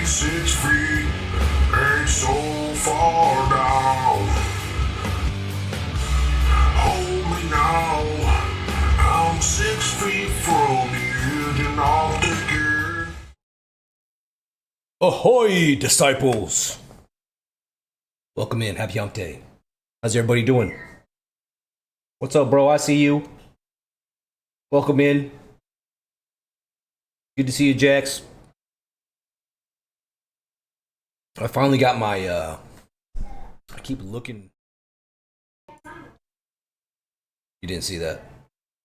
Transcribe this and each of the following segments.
6 feet ain't so far down. Hold me now, I'm 6 feet from the edge and I'll take it. Ahoy, disciples! Welcome in, happy hump day. How's everybody doing? What's up, bro? I see you. Welcome in. Good to see you, Jax. I finally got my, I keep looking. You didn't see that.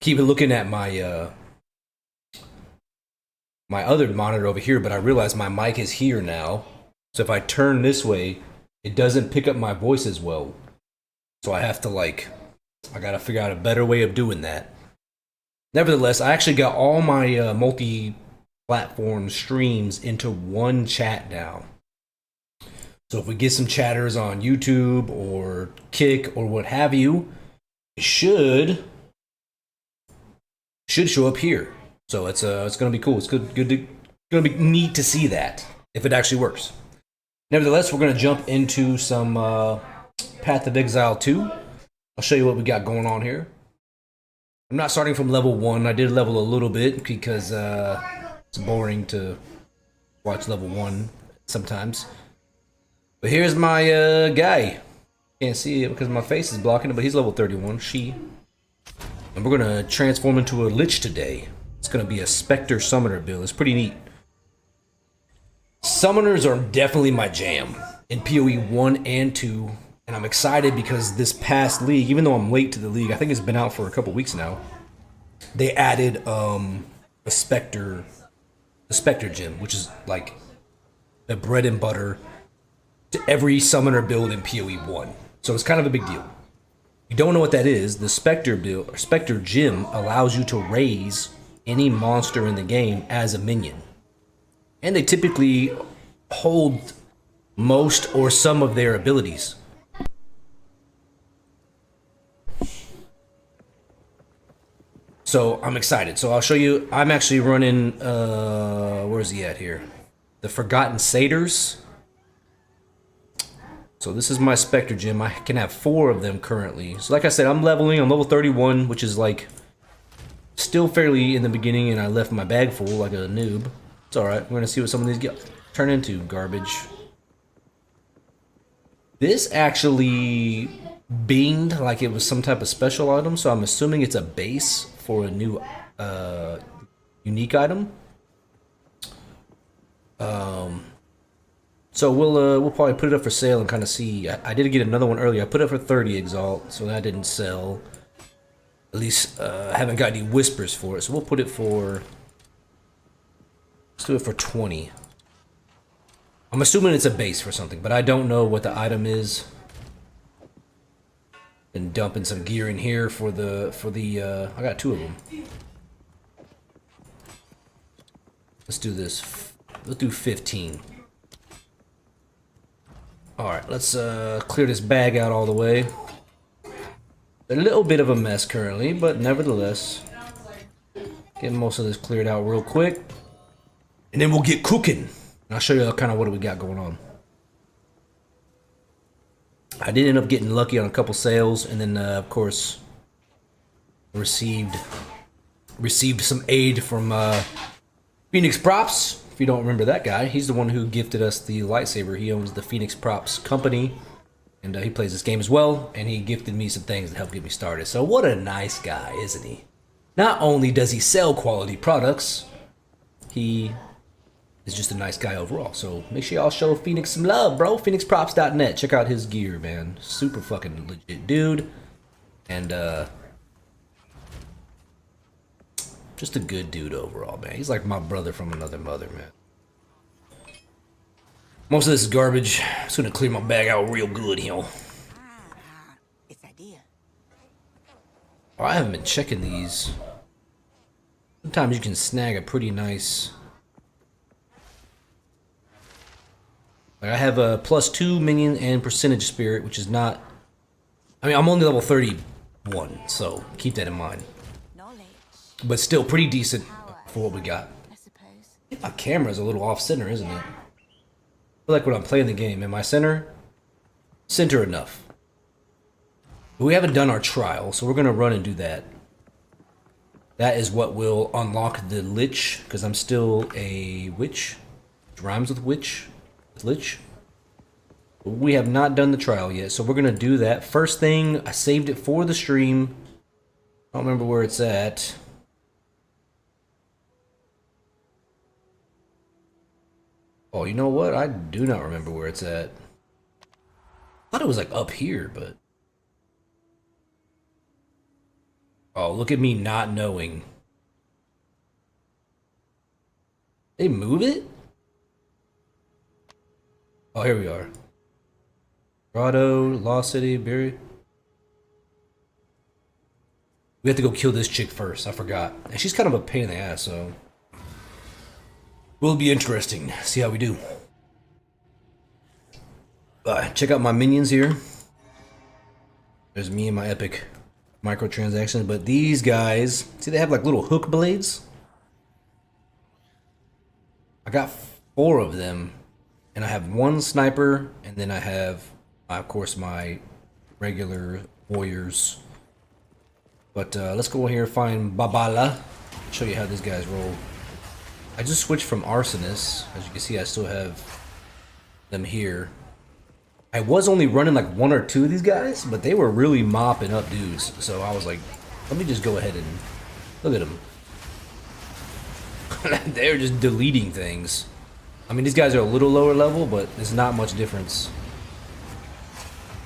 Keep looking at my, my other monitor over here, but I realized my mic is here now. So if I turn this way, it doesn't pick up my voice as well. So I have to I gotta figure out a better way of doing that. Nevertheless, I actually got all my multi-platform streams into one chat now. So if we get some chatters on YouTube or Kick or what have you, it should show up here. So it's gonna be cool. It's gonna be neat to see that if it actually works. Nevertheless, we're gonna jump into some Path of Exile 2. I'll show you what we got going on here. I'm not starting from level 1. I did level a little bit because it's boring to watch level 1 sometimes. But here's my guy. Can't see it because my face is blocking it, but he's level 31. And we're gonna transform into a Lich today. It's gonna be a Specter Summoner build. It's pretty neat. Summoners are definitely my jam in PoE 1 and 2. And I'm excited because this past league, even though I'm late to the league, I think it's been out for a couple weeks now, they added the Specter gem, which is like the bread and butter to every summoner build in PoE 1. So it's kind of a big deal. If you don't know what that is, the Specter build or Specter gem allows you to raise any monster in the game as a minion. And they typically hold most or some of their abilities. So I'm excited. So I'll show you. I'm actually running, where's he at here? The Forgotten Satyrs. So this is my Specter gem. I can have 4 of them currently. So like I said, I'm leveling. I'm level 31, which is like still fairly in the beginning, and I left my bag full like a noob. It's alright. We're gonna see what some of these turn into. Garbage. This actually binged like it was some type of special item, so I'm assuming it's a base for a new unique item. So we'll probably put it up for sale and kind of see. I did get another one earlier. I put it up for 30 Exalt, so that didn't sell. At least I haven't got any whispers for it, so we'll put it for. Let's do it for 20. I'm assuming it's a base for something, but I don't know what the item is. And dumping some gear in here for the I got 2 of them. Let's do this. Let's do 15. Alright, let's clear this bag out all the way. A little bit of a mess currently, but nevertheless, get most of this cleared out real quick. And then we'll get cooking. And I'll show you kind of what we got going on. I did end up getting lucky on a couple sales, and then of course received some aid from Phoenix Props. If you don't remember that guy, he's the one who gifted us the lightsaber. He owns the Phoenix Props company, and he plays this game as well. And he gifted me some things to help get me started. So what a nice guy, isn't he? Not only does he sell quality products, he is just a nice guy overall. So make sure y'all show Phoenix some love, bro. PhoenixProps.net. Check out his gear, man. Super fucking legit dude. And just a good dude overall, man. He's like my brother from another mother, man. Most of this is garbage. I'm just gonna clear my bag out real good, you know. Oh, I haven't been checking these. Sometimes you can snag a pretty nice. Like I have a +2 minion and percentage spirit, which is not. I mean, I'm only level 31, so keep that in mind. But still pretty decent for what we got. My camera's a little off center, isn't it? feel like when I'm playing the game, am I center enough? But we haven't done our trial, so we're gonna run and do that. That is what will unlock the Lich, because I'm still a witch. Which rhymes with witch, with Lich. But we have not done the trial yet, so we're gonna do that. First thing, I saved it for the stream. I don't remember where it's at. Oh, you know what? I do not remember where it's at. I thought it was like up here, but... Oh, look at me not knowing. They move it? Oh, here we are. Grotto, Lost City, Berry. We have to go kill this chick first. I forgot. And she's kind of a pain in the ass, so... Will be interesting. See how we do. Check out my minions here. There's me and my epic microtransactions. But these guys, see they have like little hook blades? I got 4 of them. And I have 1 sniper. And then I have, of course, my regular warriors. But let's go here and find Babala. Show you how these guys roll. I just switched from Arsonist. As you can see, I still have them here. I was only running like 1 or 2 of these guys, but they were really mopping up dudes. So I was like, let me just go ahead and look at them. They're just deleting things. I mean, these guys are a little lower level, but there's not much difference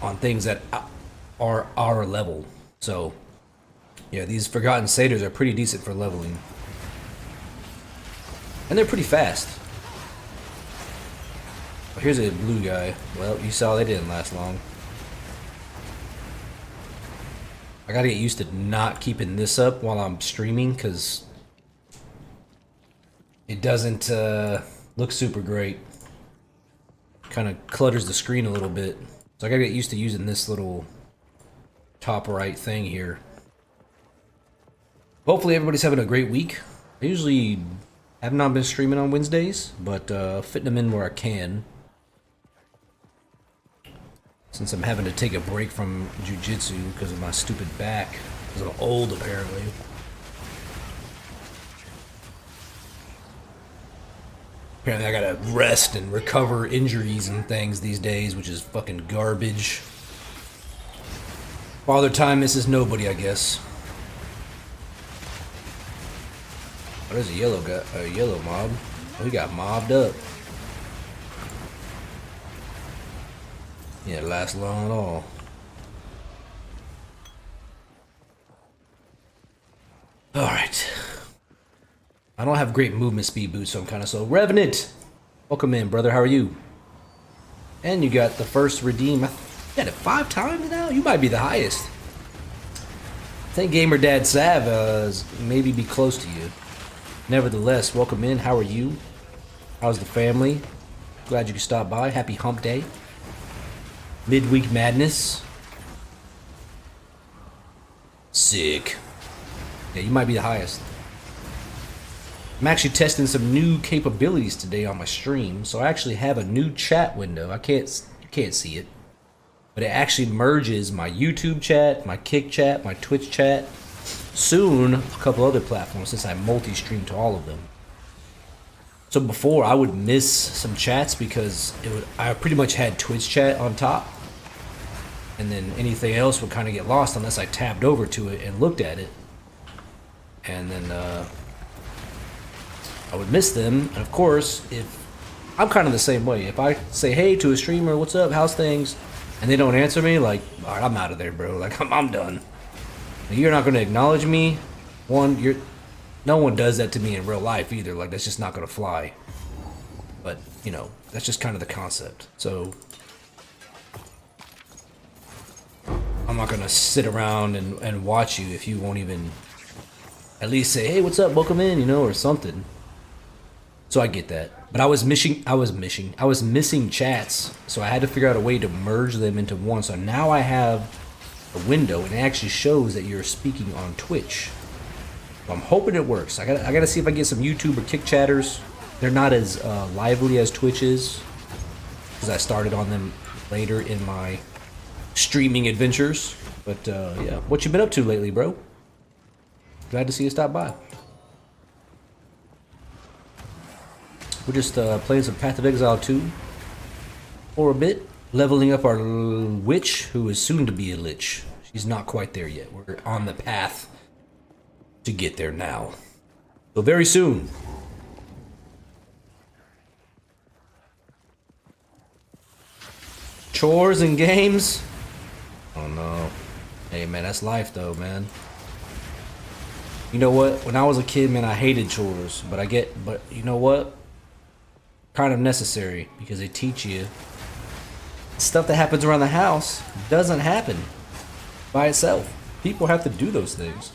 on things that are our level. So, yeah, these Forgotten Satyrs are pretty decent for leveling. And they're pretty fast. Oh, here's a blue guy. Well, you saw they didn't last long. I gotta get used to not keeping this up while I'm streaming, because it doesn't look super great. Kind of clutters the screen a little bit. So I gotta get used to using this little top right thing here. Hopefully everybody's having a great week. I usually have not been streaming on Wednesdays, but fitting them in where I can. Since I'm having to take a break from jiu-jitsu because of my stupid back. Because I'm old, apparently. Apparently I gotta rest and recover injuries and things these days, which is fucking garbage. Father Time misses nobody, I guess. Oh, there's a yellow guy, a yellow mob. Oh, he got mobbed up. Yeah, last long at all. Alright. I don't have great movement speed boots, so I'm kind of slow. Revenant! Welcome in, brother. How are you? And you got the first redeem. You got it 5 times now? You might be the highest. I think Gamer Dad Sav maybe be close to you. Nevertheless, welcome in. How are you? How's the family? Glad you could stop by. Happy hump day. Midweek madness. Sick. Yeah, you might be the highest. I'm actually testing some new capabilities today on my stream. So I actually have a new chat window. You can't see it. But it actually merges my YouTube chat, my Kick chat, my Twitch chat. Soon, a couple other platforms, since I multi-stream to all of them. So before, I would miss some chats because I pretty much had Twitch chat on top. And then anything else would kind of get lost unless I tabbed over to it and looked at it. And then I would miss them. And of course, if I'm kind of the same way. If I say hey to a streamer, what's up, how's things? And they don't answer me, like, all right, I'm out of there, bro. Like, I'm done. You're not going to acknowledge me. No one does that to me in real life either. Like, that's just not going to fly. But, you know, that's just kind of the concept. So I'm not going to sit around and watch you if you won't even at least say, hey, what's up, welcome in, you know, or something. So I get that. But I was missing chats, so I had to figure out a way to merge them into one. So now I have a window, and it actually shows that you're speaking on Twitch. So I'm hoping it works. I gotta see if I get some YouTube or Kick chatters. They're not as lively as Twitch is. because I started on them later in my streaming adventures. But yeah, what you been up to lately, bro? Glad to see you stop by. We're just playing some Path of Exile 2 for a bit, leveling up our witch, who is soon to be a lich. She's not quite there yet. We're on the path to get there now. So very soon. Chores and games? Oh no. Hey man, that's life though, man. You know what? When I was a kid, man, I hated chores, but you know what? Kind of necessary, because they teach you stuff that happens around the house doesn't happen by itself. People have to do those things.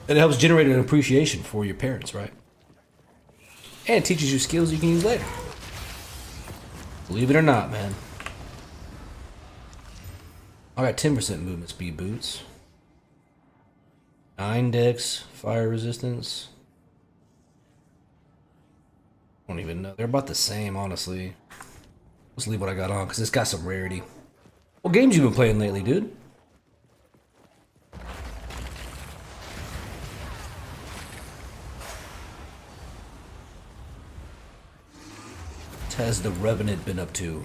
And it helps generate an appreciation for your parents, right? And it teaches you skills you can use later. Believe it or not, man. I got 10% movement speed boots. 9 dex, fire resistance. I don't even know. They're about the same, honestly. Let's leave what I got on, because it's got some rarity. What games you been playing lately, dude? What has the Revenant been up to?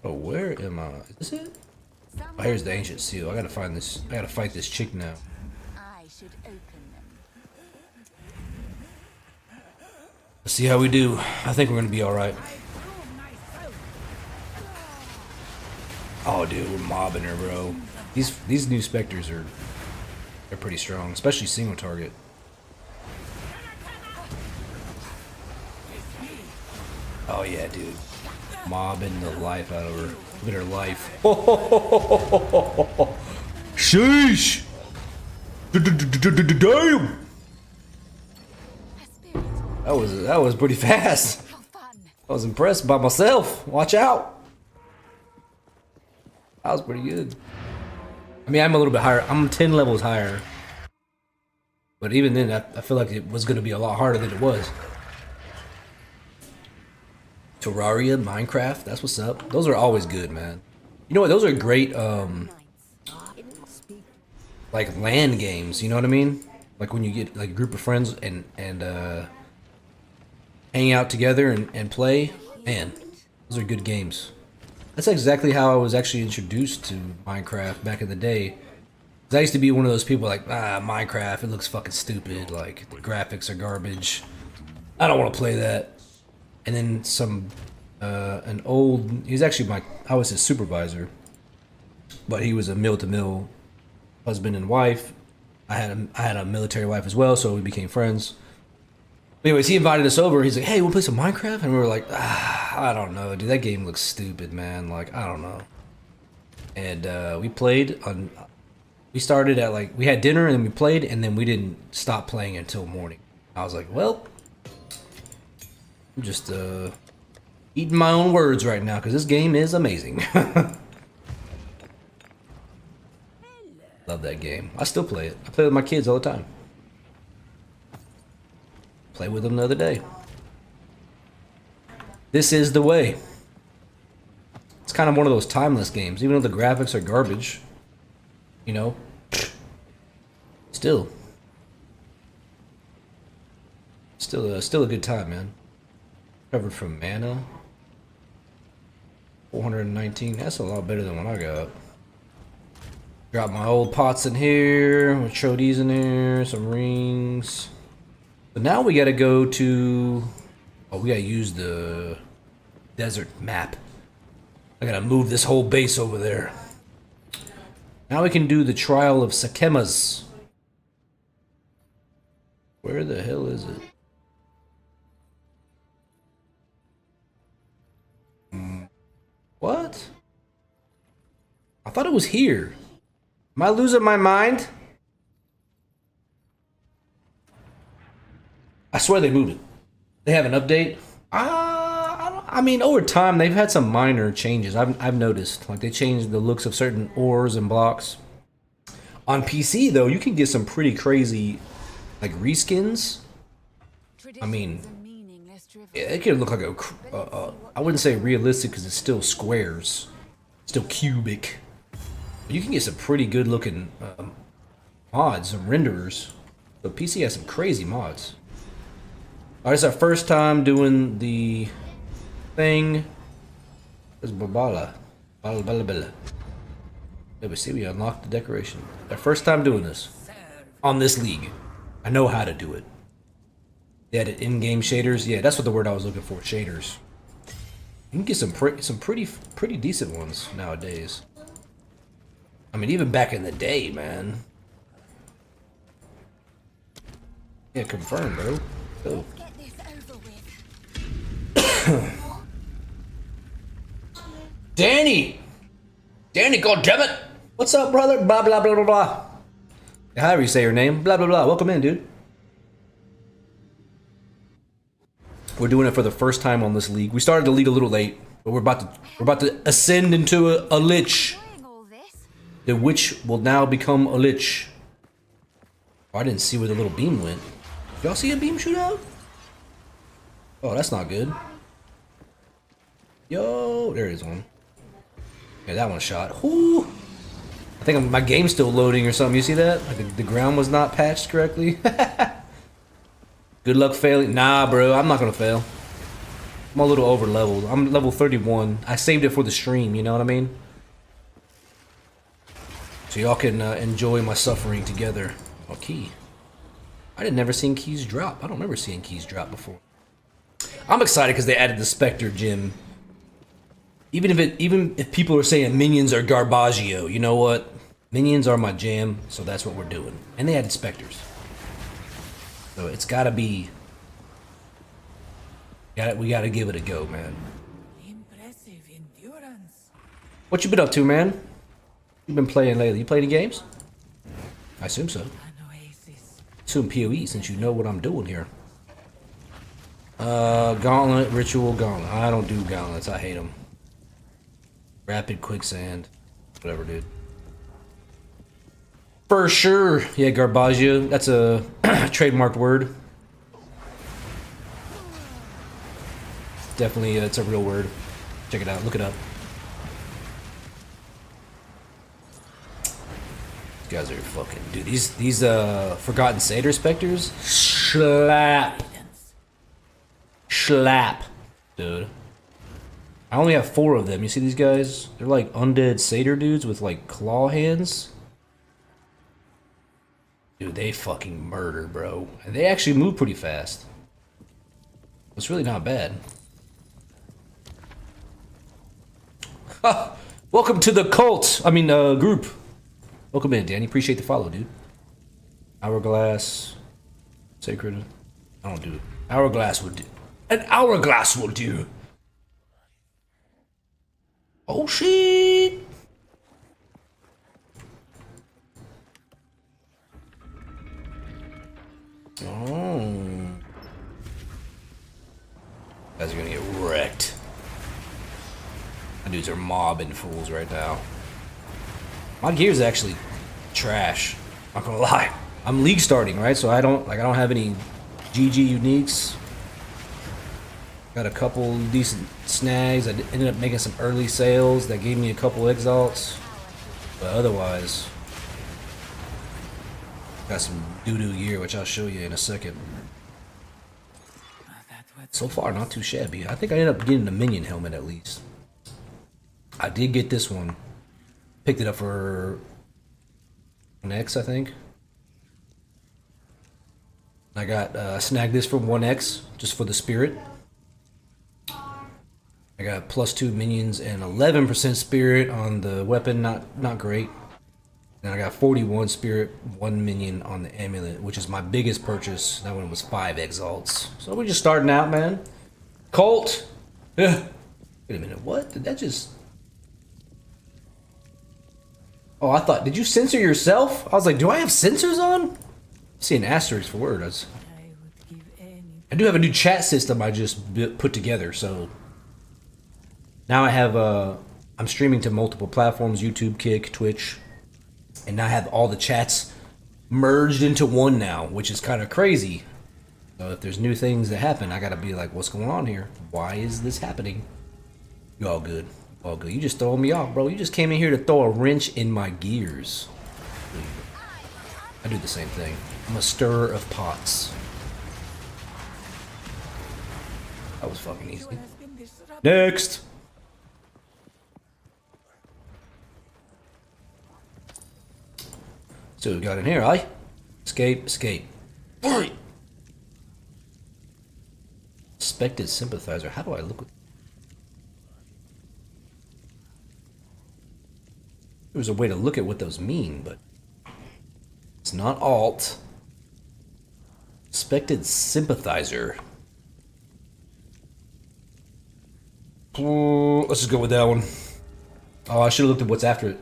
Oh, where am I? Is this it? Oh, here's the ancient seal. I gotta find this. I gotta fight this chick now. I should open them. Let's see how we do. I think we're gonna be all right. Oh, dude, we're mobbing her, bro. These new Specters they're pretty strong, especially single target. Oh yeah, dude. Mobbing the life out of her. Look at her life. Sheesh! Damn! That was pretty fast. I was impressed by myself. Watch out. That was pretty good. I mean, I'm a little bit higher. I'm 10 levels higher. But even then, I feel like it was going to be a lot harder than it was. Terraria, Minecraft, that's what's up. Those are always good, man. You know what? Those are great, like LAN games. You know what I mean? Like when you get like a group of friends and hang out together and play. Man, those are good games. That's exactly how I was actually introduced to Minecraft back in the day. 'Cause I used to be one of those people like, Minecraft, it looks fucking stupid. Like the graphics are garbage. I don't want to play that. And then he's actually I was his supervisor, but he was a mill-to-mill husband and wife. I had a military wife as well, so we became friends. But anyways, he invited us over. He's like, hey, we'll play some Minecraft? And we were like, I don't know, dude, that game looks stupid, man. Like, I don't know. And we played we started at we had dinner and then we played, and then we didn't stop playing until morning. I was like, well, I'm just eating my own words right now because this game is amazing. Love that game. I still play it. I play with my kids all the time. Play with them the other day. This is the way. It's kind of one of those timeless games, even though the graphics are garbage. You know, still a good time, man. Recovered from mana. 419. That's a lot better than what I got. Got my old pots in here. We'll throw these in here. Some rings. But now we gotta go to. Oh, we gotta use the desert map. I gotta move this whole base over there. Now we can do the trial of Sakemas. Where the hell is it? What? I thought it was here. Am I losing my mind? I swear they moved it. They have an update. I mean, over time they've had some minor changes. I've noticed, like they changed the looks of certain ores and blocks. On PC though, you can get some pretty crazy like reskins. I mean, Traditions are meaningless drivel. it could look like I wouldn't say realistic because it's still squares, still cubic. But you can get some pretty good looking mods, some renderers. The PC has some crazy mods. Alright, it's our first time doing the thing. There's Babala. Bala. Yeah, but see, we unlocked the decoration. Our first time doing this on this league. I know how to do it. They added in-game shaders. Yeah, that's what the word I was looking for. Shaders. You can get some pretty decent ones nowadays. I mean, even back in the day, man. Yeah, confirmed, bro. Oh. Get this over with. Danny, goddammit! What's up, brother? Blah blah blah blah blah. However you say your name. Blah blah blah. Welcome in, dude. We're doing it for the first time on this league. We started the league a little late, but we're about to ascend into a lich. Enjoying all this? The witch will now become a lich. Oh, I didn't see where the little beam went. Y'all see a beam shoot out? Oh, that's not good. Yo, there is one. Yeah, that one shot. Whoo! I think my game's still loading or something. You see that? Like the ground was not patched correctly. Good luck failing. Nah, bro, I'm not gonna fail. I'm a little over leveled. I'm level 31. I saved it for the stream, you know what I mean? So y'all can enjoy my suffering together. Oh, key. I didn't never seen keys drop. I don't remember seeing keys drop before. I'm excited because they added the Specter gym. Even if people are saying minions are garbaggio, you know what? Minions are my jam, so that's what we're doing. And they added Specters. So it's gotta be. We gotta give it a go, man. Impressive endurance. What you been up to, man? You been playing lately? You play any games? I assume so. An oasis. Assume PoE since you know what I'm doing here. Gauntlet, ritual, gauntlet. I don't do gauntlets. I hate them. Rapid quicksand, whatever, dude. For sure, yeah, garbaggio. That's a trademarked word. Definitely, it's a real word. Check it out. Look it up. These guys are fucking dude. These Forgotten Satyr Specters slap, dude. I only have 4 of them. You see these guys? They're like undead satyr dudes with like claw hands. Dude, they fucking murder, bro. And they actually move pretty fast. It's really not bad. Ha! Welcome to the cult. I mean, group. Welcome in, Danny. Appreciate the follow, dude. Hourglass. Sacred. I don't do it. Hourglass would do. An hourglass will do. Oh, shit. Oh. Guys are gonna get wrecked. My dudes are mobbing fools right now. My gear's actually trash. Not gonna lie. I'm league starting, right? So I don't have any GG uniques. Got a couple decent snags. I ended up making some early sales that gave me a couple exalts. But otherwise, got some doo-doo gear, which I'll show you in a second. So far, not too shabby. I think I ended up getting the minion helmet at least. I did get this one. Picked it up for an X, I think. I got snagged this for 1X just for the spirit. I got +2 minions and 11% spirit on the weapon, not great. Then I got 41 spirit, 1 minion on the amulet, which is my biggest purchase. That one was 5 exalts. So we're just starting out, man. Colt! Wait a minute, what? Did that just... Oh, I thought, did you censor yourself? I was like, do I have sensors on? I'm seeing asterisks for words. I would give any. I do have a new chat system I just put together, so... Now I have, I'm streaming to multiple platforms, YouTube, Kick, Twitch. And now I have all the chats merged into one now, which is kind of crazy. So if there's new things that happen, I gotta be like, what's going on here? Why is this happening? You all good. All good. You just throwing me off, bro. You just came in here to throw a wrench in my gears. I do the same thing. I'm a stirrer of pots. That was fucking easy. Has been disrupted. Next! So we got in here, aye? Escape, escape. Hurry! Specter sympathizer. How do I look? There's a way to look at what those mean, but it's not alt. Spected sympathizer. Let's just go with that one. Oh, I should have looked at what's after it.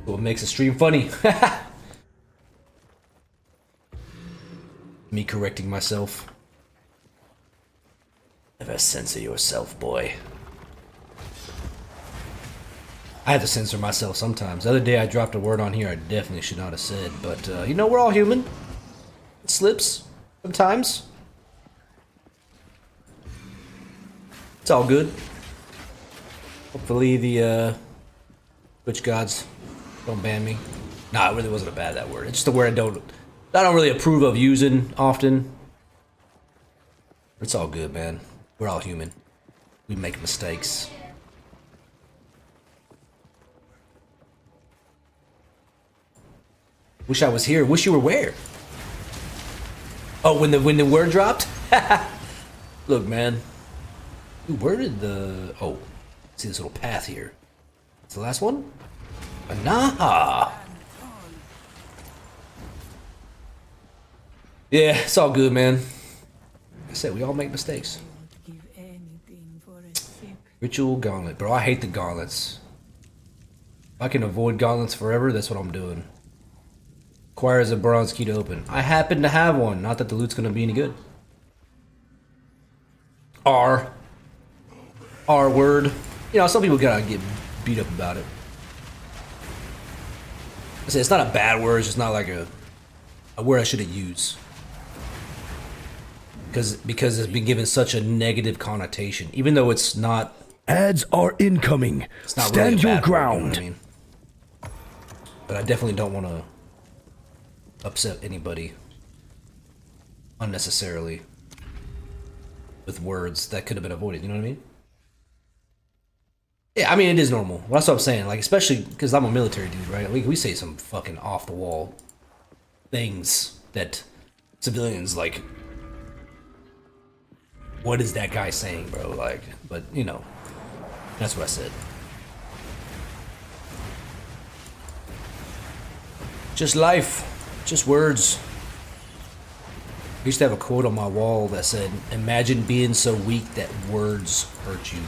What makes the stream funny. Me correcting myself. Have a sense of yourself, boy. I have to censor myself sometimes. The other day I dropped a word on here I definitely should not have said, but you know, we're all human. It slips sometimes. It's all good. Hopefully the Twitch gods don't ban me. Nah, it really wasn't a bad that word. It's just a word I don't really approve of using often. It's all good, man. We're all human. We make mistakes. Wish I was here. Wish you were where? Oh, when the word dropped? Look, man. Dude, where did the... Oh, see this little path here. It's the last one? Nah. Yeah, it's all good, man. Like I said, we all make mistakes. Give anything for a sip. Ritual gauntlet. Bro, I hate the gauntlets. If I can avoid gauntlets forever, that's what I'm doing. Requires a bronze key to open. I happen to have one. Not that the loot's gonna be any good. R word. You know, some people gotta get beat up about it. I say it's not a bad word, it's just not like a word I shouldn't use. Because it's been given such a negative connotation, even though it's not. Ads are incoming. It's not Stand really a your bad word, ground. you know what I mean? But I definitely don't want to upset anybody unnecessarily with words that could have been avoided. You know what I mean? Yeah, I mean it is normal. That's what I'm saying. Like, especially because I'm a military dude, right? We say some fucking off the wall things that civilians like. What is that guy saying, bro? Like, but you know, that's what I said. Just life, just words. I used to have a quote on my wall that said, "Imagine being so weak that words hurt you."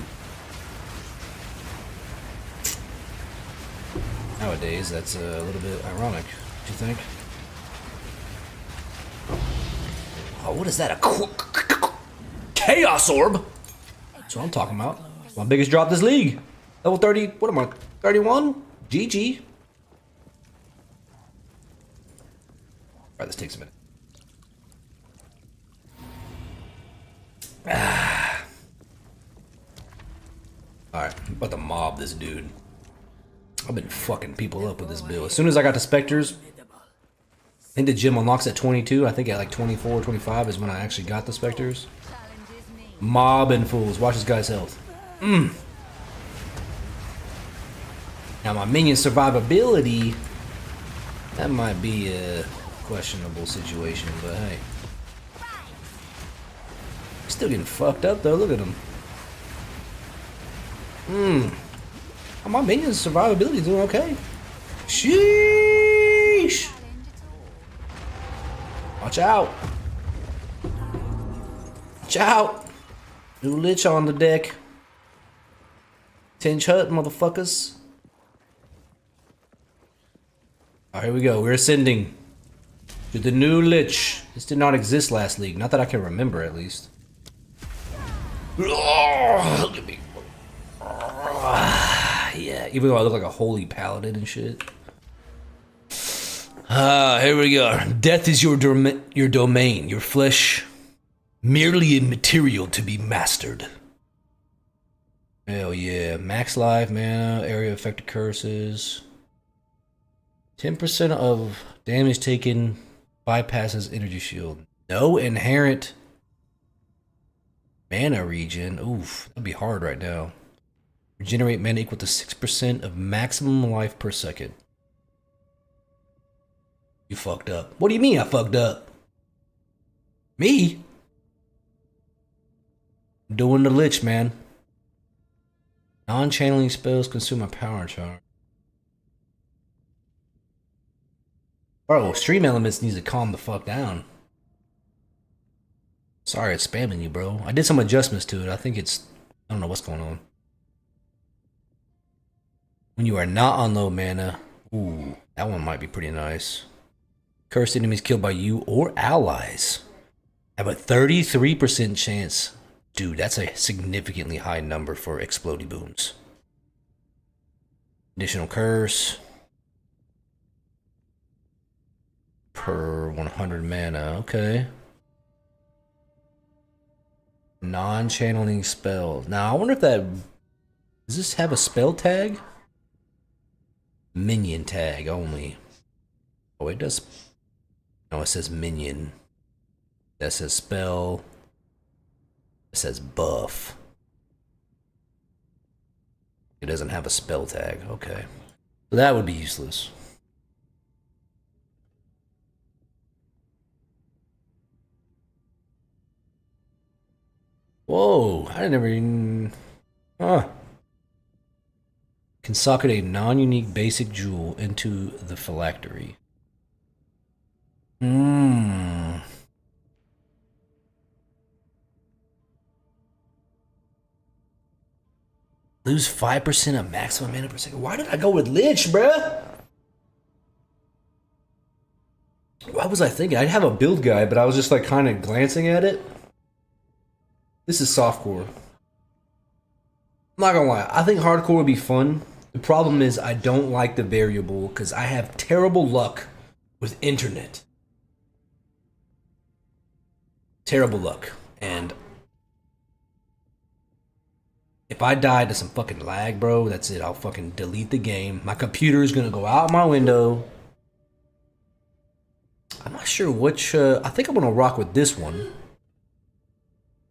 Nowadays, that's a little bit ironic. Do you think? Oh, what is that? A Chaos Orb? That's what I'm talking about. It's my biggest drop this league. Level 30, what am I? 31? GG. Alright, this takes a minute. Alright, I'm about to mob this dude. I've been fucking people up with this build. As soon as I got the Specters, I think the gym unlocks at 22. I think at like 24 or 25 is when I actually got the Specters. Mobbing fools. Watch this guy's health. Now my minion survivability, that might be a questionable situation, but hey. He's still getting fucked up though, look at him. My minion's survivability is doing okay. Sheesh! Watch out! Watch out! New Lich on the deck. Tinge Hut, motherfuckers. Alright, here we go. We're ascending to the new Lich. This did not exist last league. Not that I can remember, at least. Oh, look at me. Yeah, even though I look like a holy paladin and shit. Here we go. Death is your domain, your flesh merely a material to be mastered. Hell yeah. Max life, mana, area affected curses. 10% of damage taken bypasses energy shield. No inherent mana regen. Oof, that'd be hard right now. Regenerate mana equal to 6% of maximum life per second. You fucked up. What do you mean I fucked up? Me? I'm doing the Lich, man. Non-channeling spells consume my power charge. Bro, Stream Elements needs to calm the fuck down. Sorry it's spamming you, bro. I did some adjustments to it. I think it's... I don't know what's going on. When you are not on low mana... Ooh, that one might be pretty nice. Cursed enemies killed by you or allies have a 33% chance. Dude, that's a significantly high number for explodey booms. Additional curse. Per 100 mana, okay. Non-channeling spells. Now, I wonder if that... Does this have a spell tag? Minion tag only. Oh, it does... No, it says minion. That says spell. It says buff. It doesn't have a spell tag. Okay. So that would be useless. Whoa, I never even... Huh. Can socket a non-unique basic jewel into the phylactery. Lose 5% of maximum mana per second. Why did I go with Lich, bruh? What was I thinking? I'd have a build guide, but I was just like kind of glancing at it. This is softcore. I'm not gonna lie, I think hardcore would be fun. The problem is I don't like the variable because I have terrible luck with internet. Terrible luck. And if I die to some fucking lag, bro, that's it. I'll fucking delete the game. My computer is gonna go out my window. I'm not sure which, I think I'm gonna rock with this one.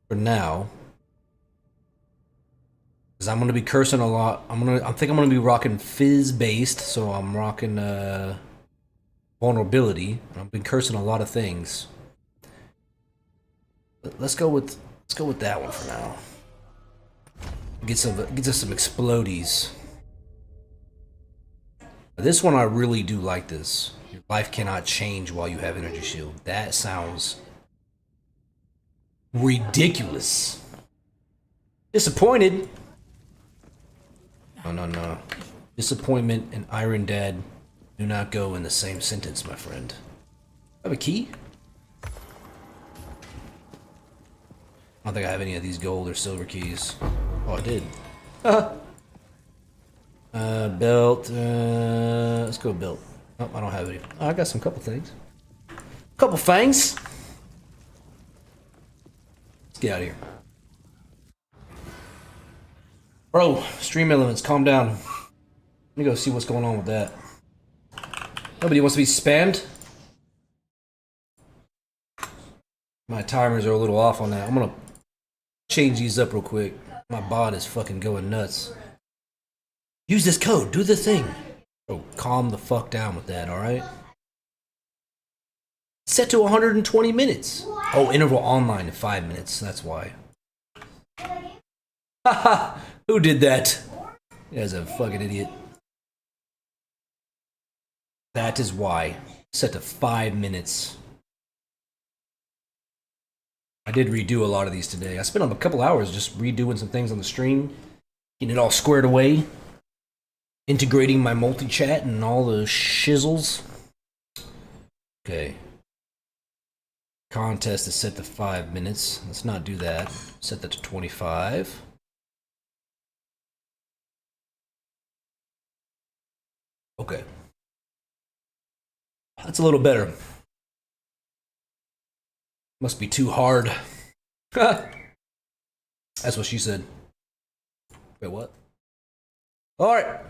For now. Because I'm gonna be cursing a lot. I think I'm gonna be rocking fizz based, so I'm rocking vulnerability. I've been cursing a lot of things. But let's go with that one for now. Gets us some explodies. This one I really do like this. Your life cannot change while you have energy shield. That sounds ridiculous. Disappointed. No. Disappointment and Iron Dad do not go in the same sentence, my friend. I have a key? I don't think I have any of these gold or silver keys. Oh, I did. Belt. Let's go belt. Oh, I don't have any. Oh, I got some couple things. Couple fangs. Let's get out of here. Bro, Stream Elements, calm down. Let me go see what's going on with that. Nobody wants to be spammed. My timers are a little off on that. I'm gonna change these up real quick. My bot is fucking going nuts. Use this code, do the thing. Bro, calm the fuck down with that, alright? Set to 120 minutes. Oh, interval online to 5 minutes, that's why. Haha! Who did that? You guys are a fucking idiot. That is why. Set to 5 minutes. I did redo a lot of these today. I spent a couple hours just redoing some things on the stream. Getting it all squared away. Integrating my multi-chat and all the shizzles. Okay. Contest is set to 5 minutes. Let's not do that. Set that to 25. Okay. That's a little better. Must be too hard. That's what she said. Wait, what? All right.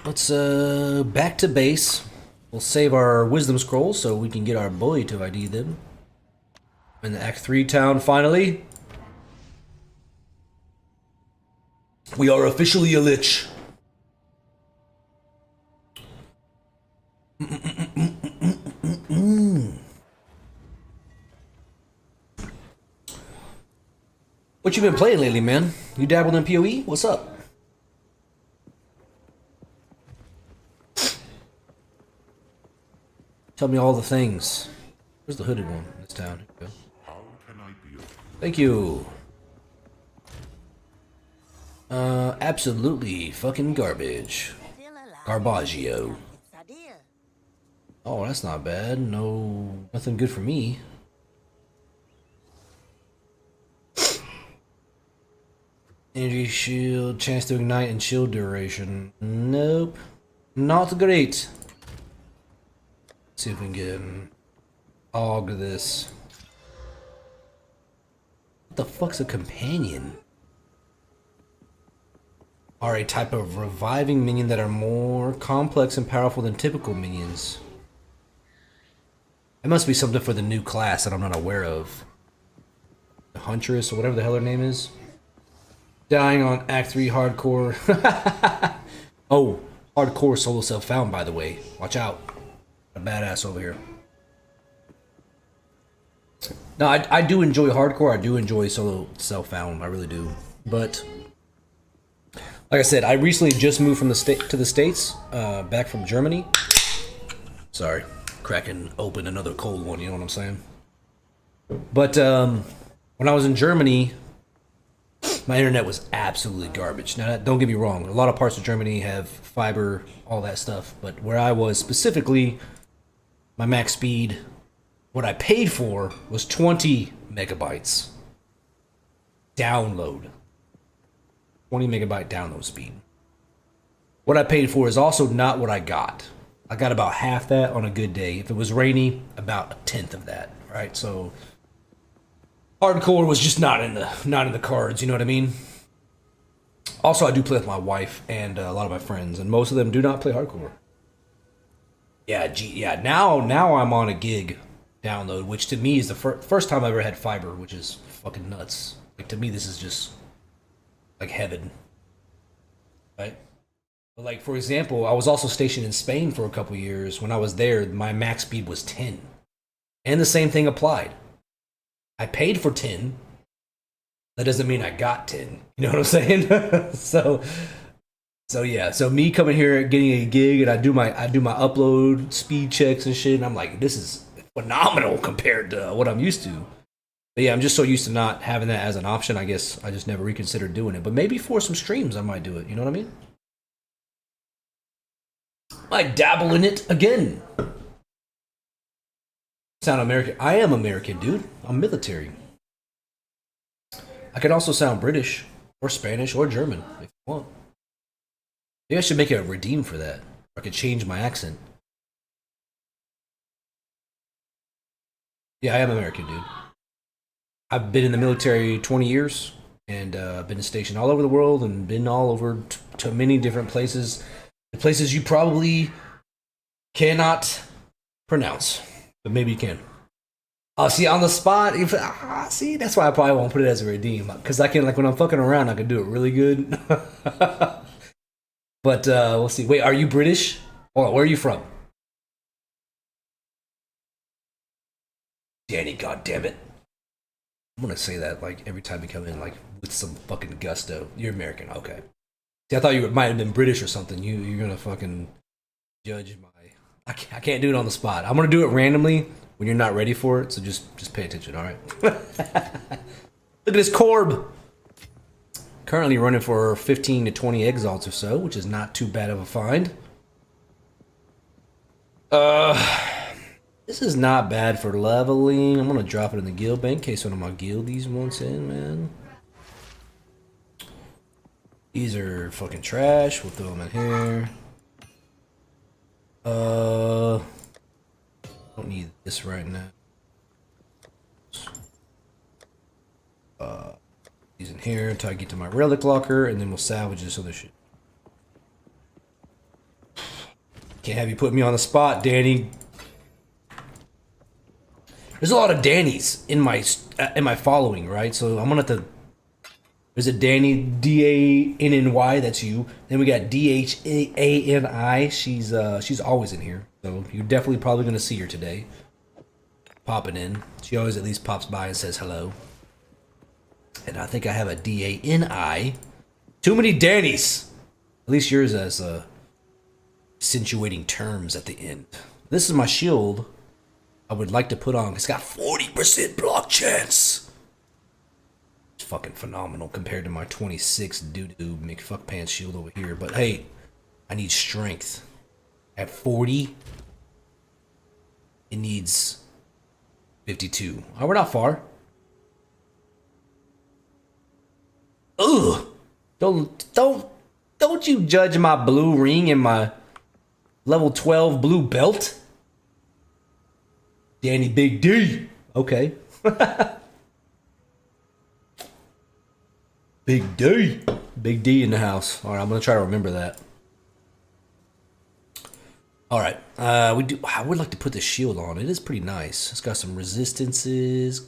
Let's back to base. We'll save our wisdom scrolls so we can get our boy to ID them. In the Act 3 town, finally. We are officially a Lich. What you been playing lately, man? You dabbled in PoE? What's up? Tell me all the things. Where's the hooded one in this town? Here we go. How can I be of Thank you. Absolutely fucking garbage. Garbaggio. Oh, that's not bad. No, nothing good for me. Energy shield, chance to ignite, and shield duration. Nope. Not great. Let's see if we can get an og to this. What the fuck's a companion? Are a type of reviving minion that are more complex and powerful than typical minions. It must be something for the new class that I'm not aware of. The Huntress or whatever the hell her name is. Dying on Act 3 hardcore. Oh, hardcore solo self found, by the way. Watch out. A badass over here. No, I do enjoy hardcore. I do enjoy solo self found. I really do. But like I said, I recently just moved from the States, back from Germany. Sorry, cracking open another cold one. You know what I'm saying? But when I was in Germany, my internet was absolutely garbage. Now, don't get me wrong. A lot of parts of Germany have fiber, all that stuff. But where I was specifically, my max speed, what I paid for was 20 megabytes download. 20 megabyte download speed. What I paid for is also not what I got. I got about half that on a good day. If it was rainy, about a tenth of that. Right? So hardcore was just not in the cards, you know what I mean? Also, I do play with my wife and a lot of my friends, and most of them do not play hardcore. Yeah, now I'm on a gig download, which to me is the first time I ever had fiber, which is fucking nuts. Like, to me, this is just like heaven, right? But like, for example, I was also stationed in Spain for a couple years. When I was there, my max speed was 10, and the same thing applied. I paid for 10. That doesn't mean I got 10. You know what I'm saying? So yeah. So me coming here, getting a gig, and I do my upload speed checks and shit, and I'm like, this is phenomenal compared to what I'm used to. But yeah, I'm just so used to not having that as an option. I guess I just never reconsidered doing it. But maybe for some streams, I might do it. You know what I mean? Might dabble in it again. Sound American? I am American, dude. I'm military. I can also sound British or Spanish or German if you want. Maybe I should make a redeem for that. Or I could change my accent. Yeah, I am American, dude. I've been in the military 20 years, and I've been stationed all over the world and been all over to many different places. The places you probably cannot pronounce, but maybe you can. Oh, see, on the spot, see, that's why I probably won't put it as a redeem, because I can, like, when I'm fucking around, I can do it really good. But we'll see. Wait, are you British? Hold on, where are you from? Danny, goddammit. I'm gonna say that, like, every time you come in, like, with some fucking gusto. You're American, okay. See, I thought you might have been British or something. You're gonna fucking judge my... I can't do it on the spot. I'm gonna do it randomly when you're not ready for it, so just pay attention, alright? Look at this Corb! Currently running for 15 to 20 exalts or so, which is not too bad of a find. This is not bad for leveling. I'm gonna drop it in the guild bank in case one of my guildies wants in, man. These are fucking trash. We'll throw them in here. Don't need this right now. These in here until I get to my relic locker, and then we'll salvage this other shit. Can't have you put me on the spot, Danny. There's a lot of Dannys in my following, right? So I'm gonna have to. There's a Danny, Danny. That's you. Then we got Dhani. She's always in here, so you're definitely probably gonna see her today. Popping in. She always at least pops by and says hello. And I think I have a Dani. Too many Dannys. At least yours has accentuating terms at the end. This is my shield. I would like to put on. It's got 40% block chance. It's fucking phenomenal compared to my 26 doo-doo McFuckpants shield over here. But hey, I need strength. At 40, it needs 52. Oh, we're not far. Ugh! Don't you judge my blue ring and my level 12 blue belt. Danny Big D. Okay. Big D. Big D in the house. All right, I'm going to try to remember that. All right. I would like to put the shield on. It is pretty nice. It's got some resistances,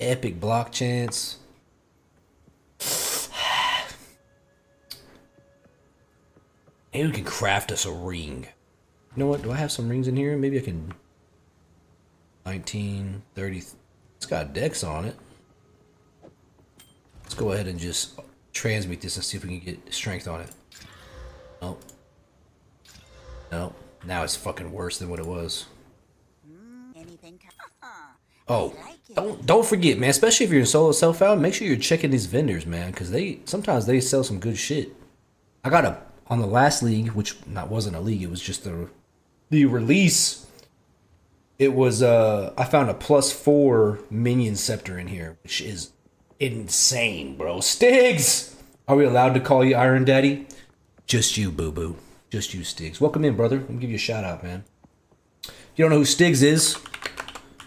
epic block chance. Maybe we can craft us a ring. You know what? Do I have some rings in here? Maybe I can. 19, 30. It's got Dex on it. Let's go ahead and just transmute this and see if we can get strength on it. Nope. Nope. Now it's fucking worse than what it was. Oh, don't forget, man. Especially if you're in solo self-found, make sure you're checking these vendors, man, because sometimes they sell some good shit. I got on the last league, which wasn't a league, it was just the release. It was I found a +4 minion scepter in here, which is insane, bro. Stiggs! Are we allowed to call you Iron Daddy? Just you, boo-boo. Just you, Stiggs. Welcome in, brother. Let me give you a shout out, man. If you don't know who Stiggs is,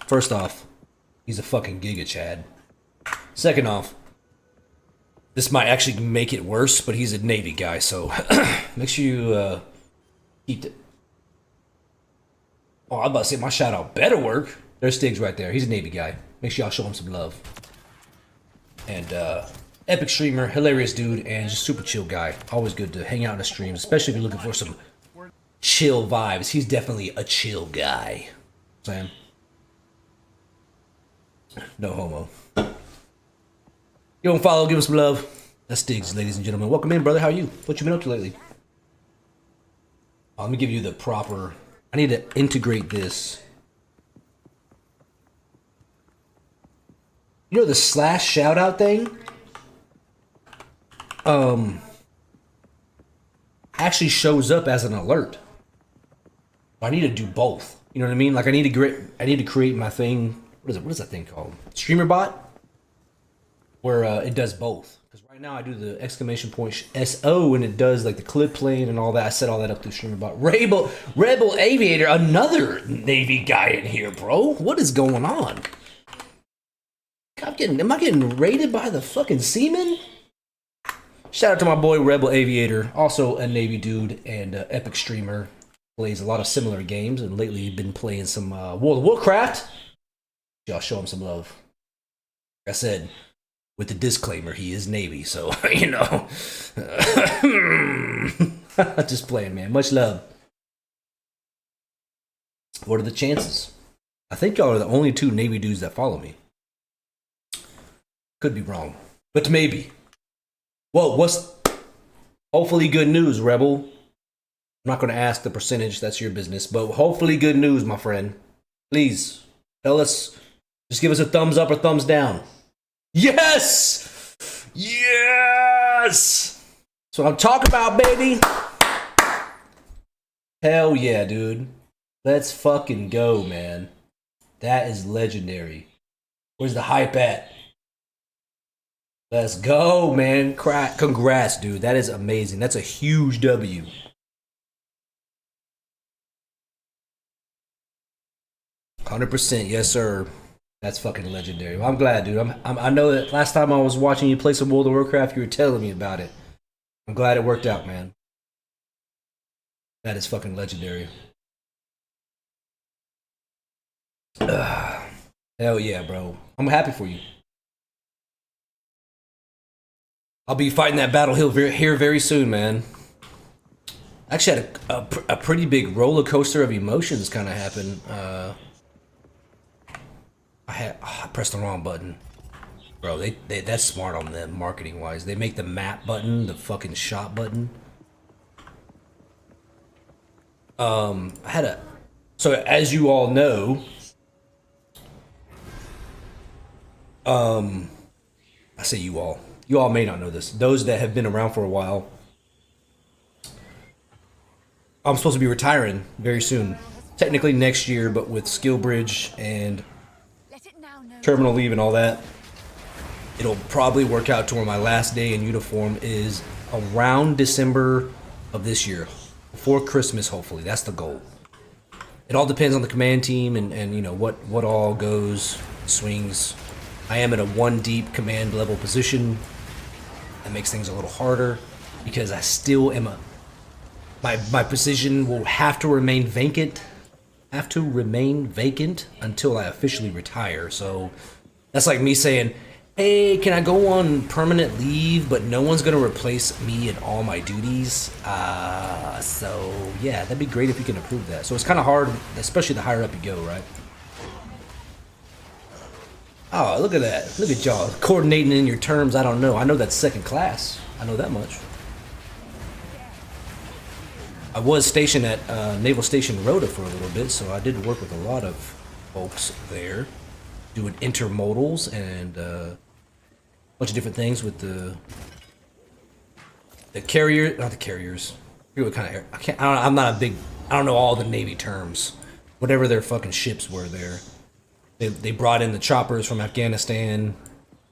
first off, he's a fucking Giga Chad. Second off, this might actually make it worse, but he's a Navy guy, so make sure you keep it. Oh, I'm about to say my shout out better work. There's Stiggs right there. He's a Navy guy. Make sure y'all show him some love. And epic streamer, hilarious dude, and just super chill guy. Always good to hang out in the streams, especially if you're looking for some chill vibes. He's definitely a chill guy. Sam. No homo. You don't follow, give him some love. That's Stiggs, ladies and gentlemen. Welcome in, brother. How are you? What you been up to lately? Let me give you the proper. I need to integrate this. You know the slash shout out thing? Actually shows up as an alert. I need to do both. You know what I mean? Like I need to create my thing. What is that thing called? Streamer bot? Where it does both. Because right now I do the exclamation point SO and it does like the clip playing and all that. I set all that up through streamer bot. Rebel Aviator, another Navy guy in here, bro. What is going on? Am I getting raided by the fucking seamen? Shout out to my boy Rebel Aviator, also a Navy dude and epic streamer. Plays a lot of similar games and lately been playing some World of Warcraft. Y'all show him some love. Like I said, with the disclaimer, he is Navy, so, you know. Just playing, man. Much love. What are the chances? I think y'all are the only two Navy dudes that follow me. Could be wrong, but maybe. Well, what's hopefully good news, Rebel? I'm not going to ask the percentage. That's your business, but hopefully good news, my friend. Please tell us. Just give us a thumbs up or thumbs down. Yes! Yes! That's what I'm talking about, baby. Hell yeah, dude. Let's fucking go, man. That is legendary. Where's the hype at? Let's go, man. Congrats, dude. That is amazing. That's a huge W. 100%, yes, sir. That's fucking legendary. Well, I'm glad, dude. I know that last time I was watching you play some World of Warcraft, you were telling me about it. I'm glad it worked out, man. That is fucking legendary. Hell yeah, bro. I'm happy for you. I'll be fighting that battle here very soon, man. Actually, had a pretty big roller coaster of emotions kind of happen. I pressed the wrong button, bro. They that's smart on them marketing wise. They make the map button the fucking shot button. I had a so as you all know, I say you all. You all may not know this. Those that have been around for a while. I'm supposed to be retiring very soon. Technically next year, but with skill bridge and Let it now know. terminal leave and all that, it'll probably work out to where my last day in uniform is around December of this year. Before Christmas, hopefully. That's the goal. It all depends on the command team and you know what all goes, swings. I am in a 1 deep command level position. That makes things a little harder because I still am my position will have to remain vacant. Until I officially retire. So that's like me saying, hey, can I go on permanent leave, but no one's gonna replace me in all my duties? So yeah, that'd be great if you can approve that. So it's kind of hard, especially the higher up you go, right? Oh, look at that. Look at y'all coordinating in your terms. I don't know. I know that's second class. I know that much. I was stationed at Naval Station Rhoda for a little bit, so I did work with a lot of folks there, doing intermodals and a bunch of different things with the carrier, not the carriers. I forget what kind of I'm not a big. I don't know all the Navy terms. Whatever their fucking ships were there. They brought in the choppers from Afghanistan,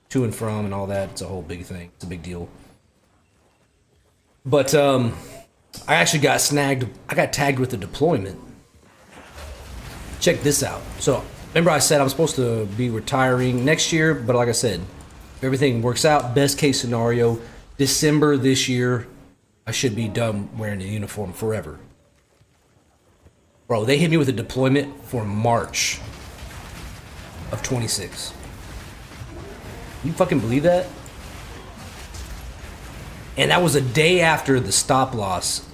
to and from, and all that. It's a whole big thing. It's a big deal. But I actually got snagged. I got tagged with the deployment. Check this out. So remember I said I'm supposed to be retiring next year, but like I said, if everything works out, best case scenario, December this year, I should be done wearing the uniform forever. Bro, they hit me with a deployment for March of 26. You fucking believe that? And that was a day after the stop loss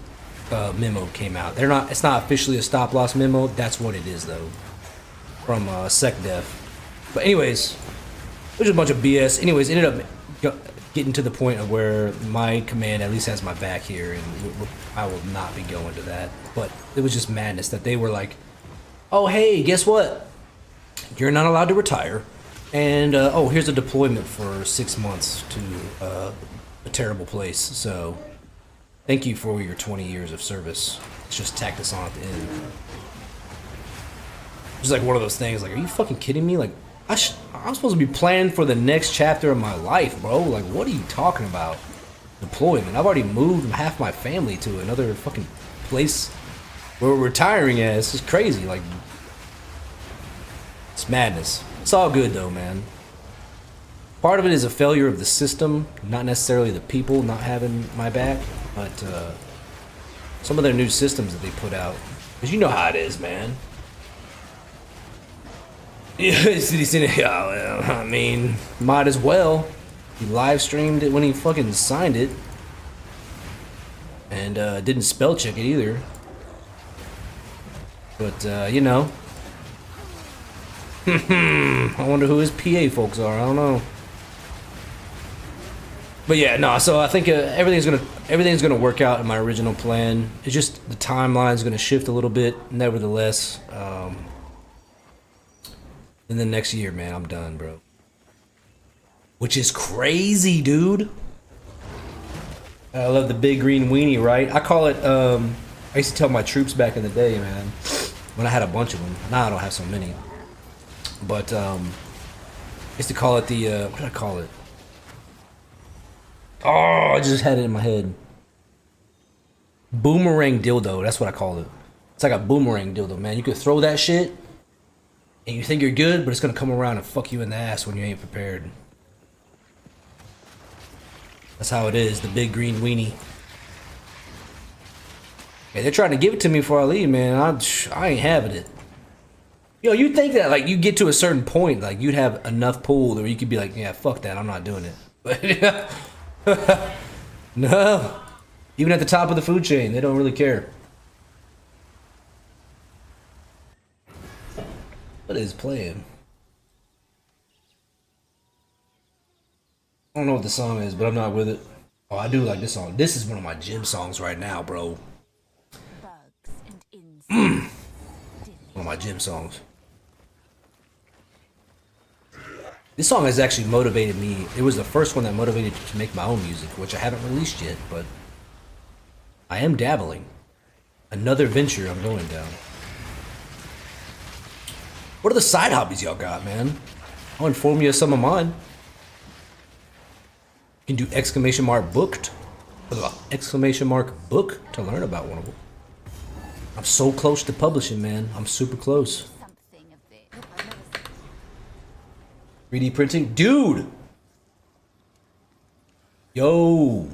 memo came out. It's not officially a stop loss memo. That's what it is though, from SecDef. But anyways, it was just a bunch of BS. Anyways, ended up getting to the point of where my command at least has my back here, and I will not be going to that. But it was just madness that they were like, "Oh hey, guess what? You're not allowed to retire, and oh here's a deployment for 6 months to a terrible place. So thank you for your 20 years of service. Let's just tack this on at the end." It's like one of those things. Like, are you fucking kidding me? Like, I'm supposed to be planning for the next chapter of my life, bro. Like, what are you talking about? Deployment. I've already moved half my family to another fucking place where we're retiring at. It's just crazy. Like, it's madness. It's all good though, man. Part of it is a failure of the system, not necessarily the people not having my back, but some of their new systems that they put out. Because you know how it is, man. Yeah, well, I mean, might as well. He live streamed it when he fucking signed it. And didn't spell check it either. But, you know. I wonder who his PA folks are. I don't know. But yeah, no. So I think everything's gonna work out in my original plan. It's just the timeline's gonna shift a little bit. Nevertheless, in the next year, man, I'm done, bro. Which is crazy, dude. I love the big green weenie, right? I call it. I used to tell my troops back in the day, man, when I had a bunch of them. Now I don't have so many. But I used to call it the what did I call it? Oh, I just had it in my head. Boomerang dildo. That's what I call it. It's like a boomerang dildo, man. You could throw that shit, And you think you're good, but it's gonna come around and fuck you in the ass when you ain't prepared. That's how it is, the big green weenie. Hey, they're trying to give it to me before I leave, man. I ain't having it. Yo, you'd think that, like, you get to a certain point, like, you'd have enough pull where you could be like, yeah, fuck that, I'm not doing it. But, no. Even at the top of the food chain, they don't really care. What is playing? I don't know what the song is, but I'm not with it. Oh, I do like this song. This is one of my gym songs right now, bro. Bugs and insects. One of my gym songs. This song has actually motivated me. It was the first one that motivated me to make my own music, which I haven't released yet, but I am dabbling. Another venture I'm going down. What are the side hobbies y'all got, man? I'll inform you of some of mine. You can do exclamation mark booked. Exclamation mark book to learn about one of them. I'm so close to publishing, man. I'm super close. Something of this. 3D printing? Dude! Yo! You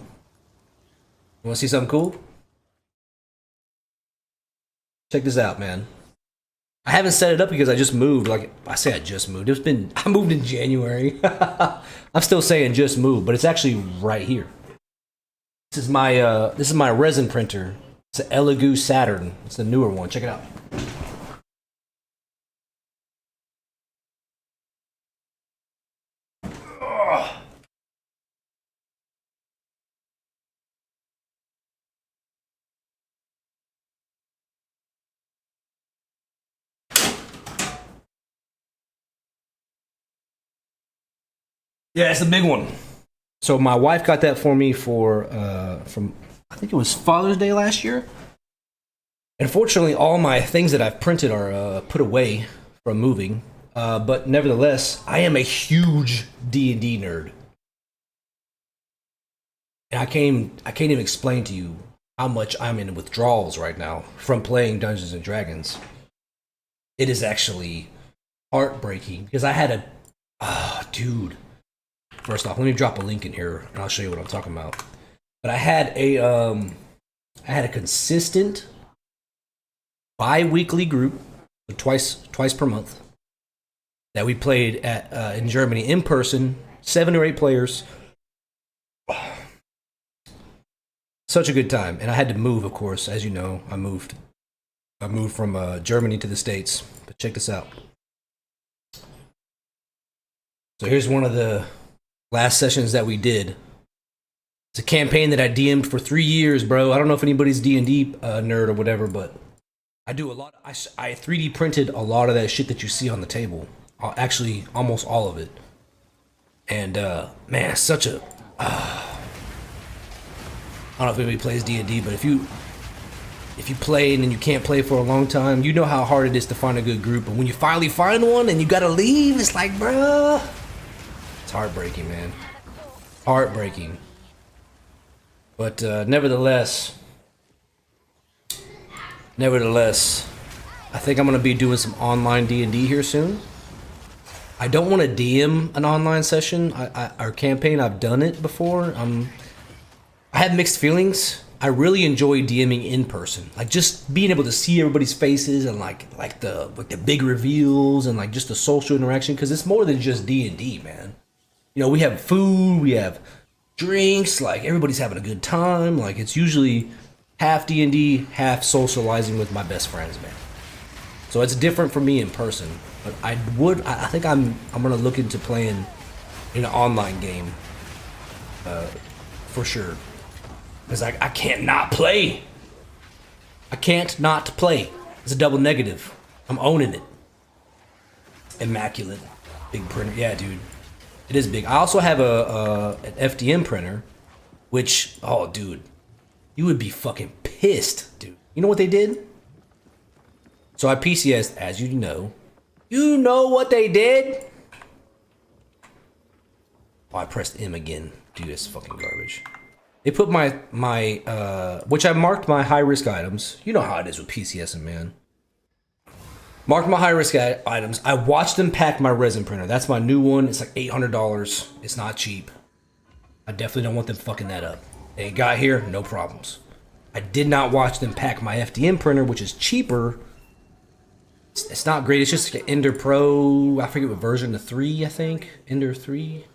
wanna see something cool? Check this out, man. I haven't set it up because I just moved. Like, I say I just moved. I moved in January. I'm still saying just moved, but it's actually right here. This is my resin printer. It's an Elegoo Saturn. It's the newer one. Check it out. Yeah, it's a big one. So my wife got that for me from I think it was Father's Day last year. Unfortunately, all my things that I've printed are put away from moving. But nevertheless, I am a huge D&D nerd. And I can't even explain to you how much I'm in withdrawals right now from playing Dungeons and Dragons. It is actually heartbreaking because I had dude. First off, let me drop a link in here and I'll show you what I'm talking about. But I had a consistent bi-weekly group, twice per month, that we played at in Germany in person, 7 or 8 players. Such a good time, and I had to move, of course, as you know. I moved from Germany to the States. But check this out. So here's one of the last sessions that we did. It's a campaign that I DM'd for 3 years, bro. I don't know if anybody's D&D nerd or whatever, but I do a lot. I 3D printed a lot of that shit that you see on the table. Actually, almost all of it. And man, such a. I don't know if anybody plays D&D, but if you play and then you can't play for a long time, you know how hard it is to find a good group. But when you finally find one and you gotta leave, it's like, bruh. It's heartbreaking, man. Heartbreaking. But nevertheless, I think I'm gonna be doing some online D&D here soon. I don't want to DM an online session. Our campaign, I've done it before. I have mixed feelings. I really enjoy DMing in person, like just being able to see everybody's faces and like the big reveals and like just the social interaction, because it's more than just D&D, man. You know, we have food, we have drinks, like everybody's having a good time. Like it's usually half D&D, half socializing with my best friends, man. So it's different for me in person. But I think I'm gonna look into playing in an online game, for sure. Because I can't not play. I can't not play. It's a double negative. I'm owning it. Immaculate. Big printer. Yeah, dude. It is big. I also have an FDM printer, which, oh, dude. You would be fucking pissed, dude. You know what they did? So I PCS'd, as you know. You know what they did? Oh, I pressed M again. Dude, that's fucking garbage. They put my which I marked my high risk items. You know how it is with PCSing, man. Mark my high risk items. I watched them pack my resin printer. That's my new one. It's like $800. It's not cheap. I definitely don't want them fucking that up. They got here, no problems. I did not watch them pack my FDM printer, which is cheaper. It's not great. It's just like an Ender Pro. I forget what version, the 3, I think. Ender 3,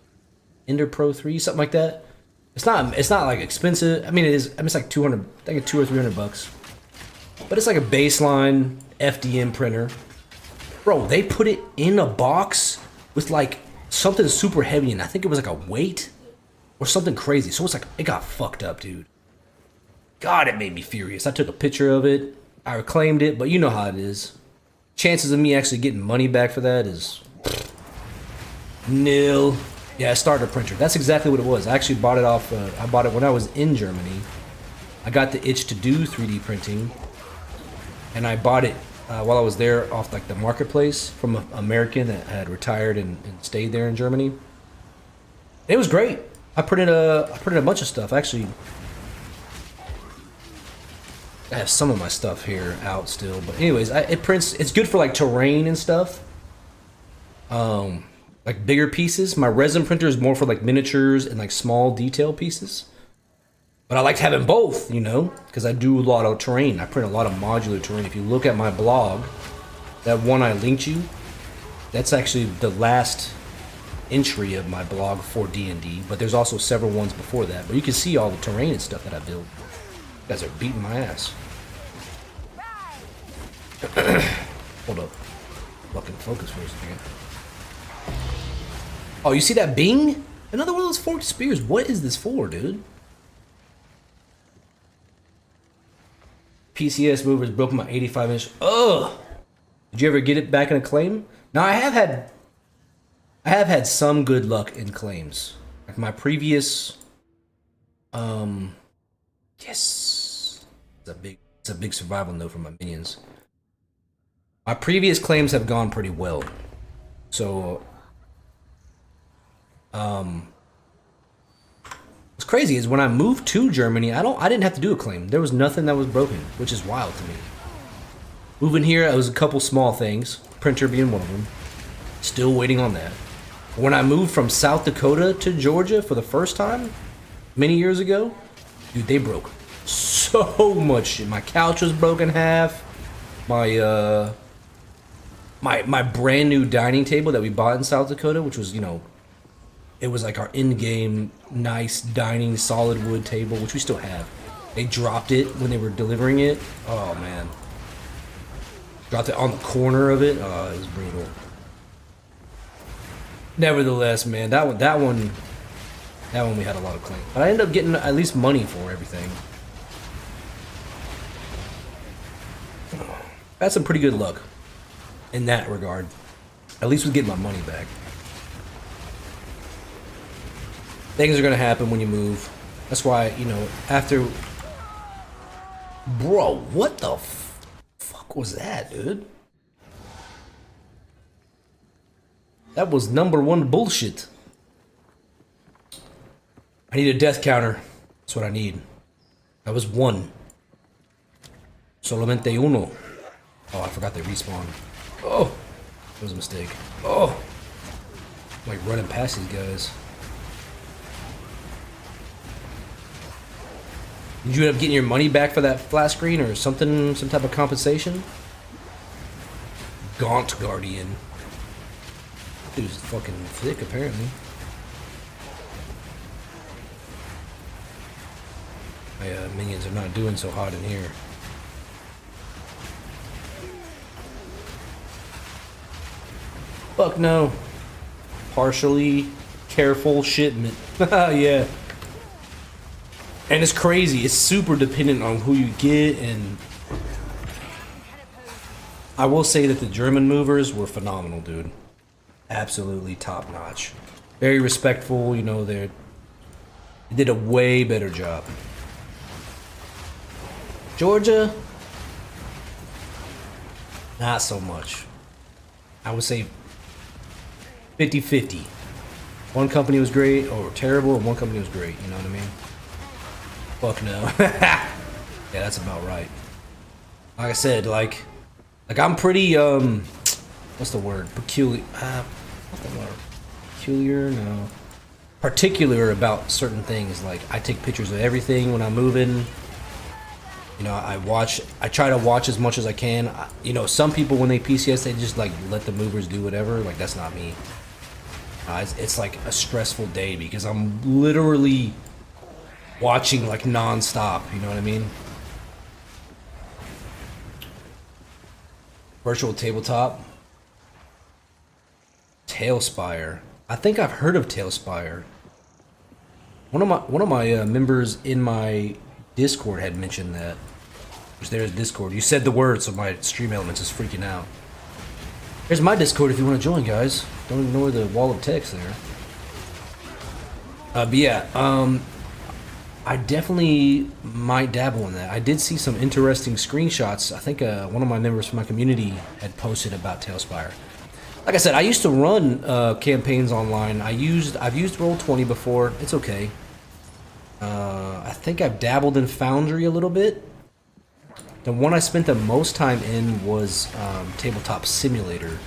Ender Pro 3, something like that. It's not like expensive. I mean, it is. I mean, it's like 200. I think it's $200 or $300. But it's like a baseline FDM printer. Bro, they put it in a box with like something super heavy, and I think it was like a weight or something crazy. So it's like it got fucked up, dude. God, it made me furious. I took a picture of it. I reclaimed it, but you know how it is. Chances of me actually getting money back for that is nil. Yeah, a starter printer. That's exactly what it was. I actually bought it off. I bought it when I was in Germany. I got the itch to do 3D printing, and I bought it while I was there off like the marketplace from an American that had retired and stayed there in Germany. It was great. I printed a bunch of stuff. Actually, I have some of my stuff here out still, but anyways, it prints. It's good for like terrain and stuff. Like bigger pieces. My resin printer is more for like miniatures and like small detail pieces. But I liked having both, you know, because I do a lot of terrain. I print a lot of modular terrain. If you look at my blog, that one I linked you, that's actually the last entry of my blog for D&D. But there's also several ones before that. But you can see all the terrain and stuff that I built. You guys are beating my ass. Hold up. Fucking focus for a second. Oh, you see that bing? Another one of those forked spears. What is this for, dude? PCS movers broke my 85-inch. Ugh. Did you ever get it back in a claim? Now I have had some good luck in claims. Like my previous yes. It's a big survival note for my minions. My previous claims have gone pretty well. So what's crazy is when I moved to Germany, I didn't have to do a claim. There was nothing that was broken, which is wild to me. Moving here, it was a couple small things, printer being one of them. Still waiting on that. When I moved from South Dakota to Georgia for the first time, many years ago, dude, they broke so much shit. My couch was broken half. My my brand new dining table that we bought in South Dakota, which was, you know, it was like our in-game nice dining solid wood table, which we still have. They dropped it when they were delivering it. Oh man. Dropped it on the corner of it. Oh, it was brutal. Nevertheless, man, that one we had a lot of claims. But I ended up getting at least money for everything. I had some pretty good luck in that regard. At least with getting my money back. Things are gonna happen when you move. That's why, you know, after... Bro, what the fuck was that, dude? That was #1 bullshit. I need a death counter. That's what I need. That was 1. Solamente uno. Oh, I forgot they respawn. Oh, that was a mistake. Oh, I'm like running past these guys. Did you end up getting your money back for that flat screen or something, some type of compensation? Gaunt Guardian. Dude's fucking thick, apparently. My minions are not doing so hot in here. Fuck no. Partially careful shipment. Yeah. And it's crazy. It's super dependent on who you get, and I will say that the German movers were phenomenal, dude. Absolutely top notch. Very respectful, you know, they did a way better job. Georgia, not so much. I would say 50-50. One company was great or terrible, and one company was great, you know what I mean? Fuck no. Yeah, that's about right. Like I said, like Like I'm pretty what's the word? Peculiar. What's the word? Peculiar? No. Particular about certain things. Like I take pictures of everything when I'm moving. You know, I try to watch as much as I can. You know, some people when they PCS, they just like let the movers do whatever. Like that's not me. It's like a stressful day because I'm literally watching like non-stop. You know what I mean? Virtual tabletop. Tailspire. I think I've heard of Tailspire. One of my members in my Discord had mentioned that. There's Discord. You said the word, so my Stream Elements is freaking out. There's my Discord if you want to join, guys. Don't ignore the wall of text there. But yeah, I definitely might dabble in that. I did see some interesting screenshots. I think one of my members from my community had posted about Tailspire. Like I said, I used to run campaigns online. I've used Roll20 before. It's okay. I think I've dabbled in Foundry a little bit. The one I spent the most time in was Tabletop Simulator.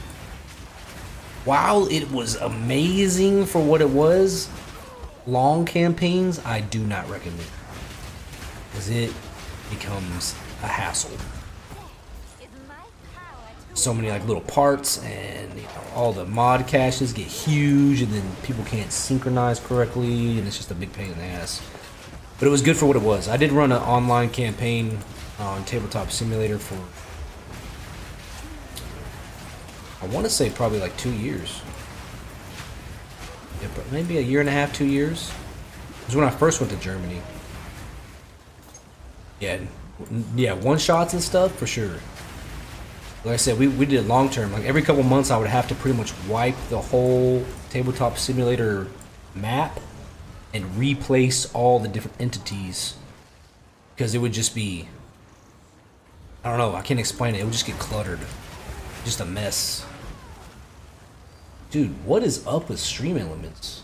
While it was amazing for what it was, long campaigns I do not recommend. Because it becomes a hassle. So many like little parts, and you know, all the mod caches get huge, and then people can't synchronize correctly, and it's just a big pain in the ass. But it was good for what it was. I did run an online campaign on Tabletop Simulator for, I want to say probably like 2 years. Yeah, maybe a year and a half, 2 years. It was when I first went to Germany. Yeah, one shots and stuff for sure. Like I said, we did it long term. Like every couple months, I would have to pretty much wipe the whole Tabletop Simulator map and replace all the different entities, because it would just be, I don't know, I can't explain it. It would just get cluttered, just a mess. Dude, what is up with Stream Elements?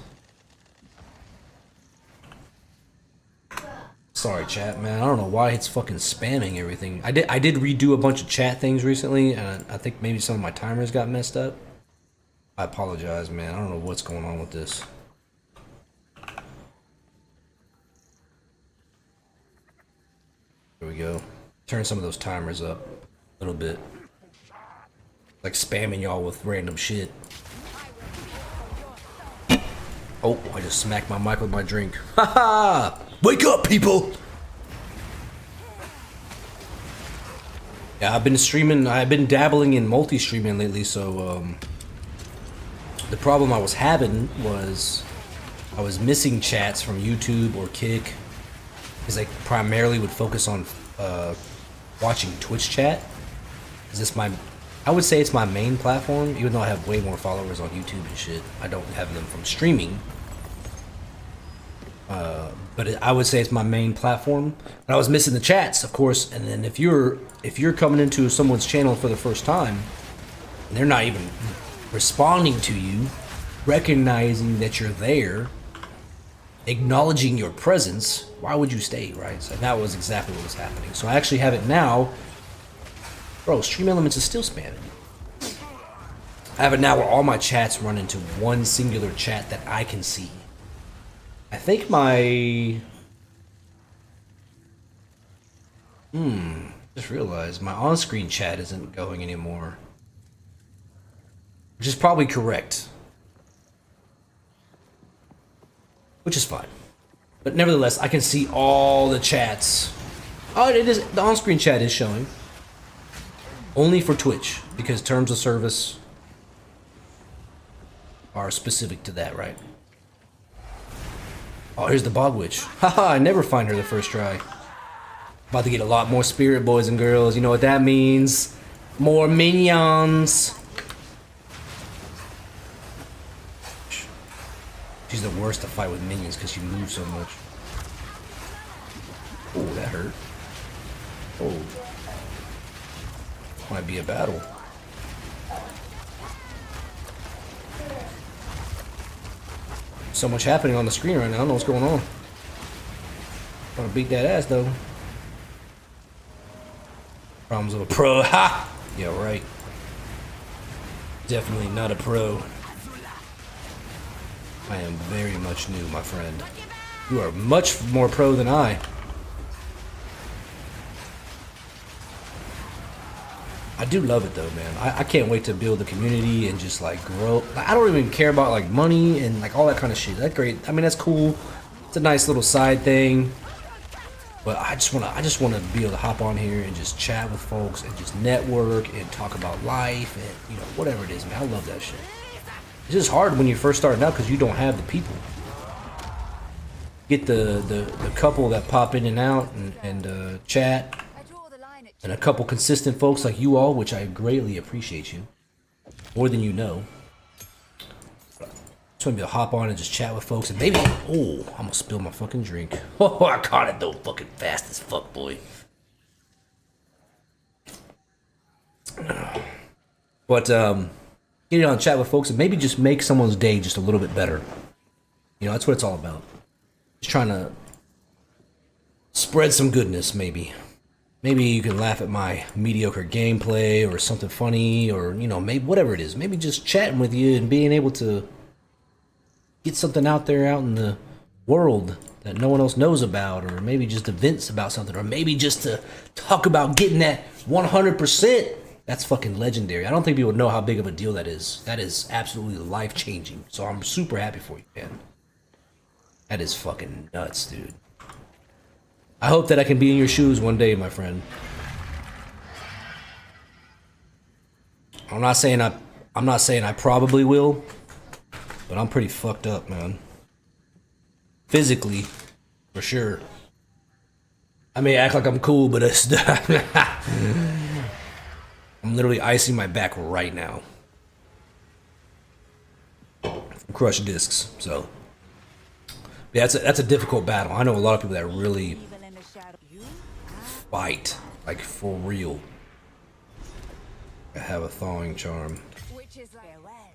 Sorry, chat, man. I don't know why it's fucking spamming everything. I did redo a bunch of chat things recently, and I think maybe some of my timers got messed up. I apologize, man. I don't know what's going on with this. There we go. Turn some of those timers up a little bit. Like spamming y'all with random shit. Oh, I just smacked my mic with my drink. Haha! Wake up, people! Yeah, I've been dabbling in multi-streaming lately, so the problem I was having was I was missing chats from YouTube or Kick, because I primarily would focus on watching Twitch chat. I would say it's my main platform, even though I have way more followers on YouTube and shit. I don't have them from streaming. But I would say it's my main platform. But I was missing the chats, of course. And then if you're coming into someone's channel for the first time, and they're not even responding to you, recognizing that you're there, acknowledging your presence, why would you stay, right? So that was exactly what was happening. So I actually have it now. Bro, Stream Elements is still spamming. I have it now where all my chats run into one singular chat that I can see. I think my... just realized my on-screen chat isn't going anymore. Which is probably correct. Which is fine. But nevertheless, I can see all the chats. Oh, it is. The on-screen chat is showing. Only for Twitch, because terms of service are specific to that, right? Oh, here's the Bog Witch. Haha, I never find her the first try. About to get a lot more spirit, boys and girls. You know what that means? More minions. She's the worst to fight with minions because she moves so much. Oh, that hurt. Oh. Might be a battle. So much happening on the screen right now. I don't know what's going on. Trying to beat that ass though. Problems of a pro. Ha! Yeah, right. Definitely not a pro. I am very much new, my friend. You are much more pro than I. I do love it though, man. I can't wait to build the community and just like grow. I don't even care about like money and like all that kind of shit. That's great. I mean, that's cool. It's a nice little side thing. But I just wanna be able to hop on here and just chat with folks and just network and talk about life and whatever it is, man. I love that shit. It's just hard when you're first starting out because you don't have the people. Get the couple that pop in and out and chat, I draw the line at and a couple consistent folks like you all, which I greatly appreciate you, more than you know. Just want to be able to hop on and just chat with folks and maybe, oh, I'm gonna spill my fucking drink. Oh, I caught it though, fucking fast as fuck, boy. But get on chat with folks and maybe just make someone's day just a little bit better. That's what it's all about. Just trying to spread some goodness, maybe. Maybe you can laugh at my mediocre gameplay or something funny, or maybe whatever it is. Maybe just chatting with you and being able to get something out there out in the world that no one else knows about, or maybe just events about something, or maybe just to talk about getting that 100%. That's fucking legendary. I don't think people know how big of a deal that is. That is absolutely life-changing. So I'm super happy for you, man. That is fucking nuts, dude. I hope that I can be in your shoes one day, my friend. I'm not saying I probably will, but I'm pretty fucked up, man. Physically, for sure. I may act like I'm cool, but it's I'm literally icing my back right now from crushed discs. So yeah, that's a difficult battle. I know a lot of people that really evil in the shadow. You fight, like for real. I have a thawing charm. which is farewell.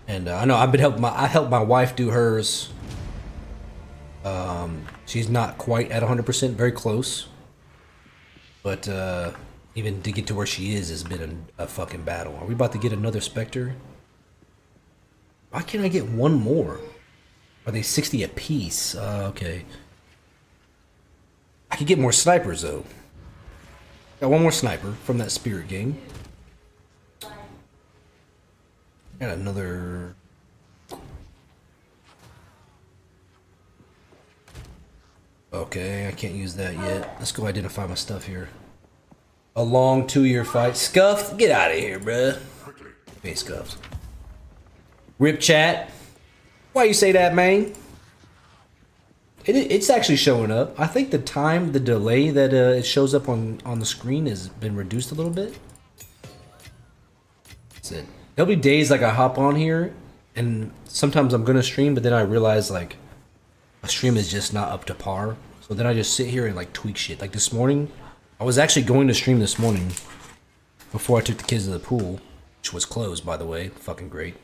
And I know I've been I helped my wife do hers. She's not quite at 100%, very close. But even to get to where she is has been a fucking battle. Are we about to get another Specter? Why can't I get one more? Are they 60 apiece? Okay. I could get more snipers though. Got one more sniper from that spirit game. Got another. Okay, I can't use that yet. Let's go identify my stuff here. A long 2-year fight. Scuffed? Get out of here, bruh. Hey, Scuffed. Rip chat. Why you say that, man? It's actually showing up. I think the delay that it shows up on the screen has been reduced a little bit. That's it. There'll be days like I hop on here, and sometimes I'm gonna stream, but then I realize like a stream is just not up to par. So then I just sit here and like tweak shit. Like this morning, I was actually going to stream this morning before I took the kids to the pool, which was closed, by the way. Fucking great.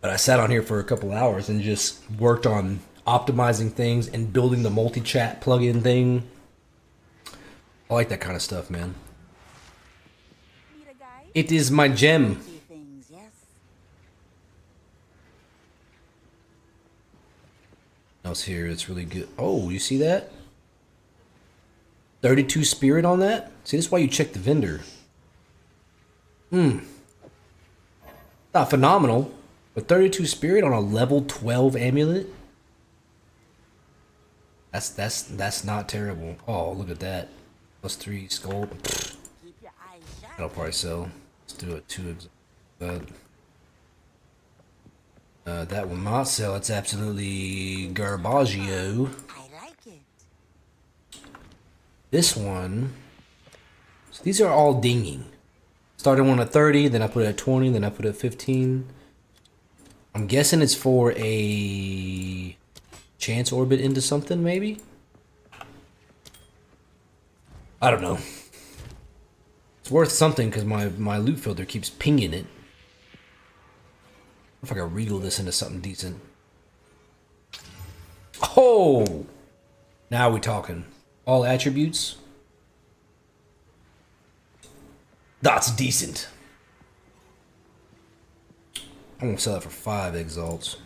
But I sat on here for a couple hours and just worked on optimizing things and building the multi-chat plugin thing. I like that kind of stuff, man. Need a guy? It is my gem. See things, yes. Else here, it's really good. Oh, you see that? 32 spirit on that? See, that's why you check the vendor. Not phenomenal. But 32 spirit on a level 12 amulet? That's not terrible. Oh, look at that. +3 skull. Keep your eyes shut. That'll probably sell. Let's do it 2 that will not sell. It's absolutely garbaggio. I like it. This one. So these are all dinging. Started one at 30, then I put it at 20, then I put it at 15. I'm guessing it's for a chance orbit into something, maybe? I don't know. It's worth something because my loot filter keeps pinging it. If I can regal this into something decent. Oh! Now we talking. All attributes. That's decent. I'm gonna sell that for 5 exalts.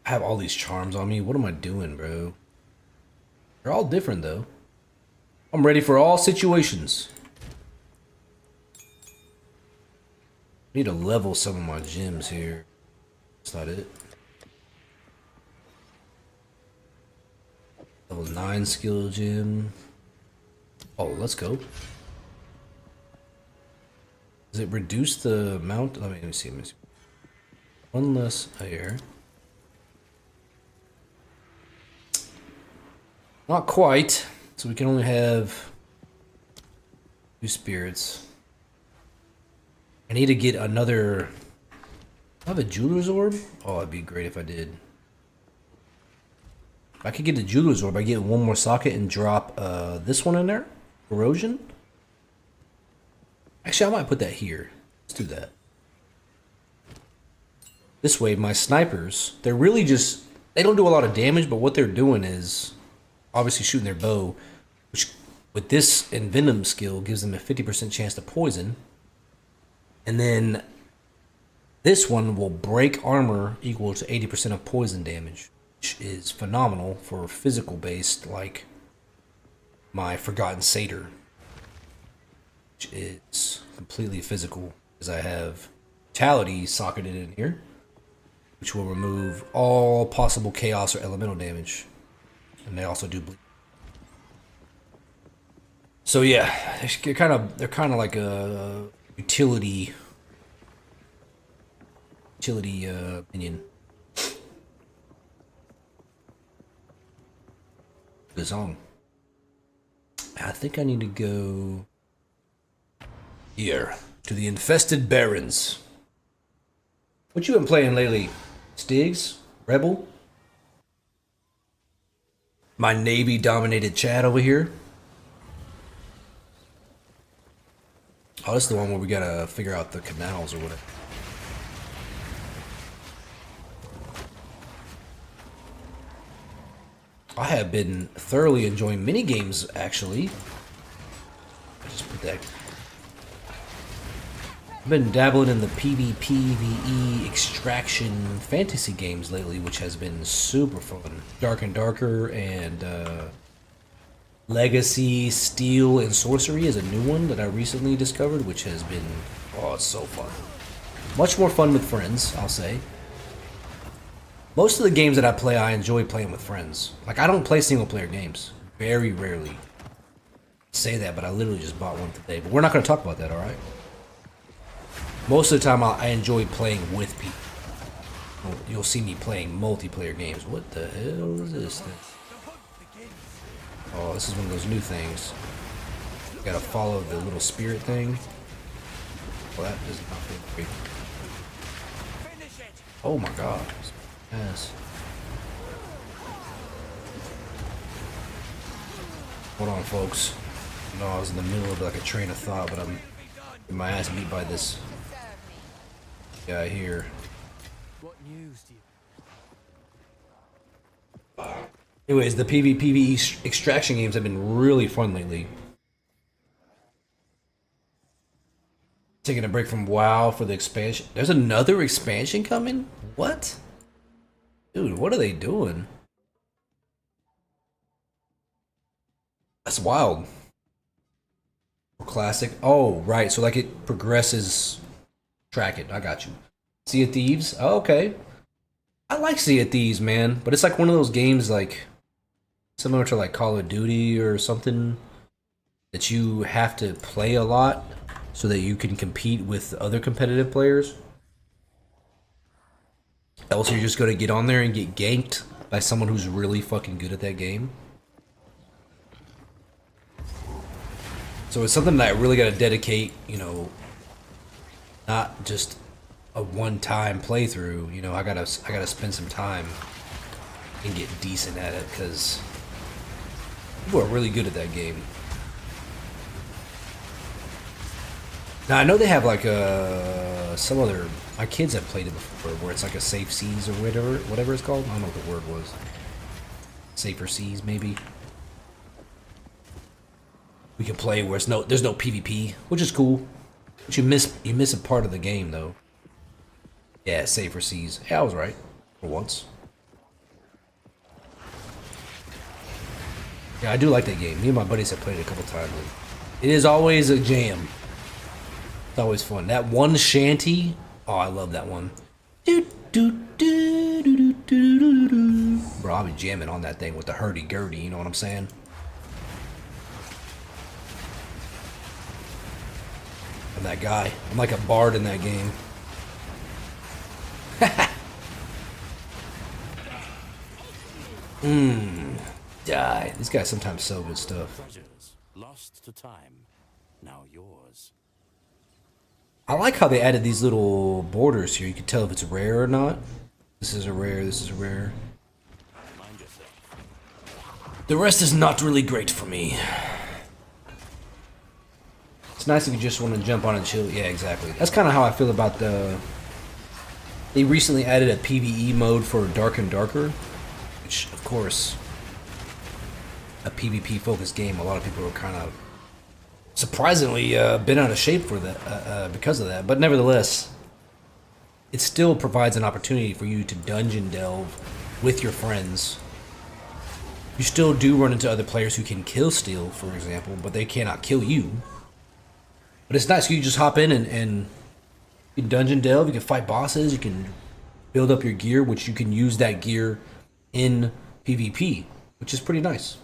I have all these charms on me. What am I doing, bro? They're all different, though. I'm ready for all situations. Need to level some of my gems here. That's not it. Level 9 skill gem. Oh, let's go. Does it reduce the amount? Let me see. One less here. Not quite. So we can only have 2 spirits. I need to get another. I have a jeweler's orb? Oh, it'd be great if I did. If I could get the jeweler's orb, I get one more socket and drop this one in there. Erosion. Actually, I might put that here. Let's do that. This way, my snipers, they're really just, they don't do a lot of damage, but what they're doing is obviously shooting their bow, which with this Envenom skill gives them a 50% chance to poison. And then this one will break armor equal to 80% of poison damage, which is phenomenal for physical based, like my Forgotten Satyr, which is completely physical, as I have Vitality socketed in here, which will remove all possible chaos or elemental damage, and they also do bleed. So yeah, they're kind of like a utility minion. Good song. I think I need to go here to the infested barrens. What you been playing lately, Stigs? Rebel? My Navy-dominated chat over here. Oh, this is the one where we gotta figure out the canals or whatever. I have been thoroughly enjoying mini games, actually. I just put that. I've been dabbling in the PvPvE extraction fantasy games lately, which has been super fun. Dark and Darker and Legacy, Steel, and Sorcery is a new one that I recently discovered, which has been, oh, it's so fun. Much more fun with friends, I'll say. Most of the games that I play, I enjoy playing with friends. Like, I don't play single-player games. Very rarely. Say that, but I literally just bought one today. But we're not going to talk about that, alright? Most of the time, I enjoy playing with people. You'll see me playing multiplayer games. What the hell is this thing? Oh, this is one of those new things. You gotta follow the little spirit thing. Well, that does not feel great. Oh my god. Yes. Hold on, folks. No, I was in the middle of like a train of thought, but I'm getting my ass beat by this guy here. What news do you? Anyways, the PvPvE extraction games have been really fun lately. Taking a break from WoW for the expansion. There's another expansion coming? What? Dude, what are they doing? That's wild. Classic. Oh, right. So like it progresses. Track it. I got you. Sea of Thieves. Oh, okay. I like Sea of Thieves, man. But it's like one of those games like similar to like Call of Duty or something that you have to play a lot so that you can compete with other competitive players. Else you're just gonna get on there and get ganked by someone who's really fucking good at that game. So it's something that I really gotta dedicate, you know, not just a one-time playthrough. You know, I gotta spend some time and get decent at it because people are really good at that game. Now I know they have like some other. My kids have played it before, where it's like a Safe Seas or whatever it's called. I don't know what the word was. Safer Seas, maybe. we can play where there's no PvP, which is cool. But you miss a part of the game though. Yeah, save for C's. Yeah, I was right for once. Yeah, I do like that game. Me and my buddies have played it a couple times. It is always a jam. It's always fun. That one shanty. Oh, I love that one. Bro, I'll be jamming on that thing with the hurdy-gurdy, you know what I'm saying? I'm that guy. I'm like a bard in that game. Die. These guys sometimes sell good stuff. Treasures lost to time, now yours. I like how they added these little borders here. You can tell if it's rare or not. This is a rare, this is a rare. Mind yourself. The rest is not really great for me. It's nice if you just want to jump on and chill. Yeah, exactly. That's kind of how I feel about the... They recently added a PvE mode for Dark and Darker, which, of course, a PvP-focused game. A lot of people are kind of surprisingly been out of shape for that because of that. But nevertheless, it still provides an opportunity for you to dungeon delve with your friends. You still do run into other players who can kill steal, for example, but they cannot kill you. But it's nice. You just hop in and you can dungeon delve. You can fight bosses. You can build up your gear, which you can use that gear in PvP, which is pretty nice.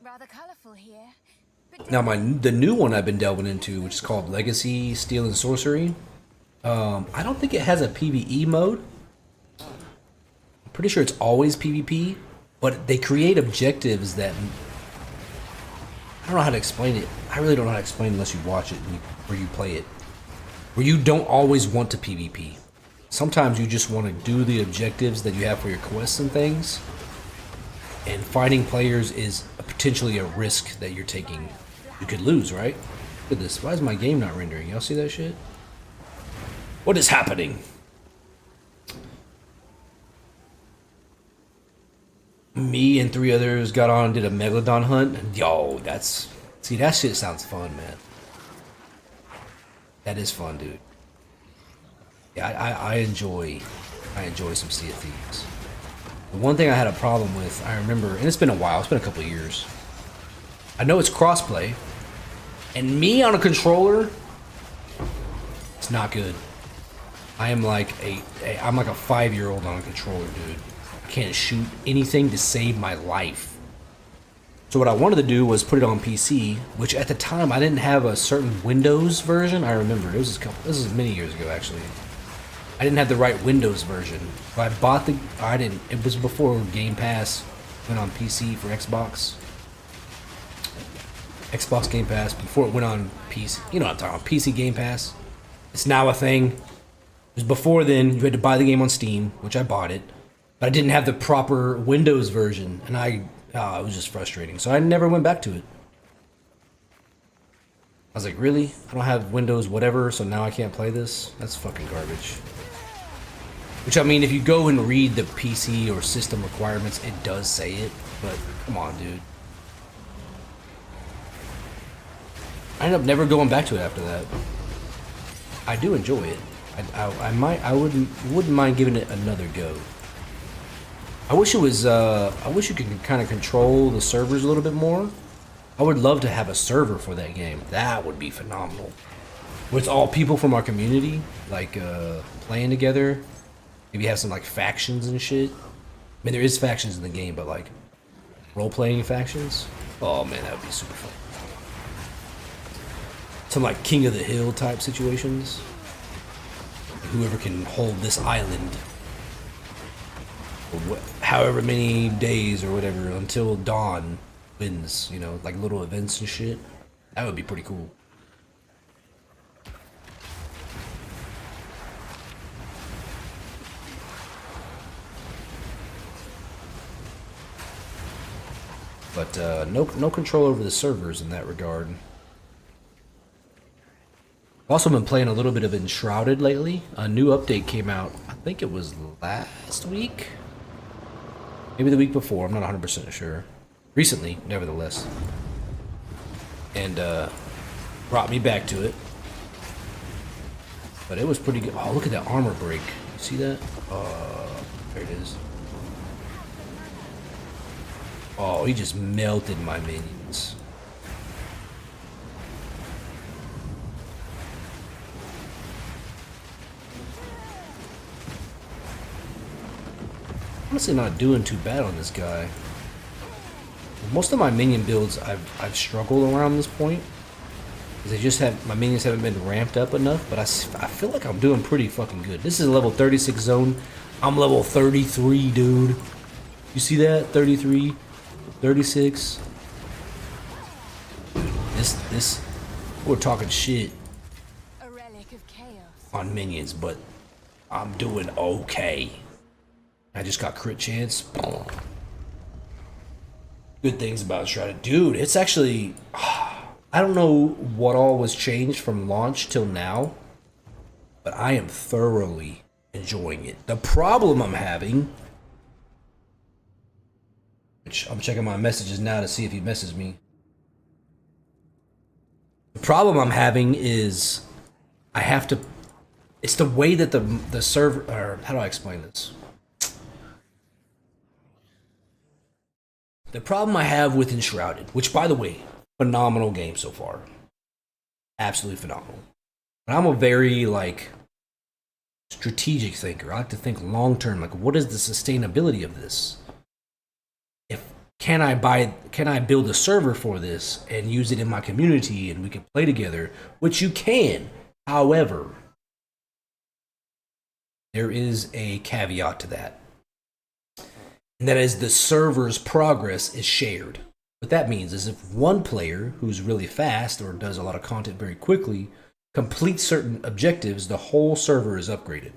Rather colorful here. Now, the new one I've been delving into, which is called Legacy Steel and Sorcery. I don't think it has a PvE mode. I'm pretty sure it's always PvP, but they create objectives that... I don't know how to explain it. I really don't know how to explain it unless you watch it or you play it. Where you don't always want to PvP. Sometimes you just want to do the objectives that you have for your quests and things. And fighting players is potentially a risk that you're taking. You could lose, right? Look at this. Why is my game not rendering? Y'all see that shit? What is happening? Me and 3 others got on and did a Megalodon hunt. Yo, that's... See, that shit sounds fun, man. That is fun, dude. Yeah, I enjoy some Sea of Thieves. The one thing I had a problem with, I remember, and it's been a while, it's been a couple of years. I know it's crossplay, and me on a controller, it's not good. I am like I'm like a 5-year-old on a controller, dude. I can't shoot anything to save my life. So what I wanted to do was put it on PC, which at the time I didn't have a certain Windows version. I remember it was this is many years ago actually. I didn't have the right Windows version. So I bought it was before Game Pass went on PC for Xbox. Xbox Game Pass, before it went on PC. You know what I'm talking about, PC Game Pass. It's now a thing. It was before then, you had to buy the game on Steam, which I bought it. But I didn't have the proper Windows version, and it was just frustrating. So I never went back to it. I was like, really? I don't have Windows whatever, so now I can't play this? That's fucking garbage. Which, I mean, if you go and read the PC or system requirements, it does say it. But, come on, dude. I ended up never going back to it after that. I do enjoy it. I wouldn't mind giving it another go. I wish it was, I wish you could kind of control the servers a little bit more. I would love to have a server for that game. That would be phenomenal. Where it's all people from our community, like, playing together. Maybe have some, like, factions and shit. I mean, there is factions in the game, but, like, role-playing factions. Oh, man, that would be super fun. Some, like, King of the Hill type situations. Whoever can hold this island for however many days or whatever until dawn wins, you know, like little events and shit. That would be pretty cool. But no control over the servers in that regard. I've also been playing a little bit of Enshrouded lately. A new update came out, I think it was last week. Maybe the week before, I'm not 100% sure. Recently, nevertheless. And brought me back to it. But it was pretty good. Oh, look at that armor break. You see that? There it is. Oh, he just melted my minions. Honestly, not doing too bad on this guy. Most of my minion builds, I've struggled around this point. They just have, my minions haven't been ramped up enough, but I feel like I'm doing pretty fucking good. This is a level 36 zone. I'm level 33, dude. You see that? 33, 36. This, we're talking shit A relic of chaos. on minions, but I'm doing okay. I just got crit chance. Good things about Shrouded. Dude, it's actually... I don't know what all was changed from launch till now, but I am thoroughly enjoying it. The problem I'm having... which I'm checking my messages now to see if he messes me. The problem I'm having is... I have to... It's the way that the server... or how do I explain this? The problem I have with Enshrouded, which, by the way, phenomenal game so far. Absolutely phenomenal. But I'm a very, like, strategic thinker. I like to think long term. Like, what is the sustainability of this? Can I build a server for this and use it in my community and we can play together? Which you can. However, there is a caveat to that. And that is the server's progress is shared. What that means is if one player who's really fast or does a lot of content very quickly completes certain objectives, the whole server is upgraded.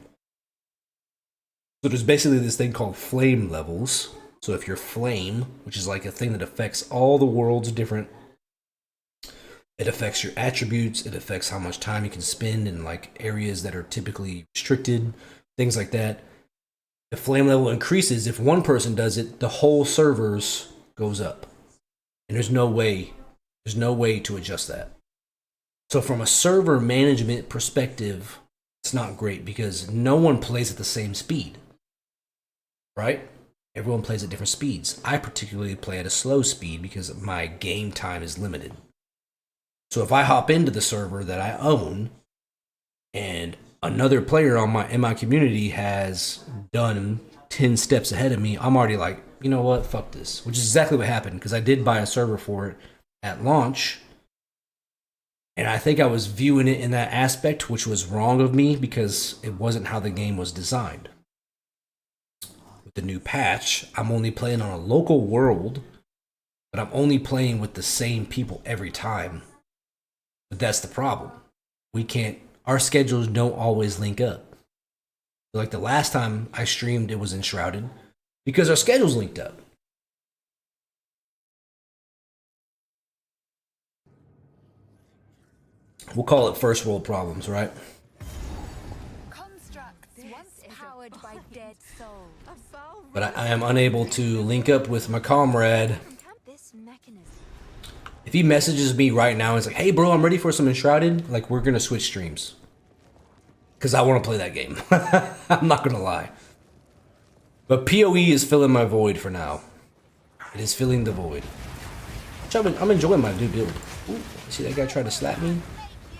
So there's basically this thing called flame levels. So if you're flame, which is like a thing that affects all the worlds different, it affects your attributes, it affects how much time you can spend in like areas that are typically restricted, things like that. The flame level increases. If one person does it, the whole servers goes up. And there's no way to adjust that. So from a server management perspective, it's not great because no one plays at the same speed. Right? Everyone plays at different speeds. I particularly play at a slow speed because my game time is limited. So if I hop into the server that I own and another player in my community has done 10 steps ahead of me, I'm already like, you know what, fuck this. Which is exactly what happened, because I did buy a server for it at launch. And I think I was viewing it in that aspect, which was wrong of me, because it wasn't how the game was designed. With the new patch, I'm only playing on a local world, but I'm only playing with the same people every time. But that's the problem. Our schedules don't always link up. Like the last time I streamed, it was Enshrouded because our schedules linked up. We'll call it first world problems, right? Constructs once powered by dead souls. But I am unable to link up with my comrade. This mechanism. If he messages me right now and it's like, hey bro, I'm ready for some Enshrouded, like we're gonna switch streams. Because I want to play that game. I'm not gonna lie. But PoE is filling my void for now. It is filling the void. Which I'm enjoying my new build. Ooh, see that guy try to slap me?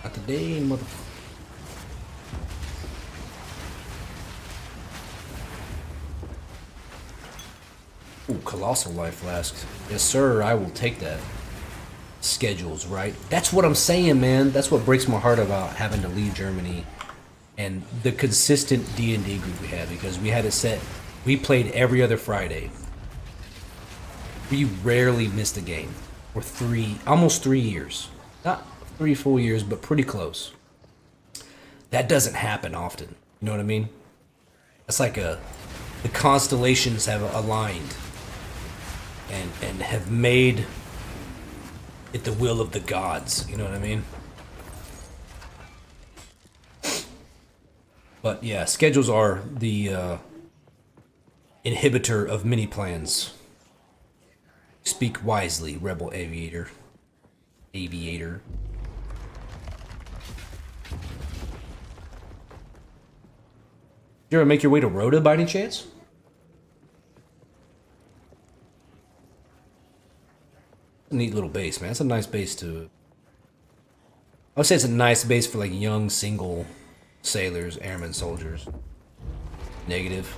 Not today, motherfucker. Ooh, Colossal Life Flask. Yes, sir, I will take that. Schedules, right? That's what I'm saying, man. That's what breaks my heart about having to leave Germany and the consistent D&D group we had, because we had it set. We played every other Friday. We rarely missed a game for almost 3 years. Not 3 full years, but pretty close. That doesn't happen often. You know what I mean? That's like the constellations have aligned and have made it the will of the gods. You know what I mean? But yeah, schedules are the inhibitor of many plans. Speak wisely, rebel aviator. Aviator. You ever make your way to Rhoda by any chance? A neat little base, man. It's a nice base to. I would say it's a nice base for like young single sailors, airmen, soldiers. Negative.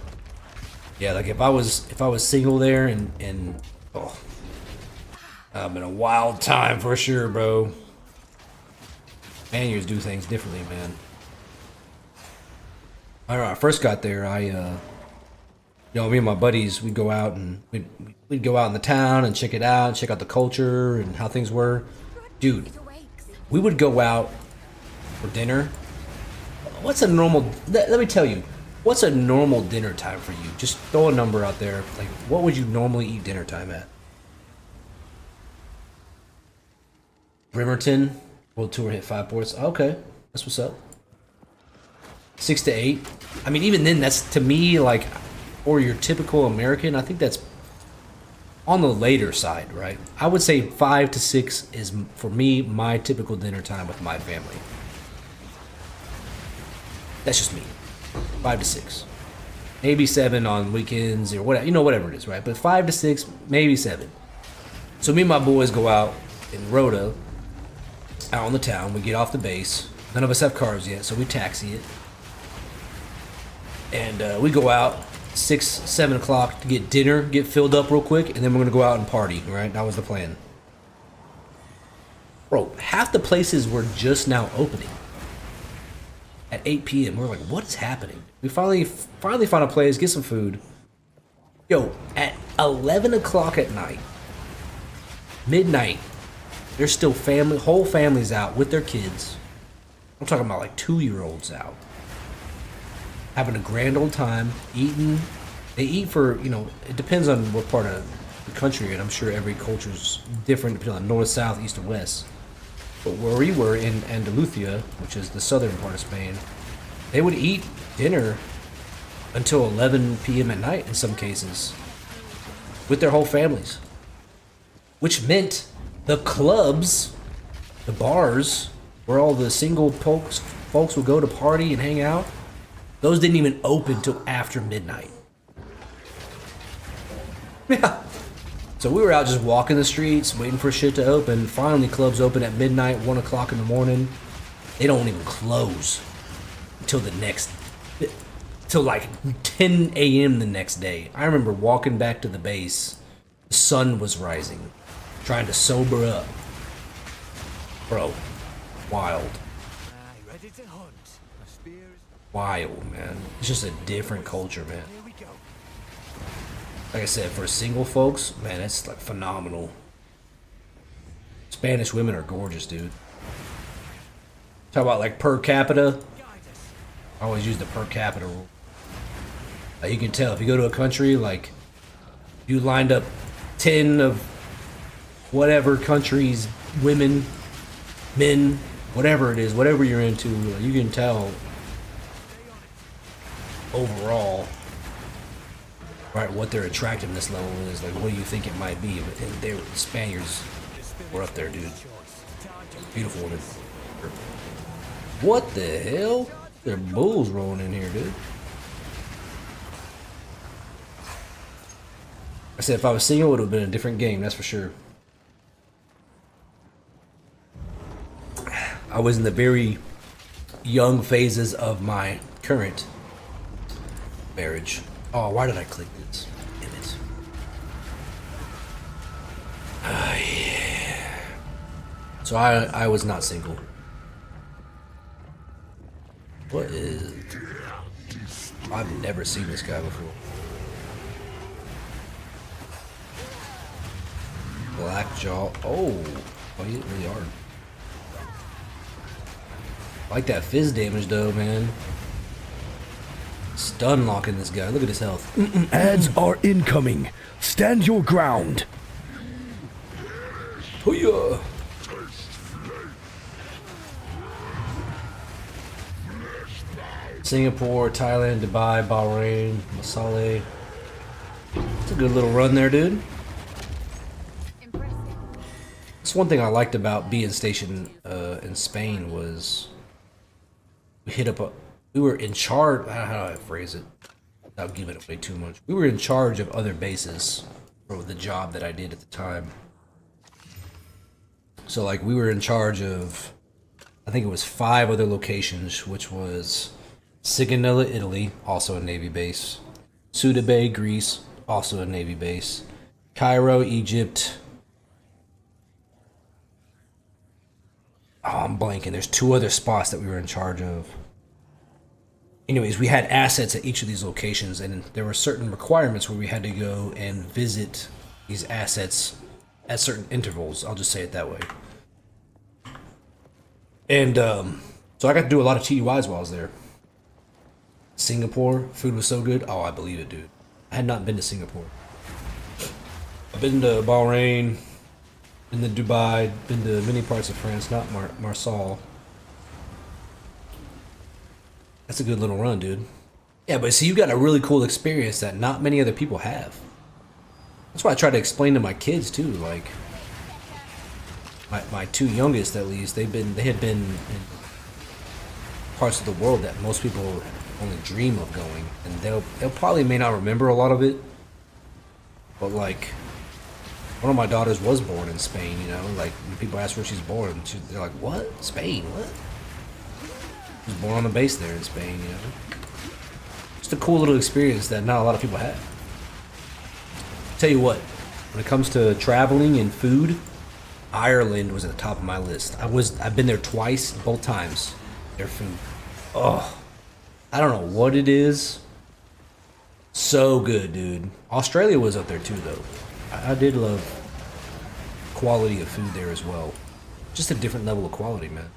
Yeah, like if I was single there and oh, been a wild time for sure, bro. Spaniards do things differently, man. I remember when I first got there, me and my buddies, we'd go out and we'd go out in the town and check it out, check out the culture and how things were. Dude, we would go out for dinner. What's a normal? Let me tell you, what's a normal dinner time for you? Just throw a number out there. Like, what would you normally eat dinner time at? Bremerton, World Tour hit 5 ports. Okay, that's what's up. 6 to 8. I mean, even then, that's to me like, or your typical American. I think that's on the later side, right? I would say 5 to 6 is for me my typical dinner time with my family. That's just me. 5 to 6, maybe 7 on weekends or whatever. Whatever it is, right? But 5 to 6, maybe 7. So me and my boys go out in Rhoda, out on the town. We get off the base. None of us have cars yet, so we taxi it. And we go out 6, 7 o'clock to get dinner, get filled up real quick, and then we're gonna go out and party, right? That was the plan. Bro, half the places were just now opening at 8 p.m. We're like, what is happening? We finally found a place, get some food. Yo, at 11 o'clock at night, midnight, there's still whole families out with their kids. I'm talking about like 2-year-olds out. Having a grand old time, eating. They eat for, it depends on what part of the country you're in. I'm sure every culture's different depending on north, south, east, or west. But where we were in Andalusia, which is the southern part of Spain, they would eat dinner until 11 p.m. at night in some cases with their whole families. Which meant the clubs, the bars, where all the single folks would go to party and hang out, those didn't even open till after midnight. Yeah. So we were out just walking the streets, waiting for shit to open. Finally, clubs open at midnight, 1 o'clock in the morning. They don't even close until till like 10 a.m. the next day. I remember walking back to the base. The sun was rising, trying to sober up. Bro, wild. Ready to hunt. My spears. Wild, man. It's just a different culture, man. Here we go. Like I said, for single folks, man, it's like phenomenal. Spanish women are gorgeous, dude. Talk about like per capita. I always use the per capita rule. You can tell if you go to a country, like you lined up 10 of whatever countries, women, men, whatever it is, whatever you're into, you can tell overall, right, what their attractiveness level is. Like, what do you think it might be? And the Spaniards were up there, dude. Beautiful women. What the hell? There are bulls rolling in here, dude. I said if I was single, it would have been a different game, that's for sure. I was in the very young phases of my current marriage. Oh, why did I click this? Damn it. Yeah. So I was not single. What is... I've never seen this guy before. Blackjaw. Oh, he hit really hard. I like that fizz damage though, man. Stun locking this guy. Look at his health. Ads are incoming. Stand your ground. Hoo-yah. Singapore, Thailand, Dubai, Bahrain, Masale. It's a good little run there, dude. Impressive. That's one thing I liked about being stationed in Spain was we were in charge. How do I phrase it without giving it away too much? We were in charge of other bases for the job that I did at the time. So like we were in charge of, I think it was 5 other locations, which was Sigonella, Italy, also a Navy base. Suda Bay, Greece, also a Navy base. Cairo, Egypt. Oh, I'm blanking. There's 2 other spots that we were in charge of. Anyways, we had assets at each of these locations, and there were certain requirements where we had to go and visit these assets at certain intervals. I'll just say it that way. And so I got to do a lot of TUIs while I was there. Singapore, food was so good. Oh, I believe it, dude. I had not been to Singapore. I've been to Bahrain, been to Dubai, been to many parts of France, not Marseille. That's a good little run, dude. Yeah, but see, you got a really cool experience that not many other people have. That's why I try to explain to my kids too. Like my 2 youngest, at least, they had been in parts of the world that most people only dream of going, and they'll probably may not remember a lot of it. But like, one of my daughters was born in Spain. You know, like when people ask where she's born, they're like, "What? Spain? What?" She was born on a base there in Spain. You know, just a cool little experience that not a lot of people have. Tell you what, when it comes to traveling and food, Ireland was at the top of my list. I've been there twice, both times. Their food, oh, I don't know what it is. So good, dude. Australia was up there too, though. I did love quality of food there as well. Just a different level of quality, man.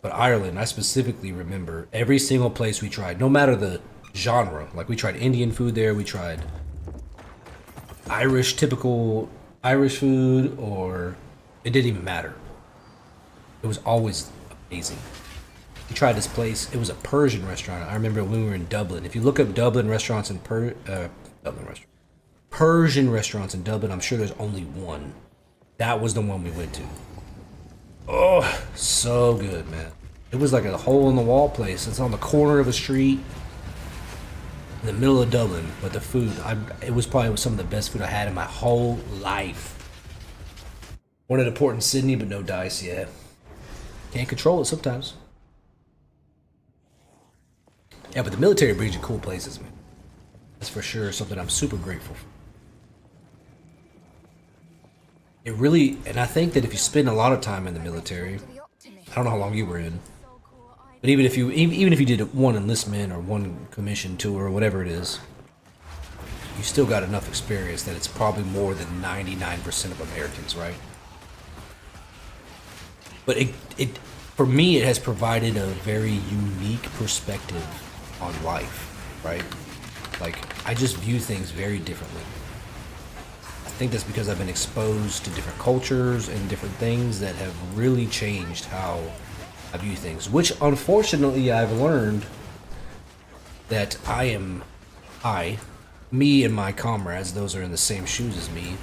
But Ireland, I specifically remember every single place we tried, no matter the genre. Like we tried Indian food there, we tried typical Irish food, or it didn't even matter. It was always amazing. We tried this place. It was a Persian restaurant. I remember when we were in Dublin. If you look up Dublin restaurants in Persian restaurants in Dublin, I'm sure there's only one. That was the one we went to. Oh, so good, man. It was like a hole in the wall place. It's on the corner of a street in the middle of Dublin. But the food, it was probably some of the best food I had in my whole life. Wanted to port in Sydney, but no dice yet. Can't control it sometimes. Yeah, but the military brings you cool places, man. That's for sure something I'm super grateful for. It really, and I think that if you spend a lot of time in the military, I don't know how long you were in, but even if you did one enlistment or one commission tour or whatever it is, you still got enough experience that it's probably more than 99% of Americans, right? But it for me, it has provided a very unique perspective on life, right? Like, I just view things very differently. I think that's because I've been exposed to different cultures and different things that have really changed how I view things, which unfortunately I've learned that me and my comrades, those are in the same shoes as me,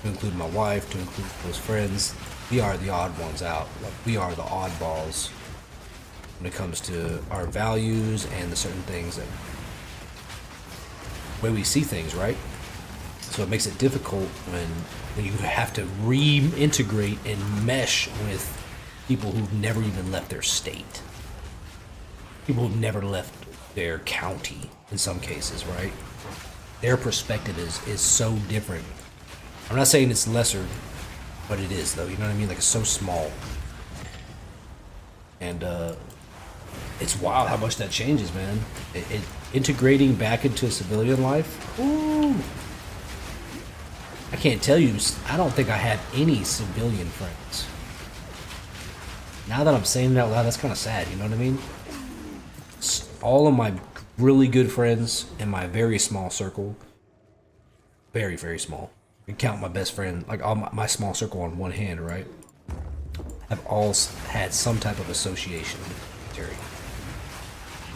to include my wife, to include close friends, we are the odd ones out. Like, we are the oddballs when it comes to our values and the certain things that way we see things, right? So it makes it difficult when you have to reintegrate and mesh with people who've never even left their state. People who've never left their county in some cases, right? Their perspective is so different. I'm not saying it's lesser, but it is, though. You know what I mean? Like, it's so small. And it's wild how much that changes, man. Integrating back into civilian life, ooh. I can't tell you, I don't think I have any civilian friends. Now that I'm saying it out loud, that's kind of sad, you know what I mean? All of my really good friends in my very small circle, very, very small. I can count my best friend, like all my small circle on one hand, right? Have all had some type of association with the military.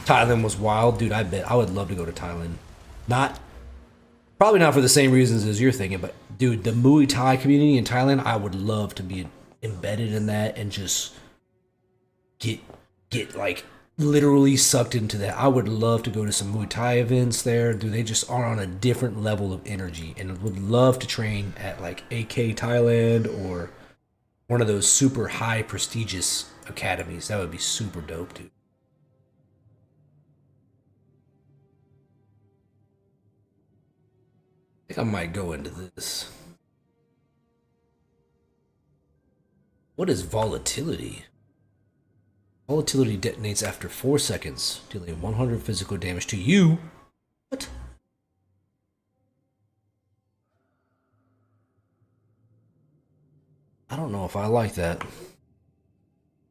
Thailand was wild, dude. I bet I would love to go to Thailand. Probably not for the same reasons as you're thinking, but dude, the Muay Thai community in Thailand, I would love to be embedded in that and just get like literally sucked into that. I would love to go to some Muay Thai events there. Dude, they just are on a different level of energy, and would love to train at like AK Thailand or one of those super high prestigious academies. That would be super dope, dude. I think I might go into this. What is volatility? Volatility detonates after 4 seconds, dealing 100 physical damage to you. What? I don't know if I like that.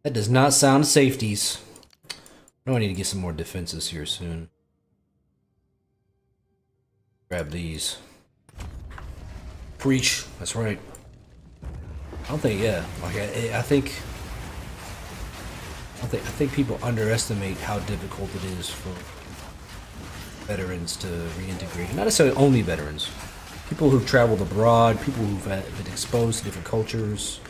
That does not sound safeties. I know I need to get some more defenses here soon. Grab these. Preach. That's right. I don't think, yeah. Like I think people underestimate how difficult it is for veterans to reintegrate. Not necessarily only veterans. People who've traveled abroad, people who've been exposed to different cultures.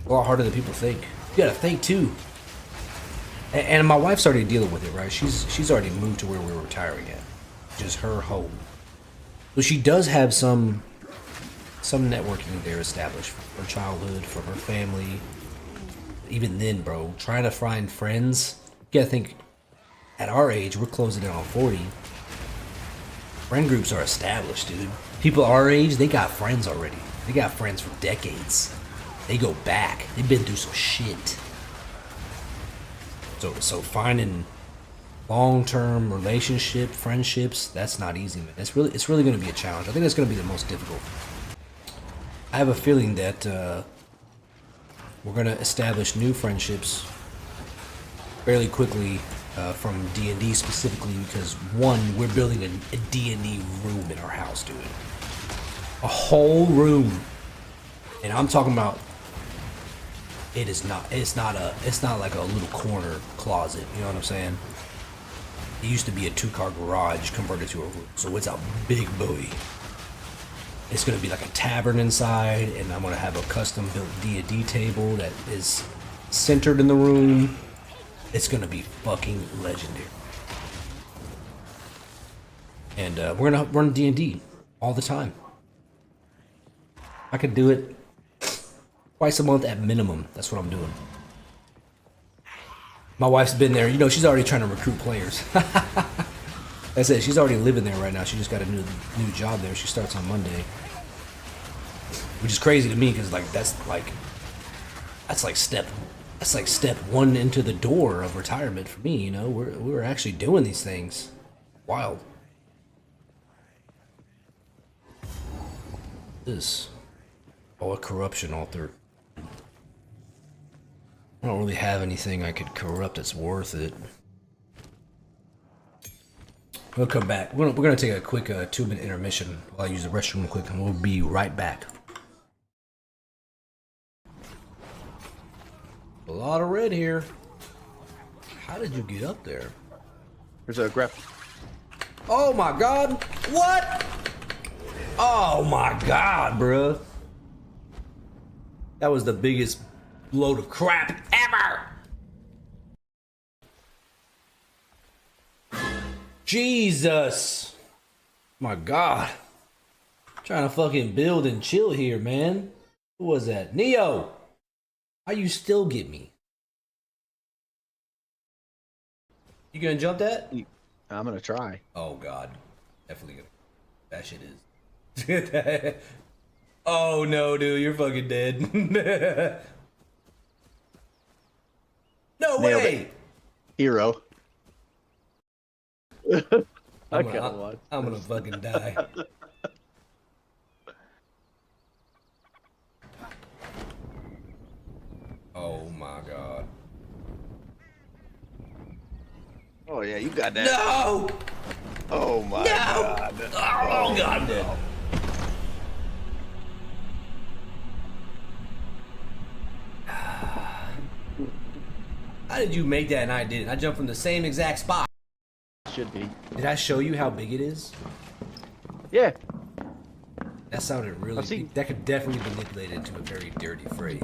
A lot harder than people think. You gotta think too. And my wife's already dealing with it, right? She's already moved to where we're retiring at. Just her home. So she does have some networking there established from her childhood, from her family. Even then, bro, trying to find friends. You gotta think, at our age, we're closing in on 40. Friend groups are established, dude. People our age, they got friends already. They got friends for decades. They go back. They've been through some shit. So finding long-term relationship, friendships, that's not easy, man. It's really going to be a challenge. I think that's going to be the most difficult. I have a feeling that we're going to establish new friendships fairly quickly from D&D specifically because, one, we're building a D&D room in our house, dude. A whole room. And I'm talking about it's not like a little corner closet, you know what I'm saying? It used to be a 2-car garage converted to a room, so it's a big boy. It's gonna be like a tavern inside, and I'm gonna have a custom built D&D table that is centered in the room. It's gonna be fucking legendary. And we're gonna run D&D all the time. I could do it twice a month at minimum. That's what I'm doing. My wife's been there. You know, she's already trying to recruit players. I said she's already living there right now. She just got a new job there. She starts on Monday, which is crazy to me because that's like step 1 into the door of retirement for me. You know, we're actually doing these things. Wild. This. Oh, a corruption altar. I don't really have anything I could corrupt that's worth it. We'll come back. We're gonna take a quick 2-minute intermission while I use the restroom real quick, and we'll be right back. A lot of red here. How did you get up there? There's a grab. Oh my god! What? Oh my god, bruh. That was the biggest load of crap ever! Jesus! My god. I'm trying to fucking build and chill here, man. Who was that? Neo! How you still get me? You gonna jump that? I'm gonna try. Oh god. Definitely gonna. That shit is. Oh no, dude, you're fucking dead. No Nailed way! it. Hero. I'm gonna fucking die. Oh my god. Oh yeah, you got that. No! Oh my No! god. Oh god, I'm dead. did you make that and I didn't? I jumped from the same exact spot. Should be. Did I show you how big it is? Yeah. That sounded really see. big. That could definitely be manipulated into a very dirty phrase.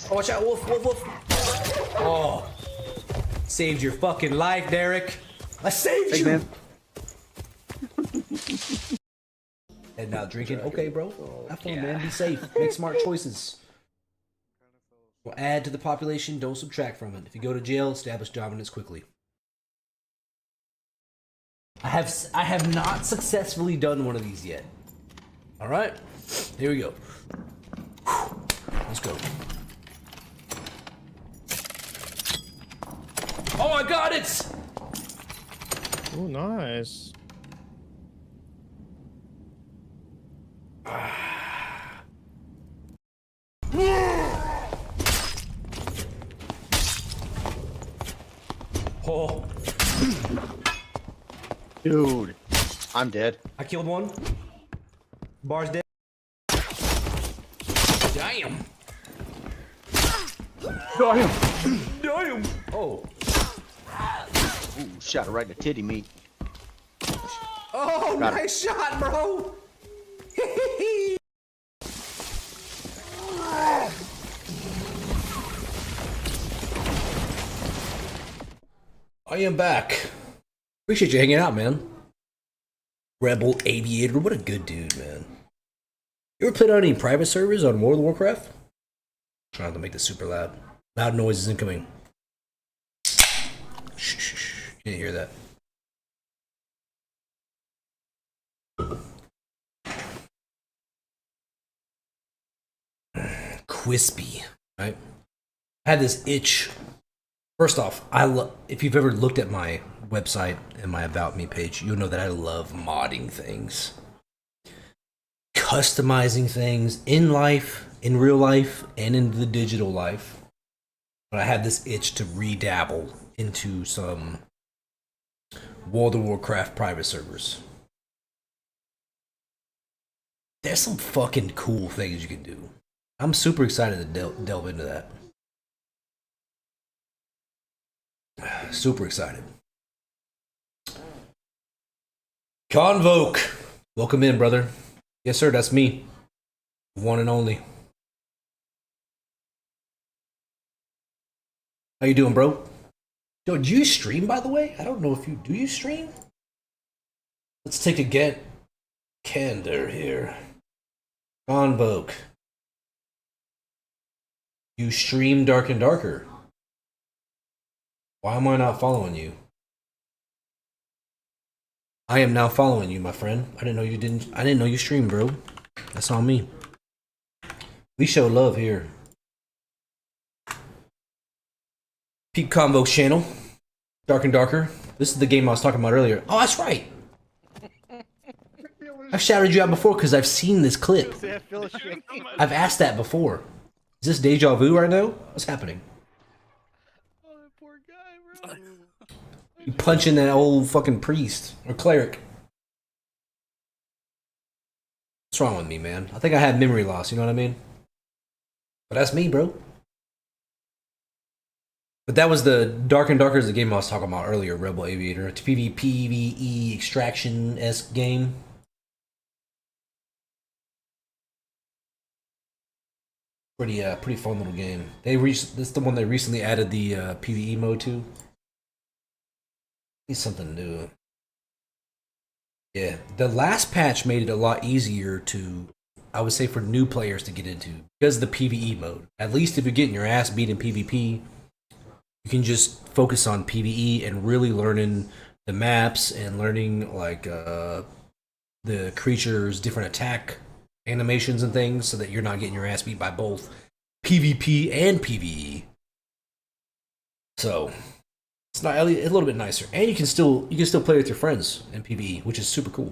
Oh, watch out, wolf, wolf, wolf. Oh. Saved your fucking life, Derek. I saved Big you. man. And now drinking. Okay, bro. Have fun, man. Be safe. Make smart choices. We'll add to the population. Don't subtract from it. If you go to jail, establish dominance quickly. I have not successfully done one of these yet. All right. Here we go. Let's go. Oh, I got it! Oh, nice. Oh, Dude. I'm dead. I killed one. Bar's dead. Damn. Damn. Oh. Ooh, shot it right in the titty meat. Oh, Got it. nice shot, bro. I am back. Appreciate you hanging out, man. Rebel Aviator, what a good dude, man. You ever played on any private servers on World of Warcraft? Trying to make this super loud. Loud noises incoming. Shh, shh, shh. You didn't hear that. Crispy, right? I had this itch. First off, if you've ever looked at my website and my About Me page, you'll know that I love modding things. Customizing things in life, in real life, and in the digital life. But I had this itch to redabble into some World of Warcraft private servers. There's some fucking cool things you can do. I'm super excited to delve into that. Super excited. Convoke, welcome in, brother. Yes, sir, that's me. One and only. How you doing, bro? Yo, do you stream, by the way? I don't know if you... Do you stream? Let's take a candor here. Convoke. You stream Dark and Darker. Why am I not following you? I am now following you, my friend. I didn't know you streamed, bro. That's on me. We show love here. Peep Convo's channel. Dark and Darker. This is the game I was talking about earlier. Oh, that's right. I've shouted you out before because I've seen this clip. I've asked that before. Is this deja vu right now? What's happening? Oh, that poor guy, bro. You punching that old fucking priest or cleric. What's wrong with me, man? I think I had memory loss, you know what I mean? But that's me, bro. But that was the Dark and Darker is the game I was talking about earlier, Rebel Aviator. It's PvE extraction-esque game. Pretty fun little game. This is the one they recently added the PvE mode to. Need something new. Yeah, the last patch made it a lot easier to, I would say, for new players to get into because of the PvE mode. At least if you're getting your ass beat in PvP, you can just focus on PvE and really learning the maps and learning like the creatures' different attack animations and things, so that you're not getting your ass beat by both PvP and PvE. So it's not a little bit nicer, and you can still play with your friends in PvE, which is super cool.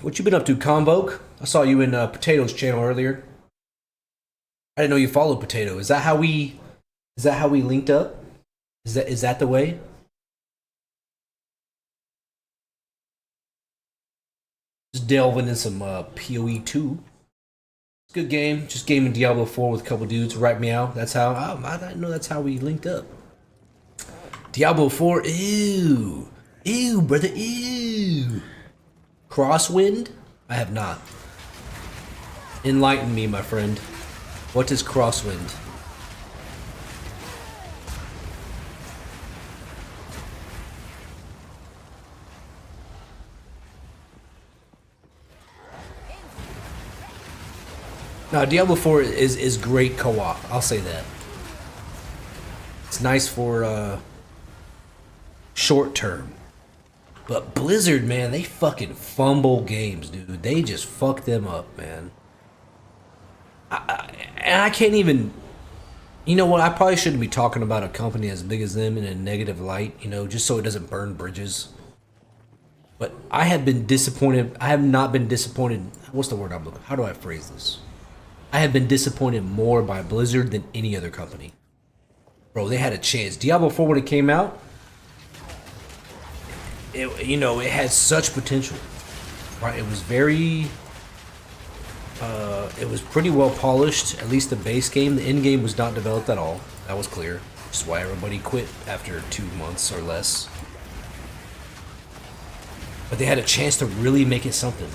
What you been up to, Convoke? I saw you in Potato's channel earlier. I didn't know you followed Potato. Is that how we linked up? Is that the way? Just delving in some PoE 2. It's a good game. Just gaming Diablo 4 with a couple dudes. Right meow. That's how I didn't know that's how we linked up. Diablo 4. Ew. Ew, brother. Ew. Crosswind? I have not. Enlighten me, my friend. What is Crosswind? No, Diablo 4 is great co-op. I'll say that. It's nice for short term. But Blizzard, man, they fucking fumble games, dude. They just fuck them up, man. And I can't even... You know what? I probably shouldn't be talking about a company as big as them in a negative light, you know, just so it doesn't burn bridges. But I have been disappointed. I have not been disappointed. What's the word I'm looking for? How do I phrase this? I have been disappointed more by Blizzard than any other company. Bro, they had a chance. Diablo 4, when it came out, it had such potential. Right? It was very... it was pretty well polished, at least the base game. The end game was not developed at all. That was clear. Which is why everybody quit after 2 months or less. But they had a chance to really make it something.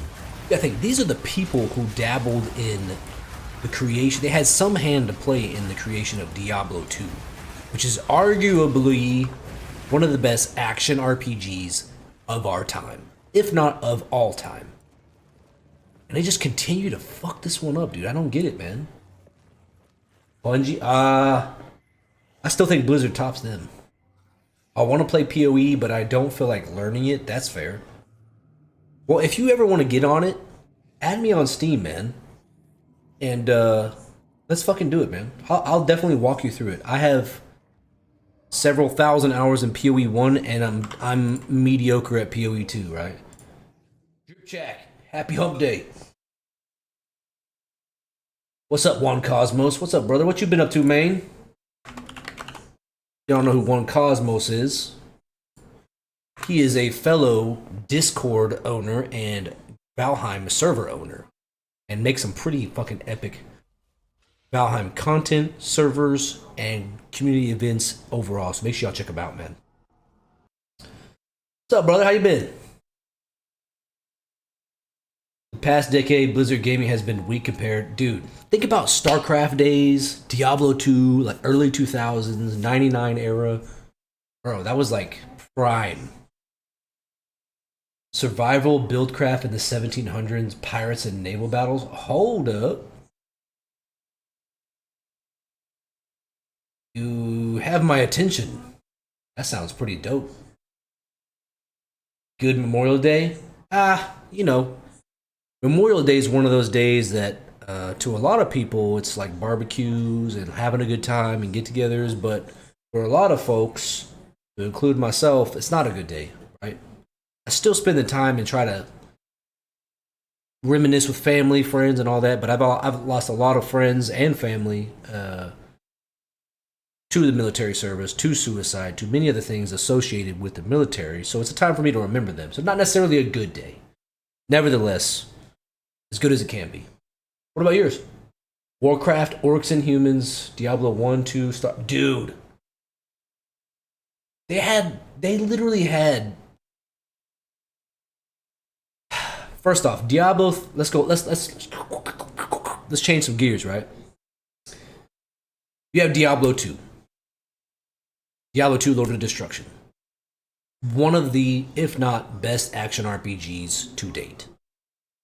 I think these are the people who dabbled in the creation. They had some hand to play in the creation of Diablo 2, which is arguably one of the best action RPGs of our time, if not of all time. And they just continue to fuck this one up, dude. I don't get it, man. Bungie, I still think Blizzard tops them. I want to play PoE, but I don't feel like learning it. That's fair. Well, if you ever want to get on it, add me on Steam, man. And let's fucking do it, man. I'll definitely walk you through it. I have several thousand hours in PoE 1, and I'm mediocre at PoE 2, right? Drip Jack, happy hump day. What's up, Juan Cosmos? What's up, brother? What you been up to, man? Y'all know who Juan Cosmos is. He is a fellow Discord owner and Valheim server owner, and makes some pretty fucking epic Valheim content, servers, and community events overall. So make sure y'all check him out, man. What's up, brother? How you been? The past decade, Blizzard gaming has been weak compared. Dude, think about StarCraft days, Diablo 2, like early 2000s, 99 era. Bro, that was like prime. Survival, buildcraft in the 1700s, pirates and naval battles. Hold up. You have my attention. That sounds pretty dope. Good Memorial Day? Memorial Day is one of those days that to a lot of people it's like barbecues and having a good time and get-togethers, but for a lot of folks, to include myself, it's not a good day, right? I still spend the time and try to reminisce with family, friends, and all that, but I've lost a lot of friends and family to the military service, to suicide, to many other things associated with the military, so it's a time for me to remember them. So not necessarily a good day. Nevertheless, as good as it can be. What about yours? Warcraft, Orcs and Humans, Diablo 1, 2, Dude. They literally had... First off, Diablo, let's change some gears, right? You have Diablo 2. Diablo 2 Lord of Destruction. One of the, if not best action RPGs to date.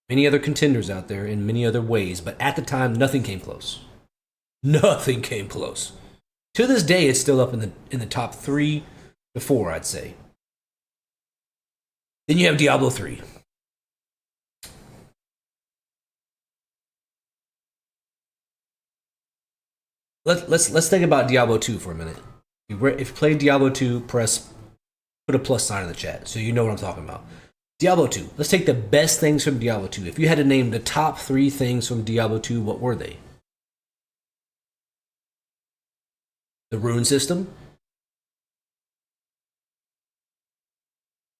Many other contenders out there in many other ways, but at the time, nothing came close. Nothing came close. To this day, it's still up in the top 3 to 4, I'd say. Then you have Diablo 3. Let's think about Diablo 2 for a minute. If you played Diablo 2, put a plus sign in the chat so you know what I'm talking about. Diablo 2. Let's take the best things from Diablo 2. If you had to name the top 3 things from Diablo 2, what were they? The rune system?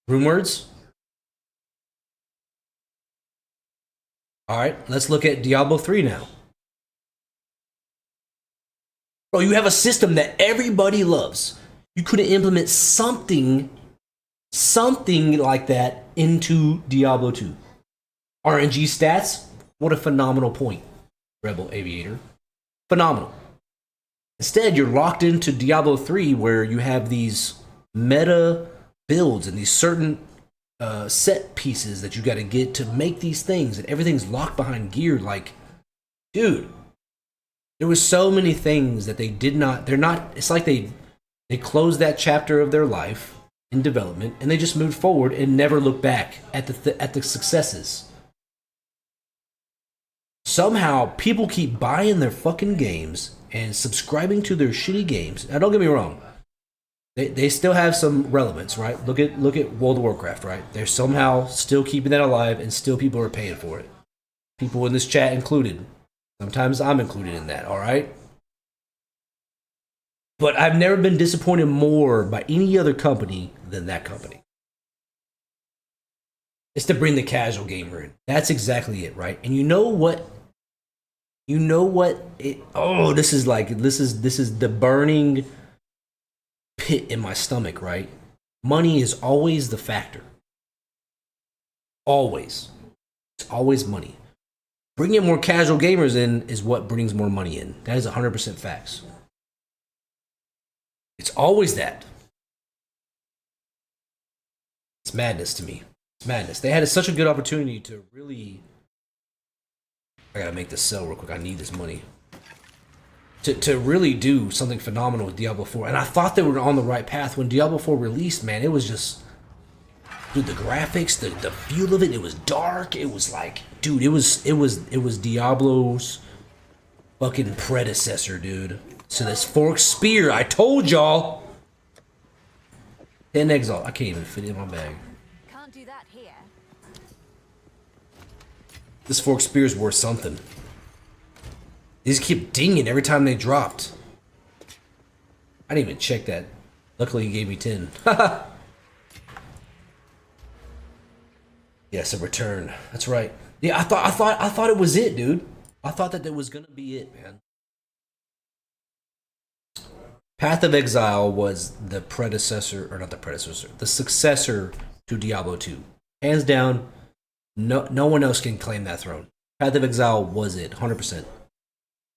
Rune words? All right, let's look at Diablo 3 now. Bro, you have a system that everybody loves. You could implement something like that into Diablo 2. RNG stats, what a phenomenal point, Rebel Aviator. Phenomenal. Instead, you're locked into Diablo 3 where you have these meta builds and these certain set pieces that you got to get to make these things, and everything's locked behind gear. Like, dude, there was so many things that they're not, it's like they closed that chapter of their life in development and they just moved forward and never looked back at the successes. Somehow people keep buying their fucking games and subscribing to their shitty games. Now don't get me wrong, they still have some relevance, right? Look at World of Warcraft, right? They're somehow still keeping that alive, and still people are paying for it. People in this chat included. Sometimes I'm included in that, all right? But I've never been disappointed more by any other company than that company. It's to bring the casual gamer in. That's exactly it, right? And you know what? This is the burning pit in my stomach, right? Money is always the factor. Always. It's always money. Bringing more casual gamers in is what brings more money in. That is 100% facts. It's always that. It's madness to me. It's madness. They had such a good opportunity to really... I gotta make this sell real quick. I need this money. To really do something phenomenal with Diablo 4. And I thought they were on the right path. When Diablo 4 released, man, it was just... Dude, the graphics, the feel of it, it was dark. It was like... Dude, it was Diablo's fucking predecessor, dude. So this forked spear, I told y'all! 10 Exile. I can't even fit it in my bag. Can't do that here. This forked spear's worth something. These keep dinging every time they dropped. I didn't even check that. Luckily, he gave me 10. Yes, a return. That's right. Yeah, I thought it was it, dude. I thought that was gonna be it, man. Path of Exile was the predecessor, or not the predecessor, the successor to Diablo 2. Hands down, no one else can claim that throne. Path of Exile was it, 100%.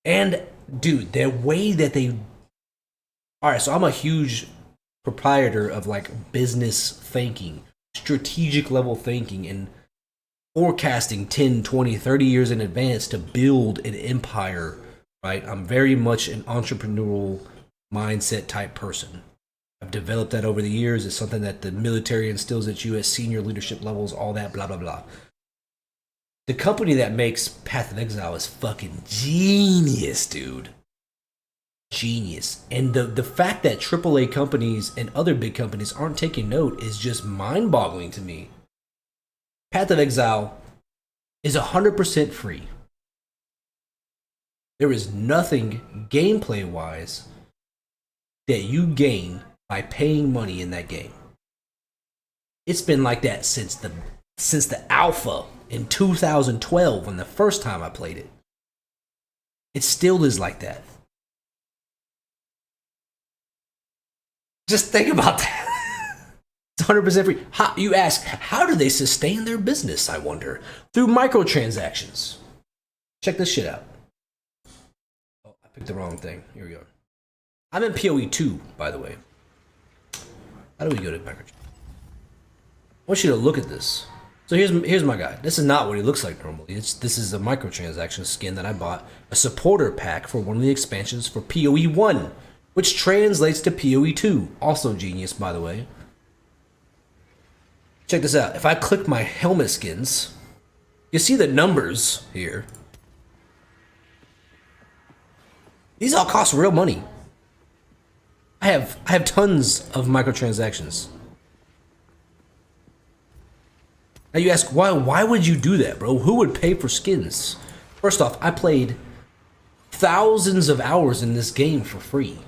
And, dude, the way that they... Alright, so I'm a huge proprietor of, like, business thinking, strategic level thinking, and forecasting 10, 20, 30 years in advance to build an empire, right? I'm very much an entrepreneurial mindset type person. I've developed that over the years. It's something that the military instills at you at senior leadership levels, all that, blah, blah, blah. The company that makes Path of Exile is fucking genius, dude. Genius. And the fact that AAA companies and other big companies aren't taking note is just mind-boggling to me. Path of Exile is 100% free. There is nothing gameplay-wise that you gain by paying money in that game. It's been like that since the alpha in 2012 when the first time I played it. It still is like that. Just think about that. It's 100% free. You ask, how do they sustain their business, I wonder? Through microtransactions. Check this shit out. Oh, I picked the wrong thing. Here we go. I'm in PoE 2, by the way. How do we go to microtransactions? I want you to look at this. So here's my guy. This is not what he looks like normally. This is a microtransaction skin that I bought. A supporter pack for one of the expansions for PoE 1, which translates to PoE 2. Also genius, by the way. Check this out. If I click my helmet skins, you see the numbers here. These all cost real money. I have tons of microtransactions. Now you ask, why would you do that, bro? Who would pay for skins? First off, I played thousands of hours in this game for free.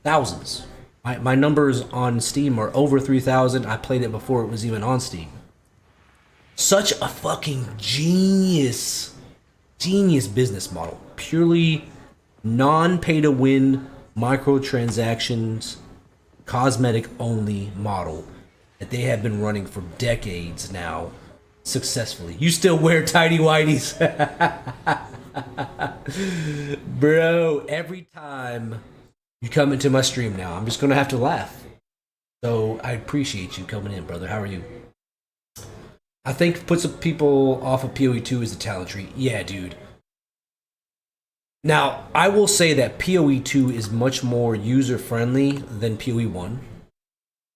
Thousands. My numbers on Steam are over 3,000. I played it before it was even on Steam. Such a fucking genius business model. Purely non-pay to win microtransactions, cosmetic only model that they have been running for decades now successfully. You still wear tidy whities. Bro, every time you come into my stream now, I'm just gonna have to laugh. So I appreciate you coming in, brother. How are you? I think puts people off of PoE2 is the talent tree. Yeah, dude. Now, I will say that PoE2 is much more user friendly than PoE1.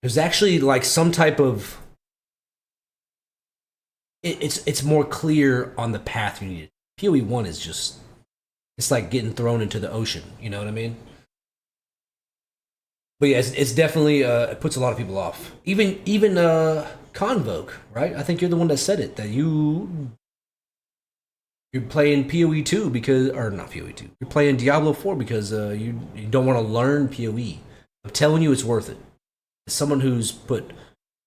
There's actually like some type of it's more clear on the path you need. PoE1 is just it's like getting thrown into the ocean, you know what I mean? But yeah, it's definitely it puts a lot of people off. Even Convoke, right? I think you're the one that said it, that you're playing PoE2 because, or not PoE2, you're playing Diablo 4 because you don't want to learn PoE. I'm telling you, it's worth it. As someone who's put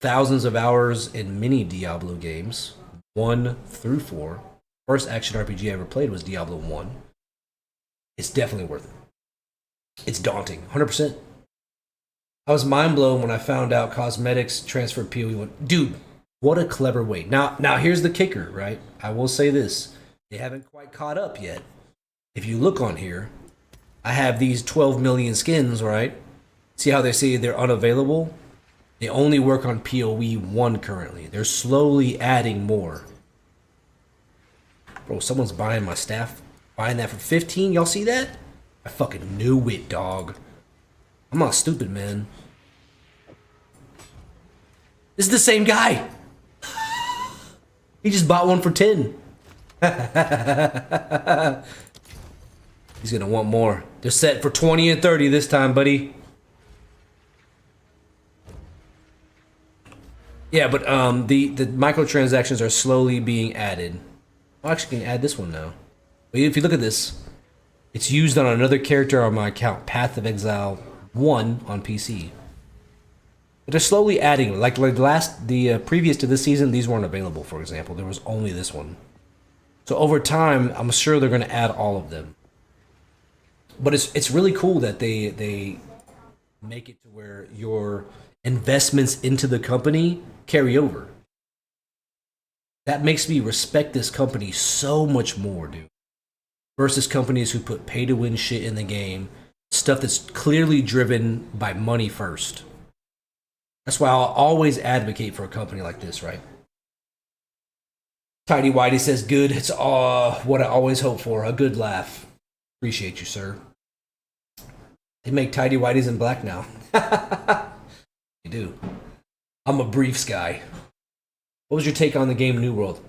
thousands of hours in many Diablo games, 1 through 4, first action RPG I ever played was Diablo 1. It's definitely worth it. It's daunting, 100%. I was mind blown when I found out cosmetics transferred PoE1. Dude, what a clever way. Now here's the kicker, right? I will say this. They haven't quite caught up yet. If you look on here, I have these 12 million skins, right? See how they say they're unavailable? They only work on PoE1 currently. They're slowly adding more. Bro, someone's buying my staff. Buying that for 15? Y'all see that? I fucking knew it, dog. I'm not stupid, man. This is the same guy. He just bought one for 10. He's gonna want more. They're set for 20 and 30 this time, buddy. Yeah, but the microtransactions are slowly being added. I actually can add this one now. But if you look at this, it's used on another character on my account, Path of Exile 1 on PC. But they're slowly adding. Like the previous to this season, these weren't available. For example, there was only this one. So over time, I'm sure they're going to add all of them. But it's really cool that they make it to where your investments into the company carry over. That makes me respect this company so much more, dude. Versus companies who put pay to win shit in the game. Stuff that's clearly driven by money first. That's why I'll always advocate for a company like this, right? Tidy Whitey says good. It's what I always hope for. A good laugh. Appreciate you, sir. They make Tidy Whiteys in black now. They do. I'm a briefs guy. What was your take on the game New World?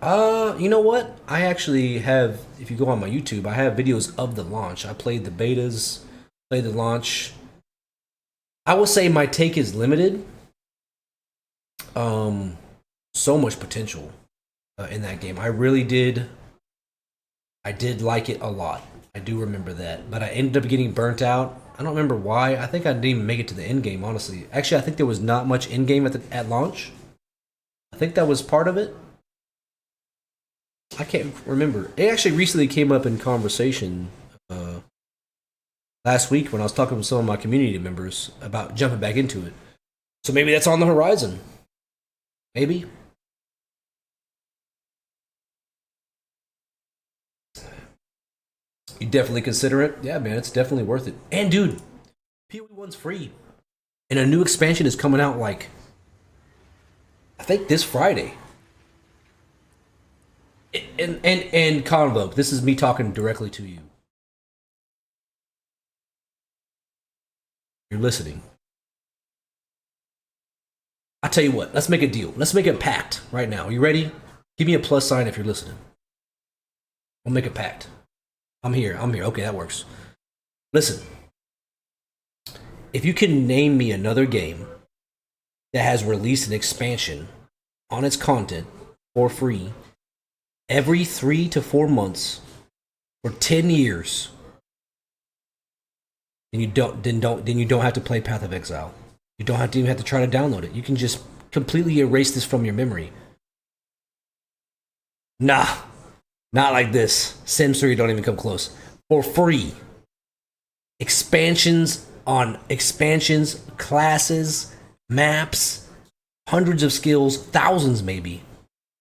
You know what? I actually have, if you go on my YouTube, I have videos of the launch. I played the betas, played the launch. I will say my take is limited. So much potential in that game. I did like it a lot. I do remember that. But I ended up getting burnt out. I don't remember why. I think I didn't even make it to the end game, honestly. Actually, I think there was not much end game at launch. I think that was part of it. I can't remember. It actually recently came up in conversation last week when I was talking with some of my community members about jumping back into it. So maybe that's on the horizon. Maybe. You definitely consider it? Yeah, man, it's definitely worth it. And dude, PoE1's free. And a new expansion is coming out like I think this Friday. And Convoke, this is me talking directly to you. You're listening. I'll tell you what, let's make a deal. Let's make a pact right now. Are you ready? Give me a plus sign if you're listening. We'll make a pact. I'm here. Okay, that works. Listen. If you can name me another game that has released an expansion on its content for free every 3 to 4 months for 10 years, then you don't have to play Path of Exile. You don't have to even have to try to download it. You can just completely erase this from your memory. Nah, not like this. Sims 3 don't even come close. For free. Expansions on expansions, classes, maps, hundreds of skills, thousands maybe.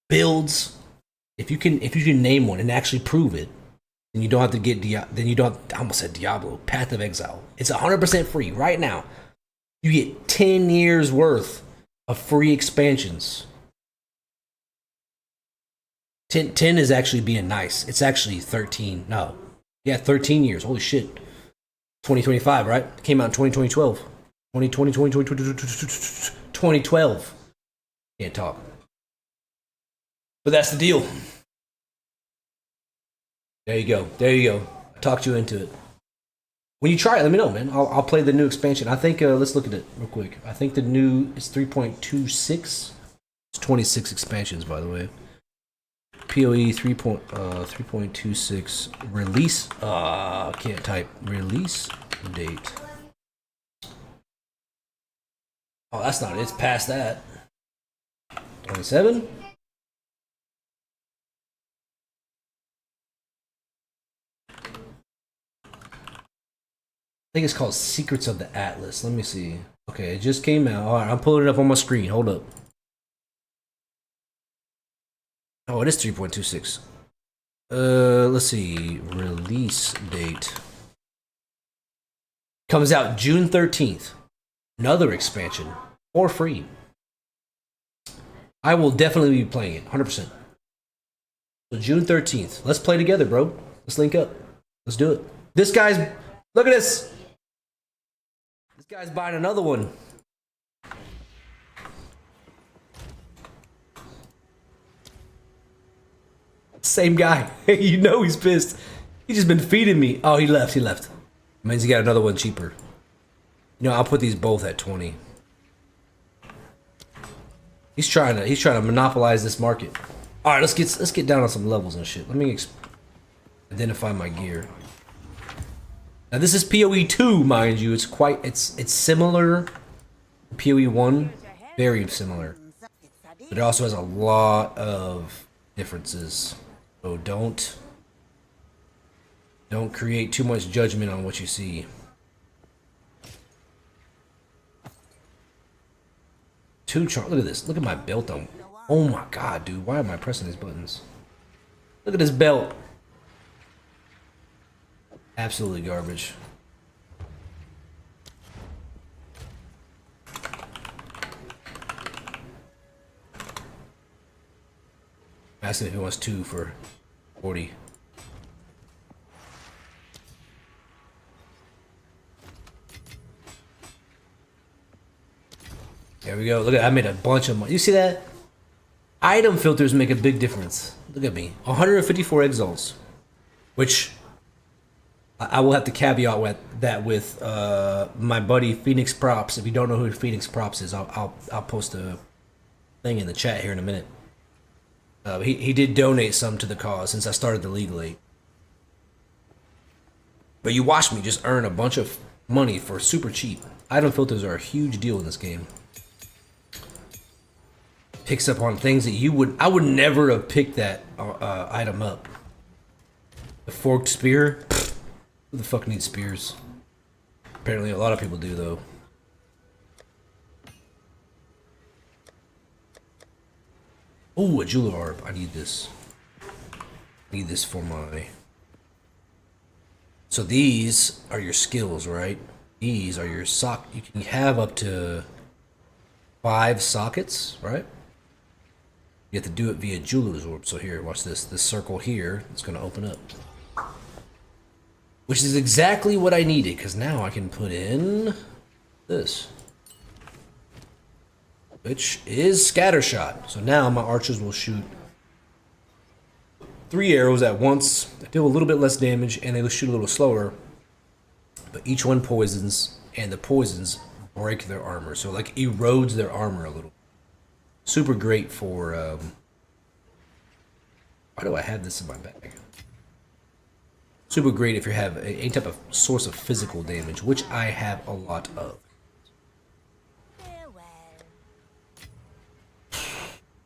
Builds. If you can name one and actually prove it, then you don't have to get I almost said Diablo, Path of Exile. It's 100% free right now. You get 10 years worth of free expansions. 10 is actually being nice. It's actually 13. No. Yeah, 13 years. Holy shit. 2025, right? It came out in 2012. 2012. Can't talk. But that's the deal. There you go. There you go. I talked you into it. When you try it, let me know, man. I'll play the new expansion. I think, let's look at it real quick. I think the new is 3.26. It's 26 expansions, by the way. PoE 3.26 release. Can't type. Release date. Oh, that's not it. It's past that. 27? I think it's called Secrets of the Atlas. Let me see. Okay, it just came out. All right, I'm pulling it up on my screen. Hold up. Oh, it is 3.26. Let's see. Release date. Comes out June 13th. Another expansion. For free. I will definitely be playing it. 100%. So June 13th. Let's play together, bro. Let's link up. Let's do it. This guy's... Look at this. This guy's buying another one. Same guy. You know he's pissed. He's just been feeding me. Oh, he left. He left. Means he got another one cheaper. You know, I'll put these both at 20. He's trying to monopolize this market. All right, let's get down on some levels and shit. Let me identify my gear. Now this is PoE 2, mind you. It's similar to PoE 1, very similar, but it also has a lot of differences. So don't create too much judgment on what you see. Look at this. Look at my belt on. Oh my god, dude. Why am I pressing these buttons? Look at this belt. Absolutely garbage. Asking if he wants 2 for 40. There we go. Look at, I made a bunch of money. You see that? Item filters make a big difference. Look at me. 154 exiles. Which I will have to caveat with that with my buddy Phoenix Props. If you don't know who Phoenix Props is, I'll post a thing in the chat here in a minute. He did donate some to the cause since I started the league late. But you watch me just earn a bunch of money for super cheap. Item filters are a huge deal in this game. Picks up on things that I would never have picked that item up. The forked spear? Pfft, who the fuck needs spears? Apparently a lot of people do though. Oh, a jeweler orb. I need this. I need this for my... So these are your skills, right? These are your You can have up to 5 sockets, right? You have to do it via jeweler's orb. So here, watch this. This circle here, it's going to open up. Which is exactly what I needed, because now I can put in this. Which is scattershot. So now my archers will shoot 3 arrows at once. They deal a little bit less damage, and they will shoot a little slower. But each one poisons, and the poisons break their armor. So like erodes their armor a little. Super great for, why do I have this in my bag? Super great if you have any type of source of physical damage, which I have a lot of.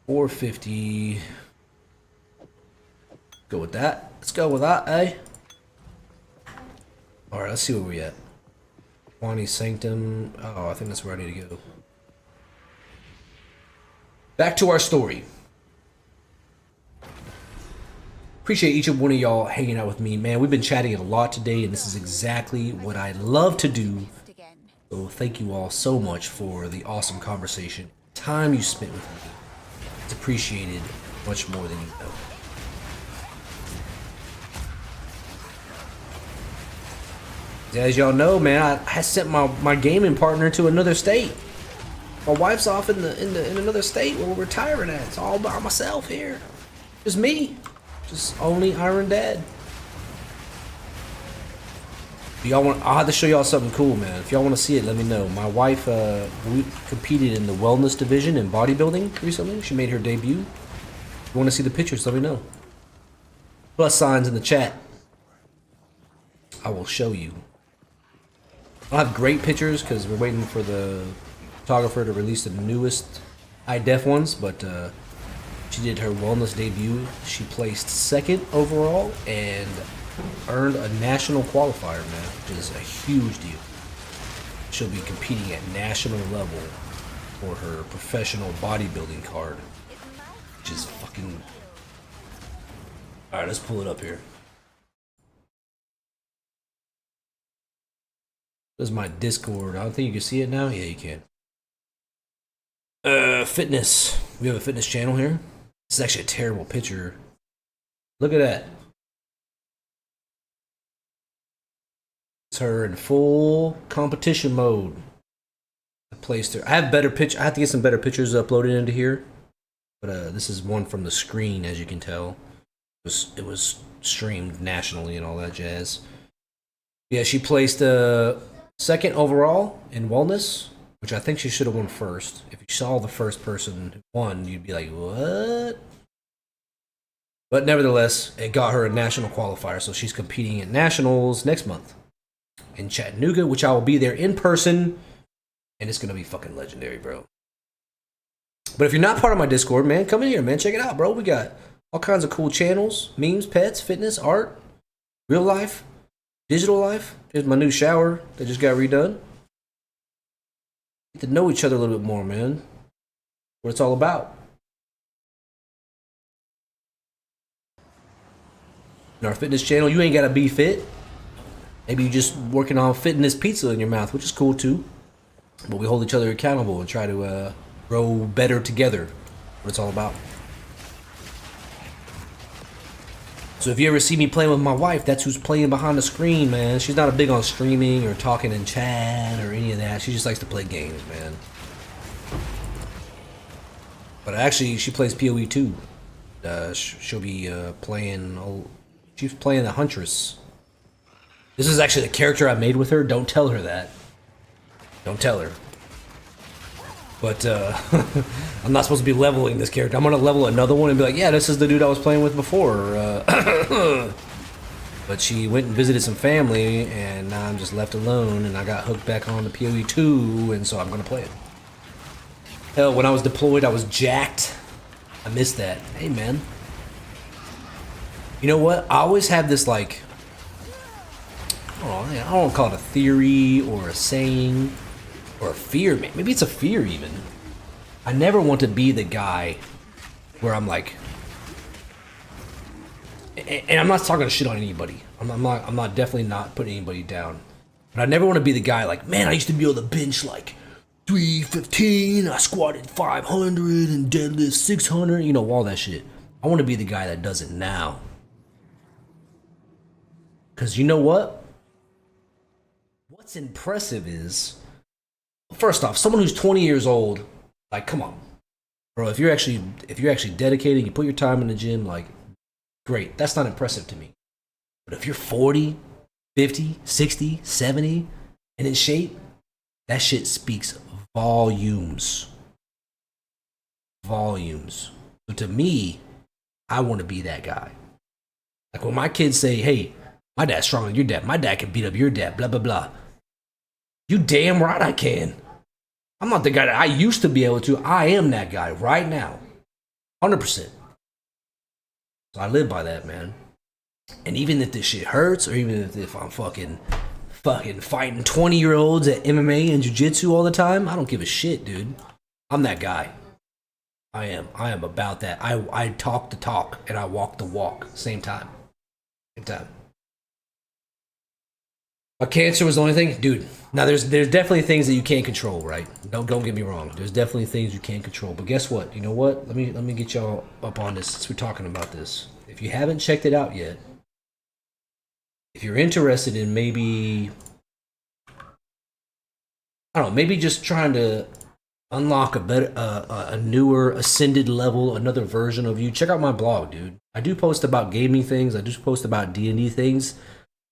450. Go with that. Let's go with that, eh? Alright, let's see where we at. Wani Sanctum. Oh, I think that's where I need to go. Back to our story. Appreciate each and one of y'all hanging out with me. Man, we've been chatting a lot today, and this is exactly what I love to do. So thank you all so much for the awesome conversation. Time you spent with me. It's appreciated much more than you know. As y'all know, man, I sent my gaming partner to another state. My wife's off in another state where we're retiring at. It's all by myself here. Just me. Just only Iron Dad. Y'all want? I'll have to show y'all something cool, man. If y'all want to see it, let me know. My wife, we competed in the wellness division in bodybuilding recently. She made her debut. If you want to see the pictures, let me know. Plus signs in the chat. I will show you. I don't have great pictures because we're waiting for the photographer to release the newest high def ones, but she did her wellness debut. She placed second overall and earned a national qualifier, man, which is a huge deal. She'll be competing at national level for her professional bodybuilding card, which is fucking... Alright, let's pull it up here. This is my Discord. I don't think you can see it now. Yeah, you can. Fitness. We have a fitness channel here. This is actually a terrible picture. Look at that. It's her in full competition mode. I placed her. I have better pitch. I have to get some better pictures uploaded into here. But this is one from the screen, as you can tell. It was streamed nationally and all that jazz. Yeah, she placed second overall in wellness, which I think she should have won first. If you saw the first person who won, you'd be like, what? But nevertheless, it got her a national qualifier, so she's competing at nationals next month in Chattanooga, which I will be there in person, and it's gonna be fucking legendary, bro. But if you're not part of my Discord, man, come in here, man. Check it out, bro. We got all kinds of cool channels, memes, pets, fitness, art, real life, digital life. Here's my new shower that just got redone. Get to know each other a little bit more, man. What it's all about. In our fitness channel, you ain't gotta be fit. Maybe you just working on fitting this pizza in your mouth, which is cool too. But we hold each other accountable and try to grow better together. What it's all about. So if you ever see me playing with my wife, that's who's playing behind the screen, man. She's not a big on streaming or talking in chat or any of that. She just likes to play games, man. But actually, she plays PoE too. She'll be playing... she's playing the Huntress. This is actually the character I made with her. Don't tell her that. Don't tell her. But I'm not supposed to be leveling this character. I'm gonna level another one and be like, yeah, this is the dude I was playing with before. But she went and visited some family, and now I'm just left alone, and I got hooked back on the PoE 2, and so I'm gonna play it. Hell, when I was deployed, I was jacked. I missed that. Hey, man. You know what? I always have this, like... I don't call it a theory or a saying or a fear. Maybe it's a fear even. I never want to be the guy where I'm like, and I'm not talking shit on anybody. I'm not definitely not putting anybody down. But I never want to be the guy like, man, I used to be able to bench like 315, I squatted 500 and deadlift 600, you know, all that shit. I want to be the guy that does it now. Because you know what? What's impressive is, first off, someone who's 20 years old, like, come on, bro. If you're actually dedicated, you put your time in the gym, like, great. That's not impressive to me. But if you're 40, 50, 60, 70, and in shape, that shit speaks volumes. Volumes. So to me, I want to be that guy. Like when my kids say, hey, my dad's stronger than your dad. My dad can beat up your dad, blah, blah, blah. You damn right I can. I'm not the guy that I used to be able to. I am that guy right now. 100%. So I live by that, man. And even if this shit hurts, or even if I'm fucking fighting 20-year-olds at MMA and jiu-jitsu all the time, I don't give a shit, dude. I'm that guy. I am about that. I talk the talk and I walk the walk. Same time. Same time. A cancer was the only thing, dude. Now there's definitely things that you can't control, right? Don't get me wrong. There's definitely things you can't control. But guess what? You know what? Let me get y'all up on this since we're talking about this. If you haven't checked it out yet, if you're interested in maybe, I don't know, maybe just trying to unlock a better, a newer, ascended level, another version of you, check out my blog, dude. I do post about gaming things. I do post about D&D things.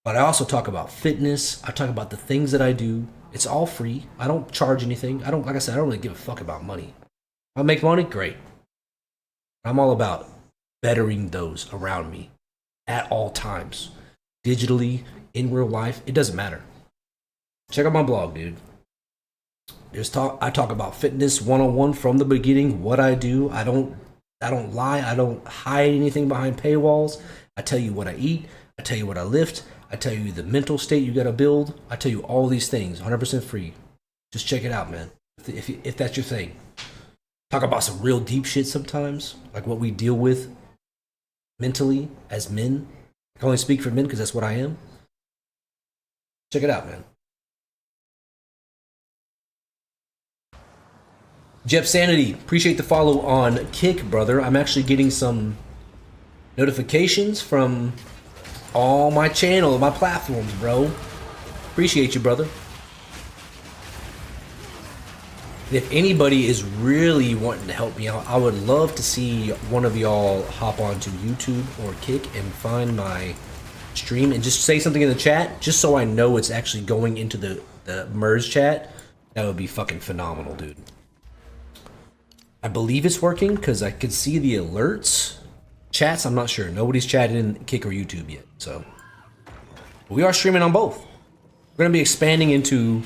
But I also talk about fitness. I talk about the things that I do. It's all free. I don't charge anything. Like I said, I don't really give a fuck about money. If I make money, great. I'm all about bettering those around me at all times. Digitally, in real life, it doesn't matter. Check out my blog, dude. I talk about fitness 101 from the beginning, what I do. I don't lie. I don't hide anything behind paywalls. I tell you what I eat. I tell you what I lift. I tell you the mental state you gotta build. I tell you all these things, 100% free. Just check it out, man. If that's your thing. Talk about some real deep shit sometimes, like what we deal with mentally as men. I can only speak for men because that's what I am. Check it out, man. Jep Sanity, appreciate the follow on Kick, brother. I'm actually getting some notifications from all my channel, my platforms, bro. Appreciate you, brother. And if anybody is really wanting to help me out, I would love to see one of y'all hop onto YouTube or Kick and find my stream and just say something in the chat, just so I know it's actually going into the merge chat. That would be fucking phenomenal, dude. I believe it's working because I could see the alerts. Chats, I'm not sure. Nobody's chatted in Kick or YouTube yet, so. But we are streaming on both. We're gonna be expanding into,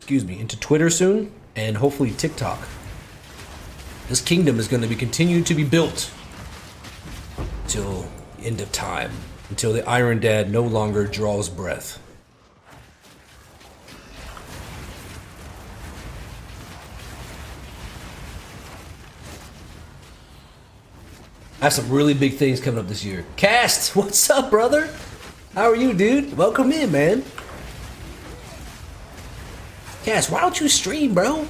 into Twitter soon, and hopefully TikTok. This kingdom is gonna be continued to be built till the end of time, until the Iron Dad no longer draws breath. I have some really big things coming up this year. Cast, what's up, brother? How are you, dude? Welcome in, man. Cast, why don't you stream, bro?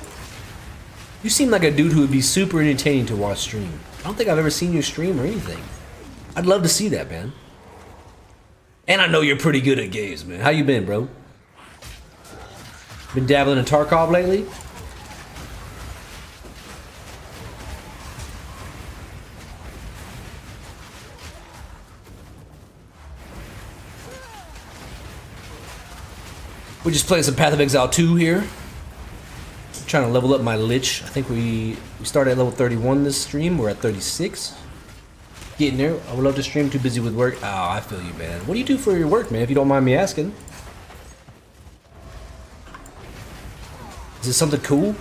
You seem like a dude who would be super entertaining to watch stream. I don't think I've ever seen you stream or anything. I'd love to see that, man. And I know you're pretty good at games, man. How you been, bro? Been dabbling in Tarkov lately? We're just playing some Path of Exile 2 here. I'm trying to level up my Lich. I think we started at level 31 this stream. We're at 36. Getting there. I would love to stream. Too busy with work. Oh, I feel you, man. What do you do for your work, man, if you don't mind me asking? Is it something cool?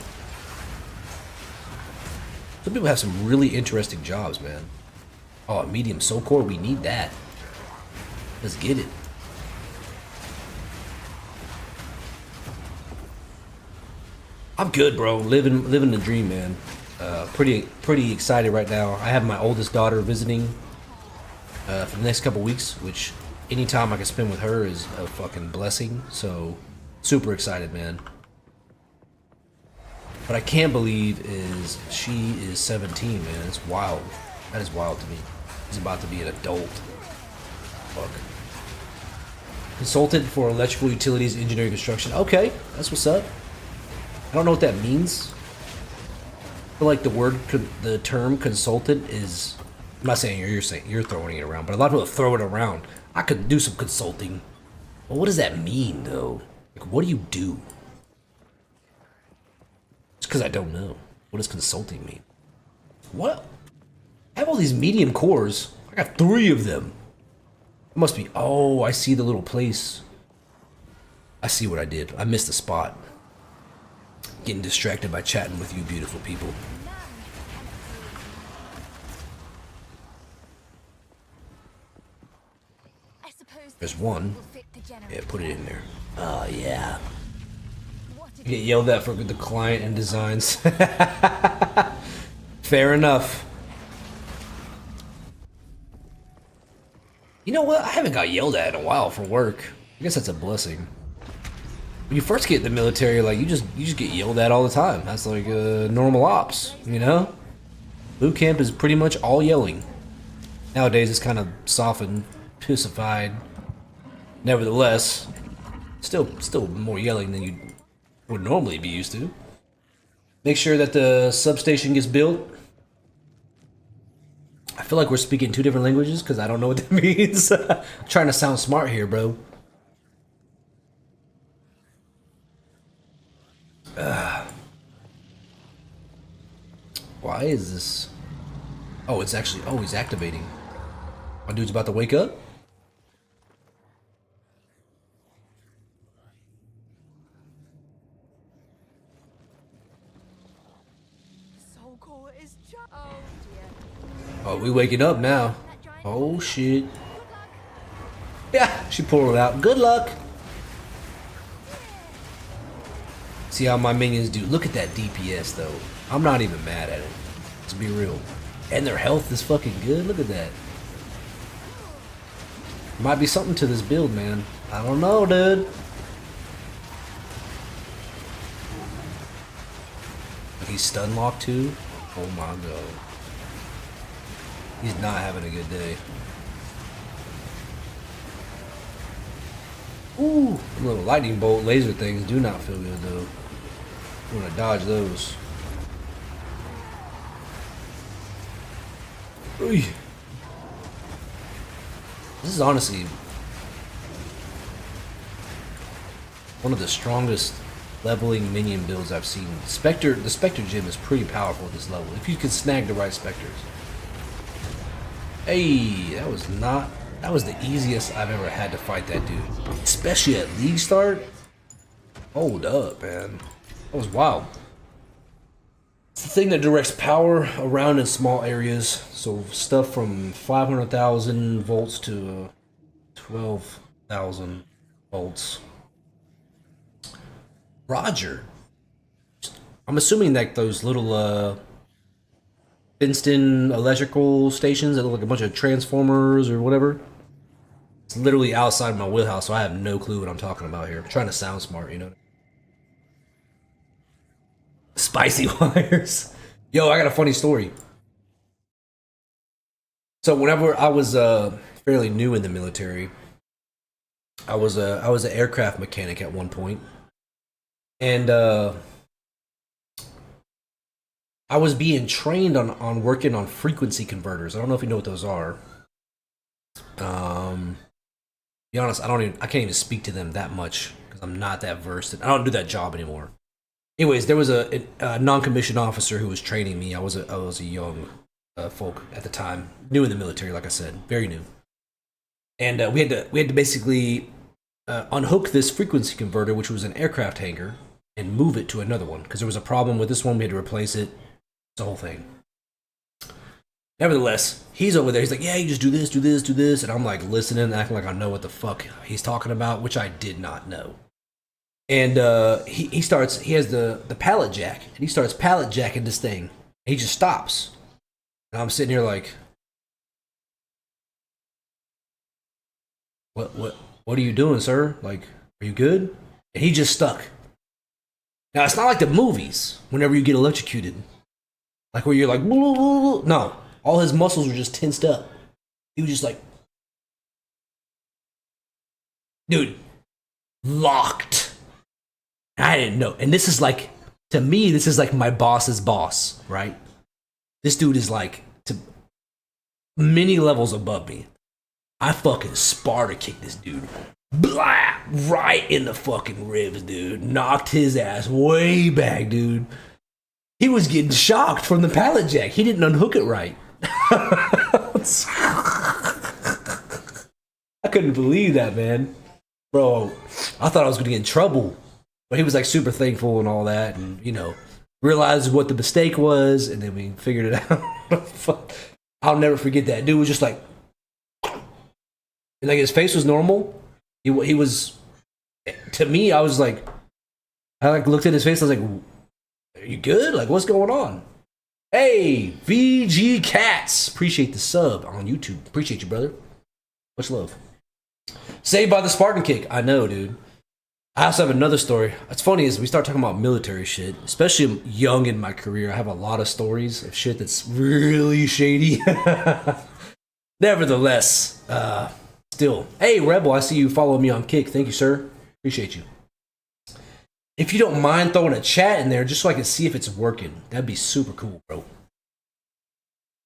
Some people have some really interesting jobs, man. Oh, medium soul core. We need that. Let's get it. I'm good, bro. Living the dream, man. Pretty excited right now. I have my oldest daughter visiting for the next couple weeks, which any time I can spend with her is a fucking blessing. So super excited, man. What I can't believe is she is 17, man. It's wild. That is wild to me. She's about to be an adult. Fuck. Consultant for electrical utilities, engineering, construction. Okay, that's what's up. I don't know what that means. I feel like the term consultant is. I'm not saying you're throwing it around, but a lot of people throw it around. I could do some consulting. Well, what does that mean, though? Like, what do you do? Just because I don't know. What does consulting mean? What? I have all these medium cores. I got 3 of them. It must be. Oh, I see the little place. I see what I did. I missed the spot. Getting distracted by chatting with you beautiful people. There's one. Will fit the Yeah, generator. put it in there. Oh, yeah. What did You get yelled at for the client and designs. Fair enough. You know what? I haven't got yelled at in a while for work. I guess that's a blessing. When you first get in the military, like you just get yelled at all the time. That's like normal ops, you know? Boot camp is pretty much all yelling. Nowadays it's kind of softened, pussified. Nevertheless, still more yelling than you would normally be used to. Make sure that the substation gets built. I feel like we're speaking two different languages because I don't know what that means. I'm trying to sound smart here, bro. Why is this? Oh, it's actually. Oh, he's activating. My dude's about to wake up. so cool is just. Oh dear. Oh, we waking up now. Oh shit. Yeah, she pulled it out. Good luck. See how my minions do. Look at that DPS though. I'm not even mad at it. To be real. And their health is fucking good. Look at that. Might be something to this build, man. I don't know, dude. He's stun locked too. Oh my god. He's not having a good day. Ooh, little lightning bolt laser things do not feel good though. You want to dodge those. Ooh. This is honestly one of the strongest leveling minion builds I've seen. Specter, the Specter gym is pretty powerful at this level if you can snag the right Specters. Hey, that was the easiest I've ever had to fight that dude. Especially at League start. Hold up, man. That was wild. It's the thing that directs power around in small areas. So stuff from 500,000 volts to 12,000 volts. Roger. I'm assuming that those little fenced-in electrical stations that look like a bunch of transformers or whatever. It's literally outside my wheelhouse, so I have no clue what I'm talking about here. I'm trying to sound smart, you know. Spicy wires. Yo, I got a funny story. So whenever I was fairly new in the military, I was an aircraft mechanic at one point, and I was being trained on working on frequency converters. I don't know if you know what those are. Be honest, I can't even speak to them that much because I'm not that versed. I don't do that job anymore. Anyways, there was a non-commissioned officer who was training me. I was a young folk at the time, new in the military, like I said, very new. And we had to basically unhook this frequency converter, which was an aircraft hangar, and move it to another one because there was a problem with this one. We had to replace it. The whole thing. Nevertheless, he's over there. He's like, yeah, you just do this, do this, do this. And I'm like listening, acting like I know what the fuck he's talking about, which I did not know. And he has the pallet jack, and he starts pallet jacking this thing. And he just stops. And I'm sitting here like, what are you doing, sir? Like, are you good? And he just stuck. Now, it's not like the movies, whenever you get electrocuted. Like where you're like, blah, blah, blah. No, all his muscles were just tensed up. He was just like, dude, locked. I didn't know. And this is like, to me, this is like my boss's boss, right? This dude is like to many levels above me. I fucking Sparta kicked this dude. Blah, right in the fucking ribs, dude. Knocked his ass way back, dude. He was getting shocked from the pallet jack. He didn't unhook it right. I couldn't believe that, man. Bro, I thought I was going to get in trouble. But he was like super thankful and all that. And, you know, realized what the mistake was. And then we figured it out. I'll never forget that. Dude was just like, And like his face was normal. He was, to me, I was like, I like looked at his face. I was like, "Are you good? Like, what's going on?" Hey, VG Cats, appreciate the sub on YouTube. Appreciate you, brother. Much love. Saved by the Spartan Kick. I know, dude. I also have another story. What's funny is we start talking about military shit, especially young in my career. I have a lot of stories of shit that's really shady. Nevertheless, still, hey Rebel, I see you follow me on Kick. Thank you, sir. Appreciate you. If you don't mind throwing a chat in there just so I can see if it's working, that'd be super cool, bro.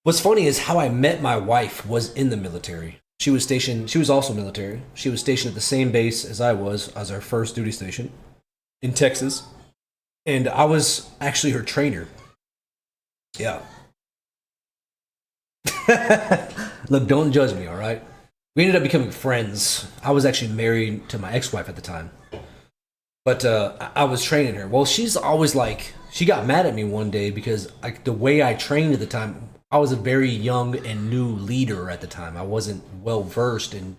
What's funny is how I met my wife was in the military. She was stationed, she was also military. She was stationed at the same base as I was as our first duty station in Texas. And I was actually her trainer. Yeah. Look, don't judge me, all right? We ended up becoming friends. I was actually married to my ex-wife at the time. But I was training her. Well, she's always like, she got mad at me one day because like the way I trained at the time, I was a very young and new leader at the time. I wasn't well versed in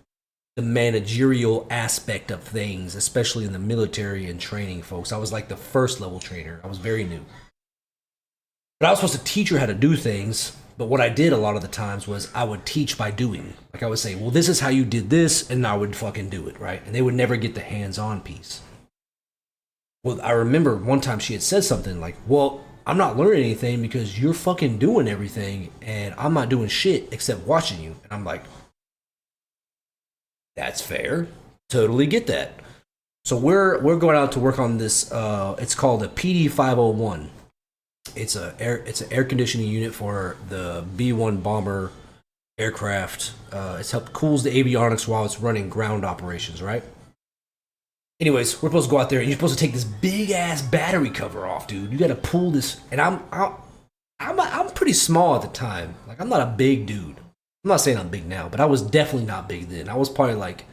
the managerial aspect of things, especially in the military and training folks. I was like the first level trainer. I was very new. But I was supposed to teach her how to do things. But what I did a lot of the times was I would teach by doing. Like I would say, well, this is how you did this, and I would fucking do it, right? And they would never get the hands-on piece. Well, I remember one time she had said something like, well, I'm not learning anything because you're fucking doing everything and I'm not doing shit except watching you. And I'm like, that's fair. Totally get that. So we're going out to work on this. It's called a PD-501. It's an air conditioning unit for the B-1 bomber aircraft. It's helped cools the avionics while it's running ground operations, right? Anyways, we're supposed to go out there and you're supposed to take this big ass battery cover off, dude. You got to pull this, and I'm pretty small at the time. Like I'm not a big dude. I'm not saying I'm big now, but I was definitely not big then. I was probably like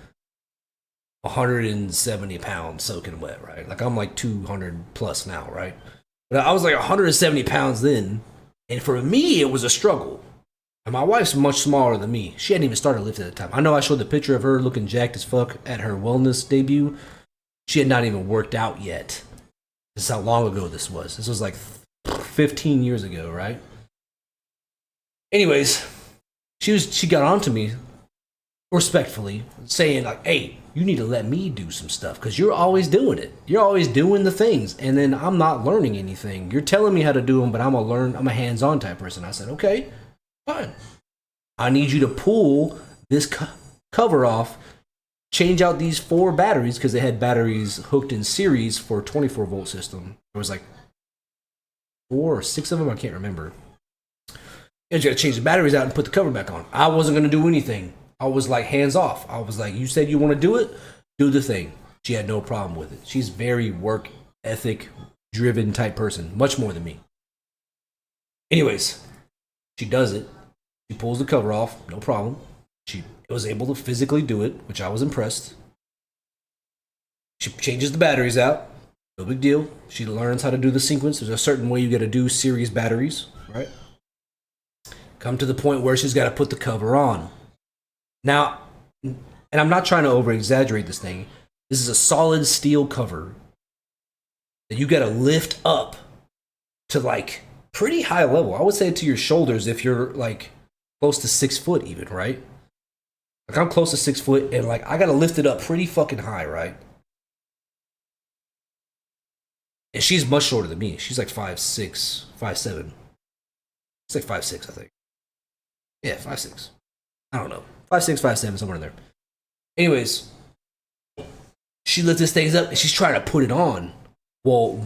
170 pounds soaking wet, right? Like I'm like 200 plus now, right? But I was like 170 pounds then, and for me it was a struggle. And my wife's much smaller than me. She hadn't even started lifting at the time. I know I showed the picture of her looking jacked as fuck at her wellness debut. She had not even worked out yet. This is how long ago this was. This was like 15 years ago, right? Anyways, she got on to me respectfully, saying like, hey, you need to let me do some stuff because you're always doing it. You're always doing the things, and then I'm not learning anything. You're telling me how to do them, but I'm a hands-on type person. I said, okay, fine. I need you to pull this cover off, change out these 4 batteries because they had batteries hooked in series for a 24 volt system. There was like 4 or 6 of them, I can't remember. And you gotta change the batteries out and put the cover back on. I wasn't gonna do anything. I was like hands off. I was like, you said you want to do it, do the thing. She had no problem with it. She's very work ethic driven type person, much more than me. Anyways, she does it. She pulls the cover off, no problem. She was able to physically do it, which I was impressed. She changes the batteries out, no big deal. She learns how to do the sequence. There's a certain way you got to do series batteries, right? Come to the point where she's got to put the cover on. Now, and I'm not trying to over exaggerate this thing. This is a solid steel cover that you got to lift up to like pretty high level. I would say to your shoulders if you're like close to 6 foot even, right? Like I'm close to 6 foot and like I got to lift it up pretty fucking high, right? And she's much shorter than me. She's like 5'6", 5'7". It's like 5'6", I think. Yeah, 5'6". I don't know. 5'6", 5'7", somewhere in there. Anyways, she lifts this thing up and she's trying to put it on. Well,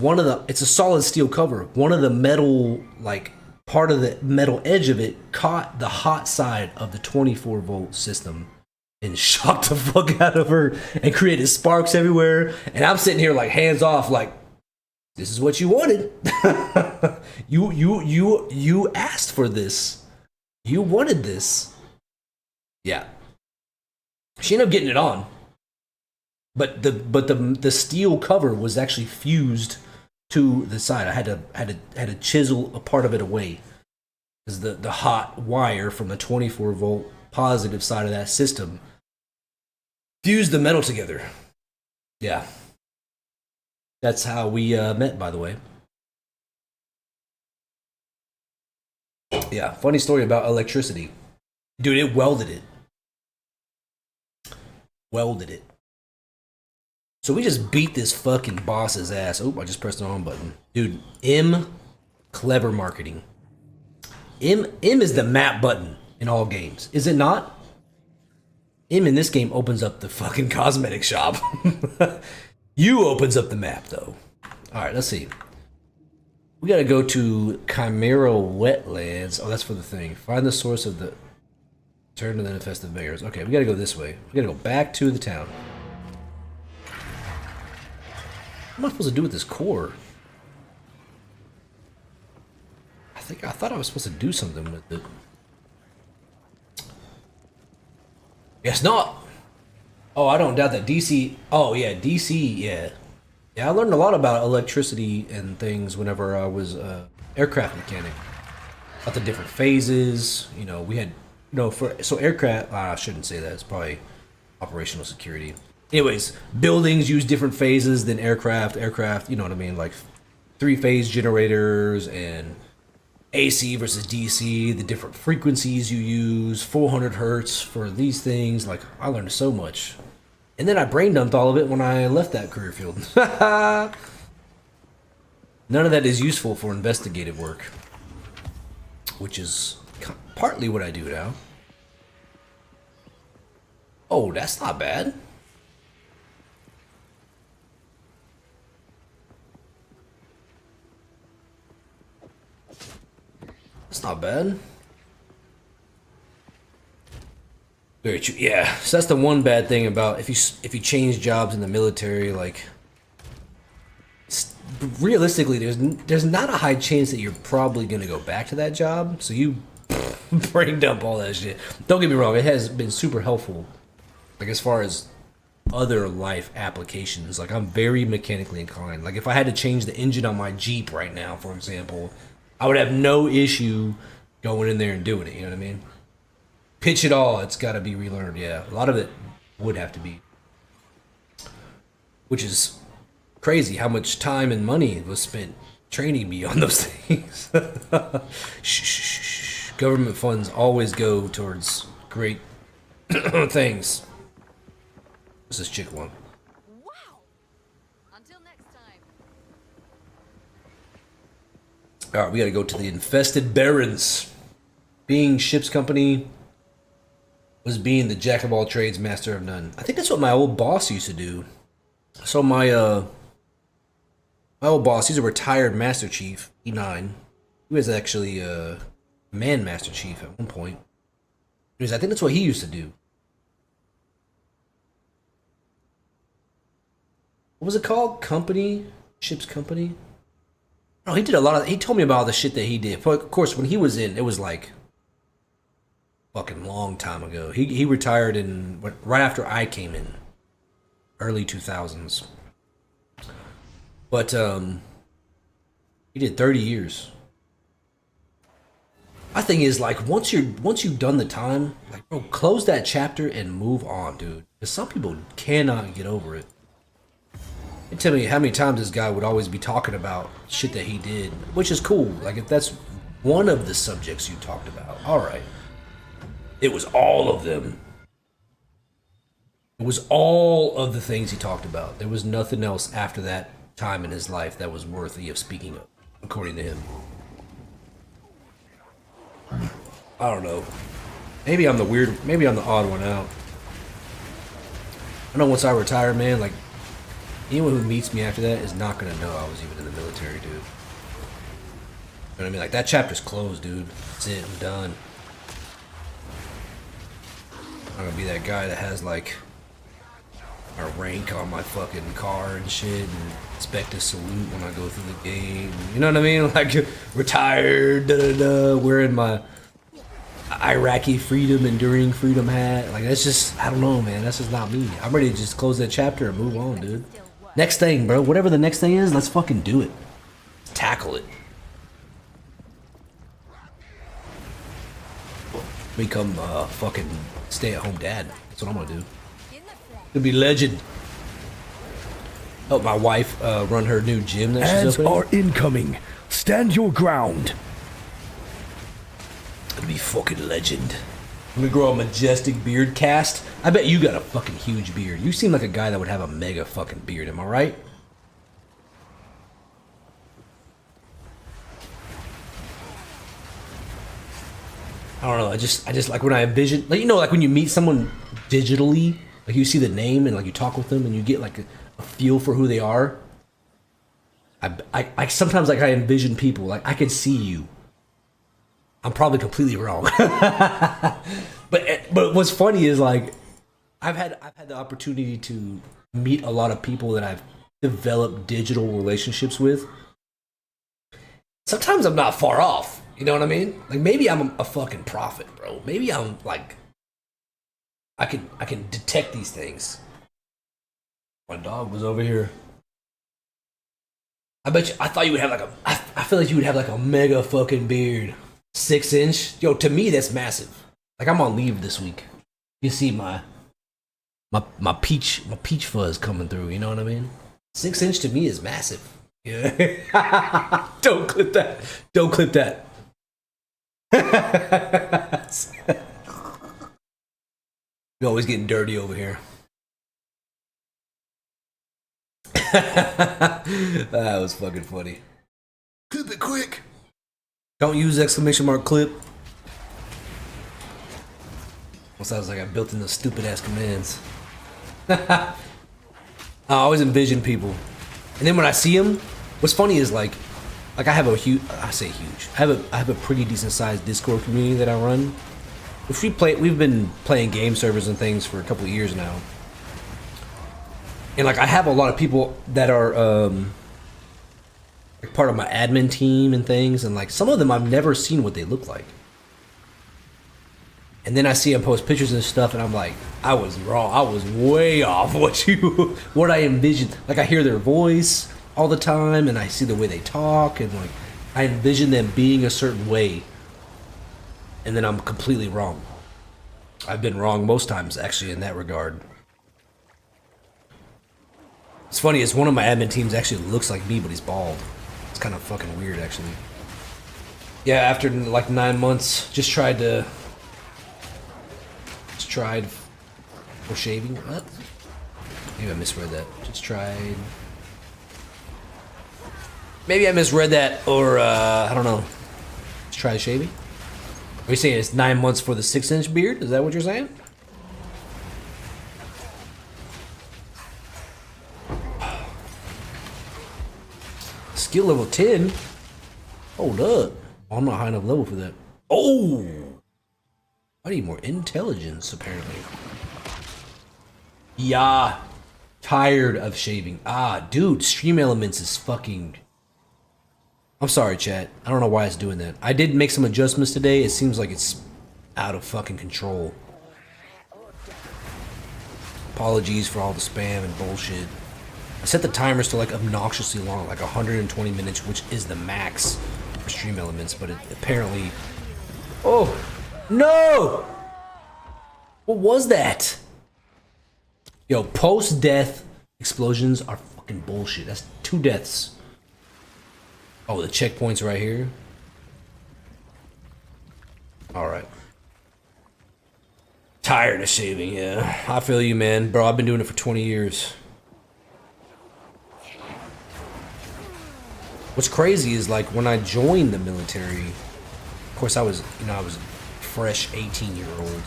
it's a solid steel cover. One of the metal, like part of the metal edge of it caught the hot side of the 24 volt system and shocked the fuck out of her and created sparks everywhere. And I'm sitting here like hands off, like, this is what you wanted. You asked for this. You wanted this. Yeah. She ended up getting it on. But the steel cover was actually fused to the side. I had to chisel a part of it away. Because the hot wire from the 24 volt positive side of that system Fuse the metal together. Yeah. That's how we met, by the way. Yeah, funny story about electricity. Dude, it welded it. Welded it. So we just beat this fucking boss's ass. Oh, I just pressed the wrong button. Dude, clever marketing. M is the map button in all games. Is it not? M in this game opens up the fucking cosmetic shop. U opens up the map, though. Alright, let's see. We gotta go to Chimera Wetlands. Oh, that's for the thing. Find the source of the... Turn to the infested bears. Okay, we gotta go this way. We gotta go back to the town. What am I supposed to do with this core? I thought I was supposed to do something with it. Guess not. Oh, I don't doubt that DC... Oh, yeah, DC, yeah. Yeah, I learned a lot about electricity and things whenever I was aircraft mechanic. About the different phases, you know, we had... so aircraft... I shouldn't say that. It's probably operational security. Anyways, buildings use different phases than aircraft. Aircraft, you know what I mean? Like 3-phase generators and AC versus DC, the different frequencies you use, 400 hertz for these things. Like, I learned so much. And then I brain dumped all of it when I left that career field. None of that is useful for investigative work, which is partly what I do now. Oh, that's not bad. That's not bad. Very true. Yeah, so that's the one bad thing about if you change jobs in the military. Like, realistically, there's not a high chance that you're probably gonna go back to that job. So you brain dump all that shit. Don't get me wrong; it has been super helpful. Like, as far as other life applications, like, I'm very mechanically inclined. Like, if I had to change the engine on my Jeep right now, for example, I would have no issue going in there and doing it. You know what I mean? Pitch it all, it's got to be relearned. Yeah, a lot of it would have to be. Which is crazy how much time and money was spent training me on those things. Shh. Government funds always go towards great things. What's this chick one? Wow. Until next time. Alright, we gotta go to the infested barons. Being ship's company was being the jack of all trades, master of none. I think that's what my old boss used to do. So my old boss, he's a retired master chief, E9. He was actually a man master chief at one point. Anyways, I think that's what he used to do. What was it called? Company? Ship's company? No, he did a lot of... He told me about all the shit that he did. But of course, when he was in, it was like... fucking long time ago. He retired in... right after I came in. Early 2000s. But, he did 30 years. My thing is, like, once you've done the time, like, bro, close that chapter and move on, dude. Because some people cannot get over it. And tell me how many times this guy would always be talking about shit that he did, which is cool. Like, if that's one of the subjects you talked about, all right. It was all of them. It was all of the things he talked about. There was nothing else after that time in his life that was worthy of speaking of, according to him. I don't know. Maybe I'm the odd one out. I know once I retire, man, like, anyone who meets me after that is not gonna know I was even in the military, dude. You know what I mean? Like, that chapter's closed, dude. That's it, I'm done. I'm gonna be that guy that has, like, a rank on my fucking car and shit, and expect a salute when I go through the game. You know what I mean? Like, retired, wearing my Iraqi freedom, enduring freedom hat. Like, that's just, I don't know, man. That's just not me. I'm ready to just close that chapter and move on, dude. Next thing, bro. Whatever the next thing is, let's fucking do it. Tackle it. Become a fucking stay-at-home dad. That's what I'm gonna do. In the flesh. Could be legend. Help my wife run her new gym that she's Ads opening. are incoming. Stand your ground. It'd be fucking legend. I'm gonna grow a majestic beard cast. I bet you got a fucking huge beard. You seem like a guy that would have a mega fucking beard, am I right? I don't know, I just like when I envision, like, you know, like when you meet someone digitally, like you see the name and like you talk with them and you get like a feel for who they are. I sometimes like I envision people, like I can see you. I'm probably completely wrong. but what's funny is like I've had the opportunity to meet a lot of people that I've developed digital relationships with. Sometimes I'm not far off. You know what I mean? Like maybe I'm a fucking prophet, bro. Maybe I'm like I can detect these things. My dog was over here. I bet you. I thought you would have like a. I feel like you would have like a mega fucking beard, 6-inch. Yo, to me that's massive. Like I'm on leave this week. You see my peach fuzz coming through. You know what I mean? 6-inch to me is massive. Yeah. Don't clip that. Don't clip that. You're always getting dirty over here. That was fucking funny. Clip it quick. Don't use exclamation mark clip. Well, sounds like I built in those stupid ass commands. I always envision people, and then when I see them, what's funny is like I have a huge. I say huge. I have a pretty decent sized Discord community that I run. If we've been playing game servers and things for a couple of years now. And like I have a lot of people that are like part of my admin team and things, and like some of them I've never seen what they look like. And then I see them post pictures and stuff, and I'm like, I was wrong. I was way off what I envisioned. Like I hear their voice all the time, and I see the way they talk, and like I envision them being a certain way, and then I'm completely wrong. I've been wrong most times actually in that regard. It's funny, is one of my admin teams actually looks like me, but he's bald. It's kind of fucking weird, actually. Yeah, after like 9 months, just tried for shaving. What? Maybe I misread that. Just tried. Maybe I misread that, or I don't know. Just try shaving. Are you saying it's 9 months for the 6-inch beard? Is that what you're saying? Skill level 10? Hold up. I'm not high enough level for that. Oh! I need more intelligence, apparently. Yeah. Tired of shaving. Ah, dude, Stream Elements is fucking... I'm sorry, chat. I don't know why it's doing that. I did make some adjustments today. It seems like it's out of fucking control. Apologies for all the spam and bullshit. I set the timers to like obnoxiously long, like 120 minutes, which is the max for Stream Elements, but it apparently... Oh! No! What was that? Yo, post-death explosions are fucking bullshit. That's 2 deaths. Oh, the checkpoint's right here. Alright. Tired of shaving, yeah. I feel you, man. Bro, I've been doing it for 20 years. What's crazy is like when I joined the military, of course I was a fresh 18-year-old.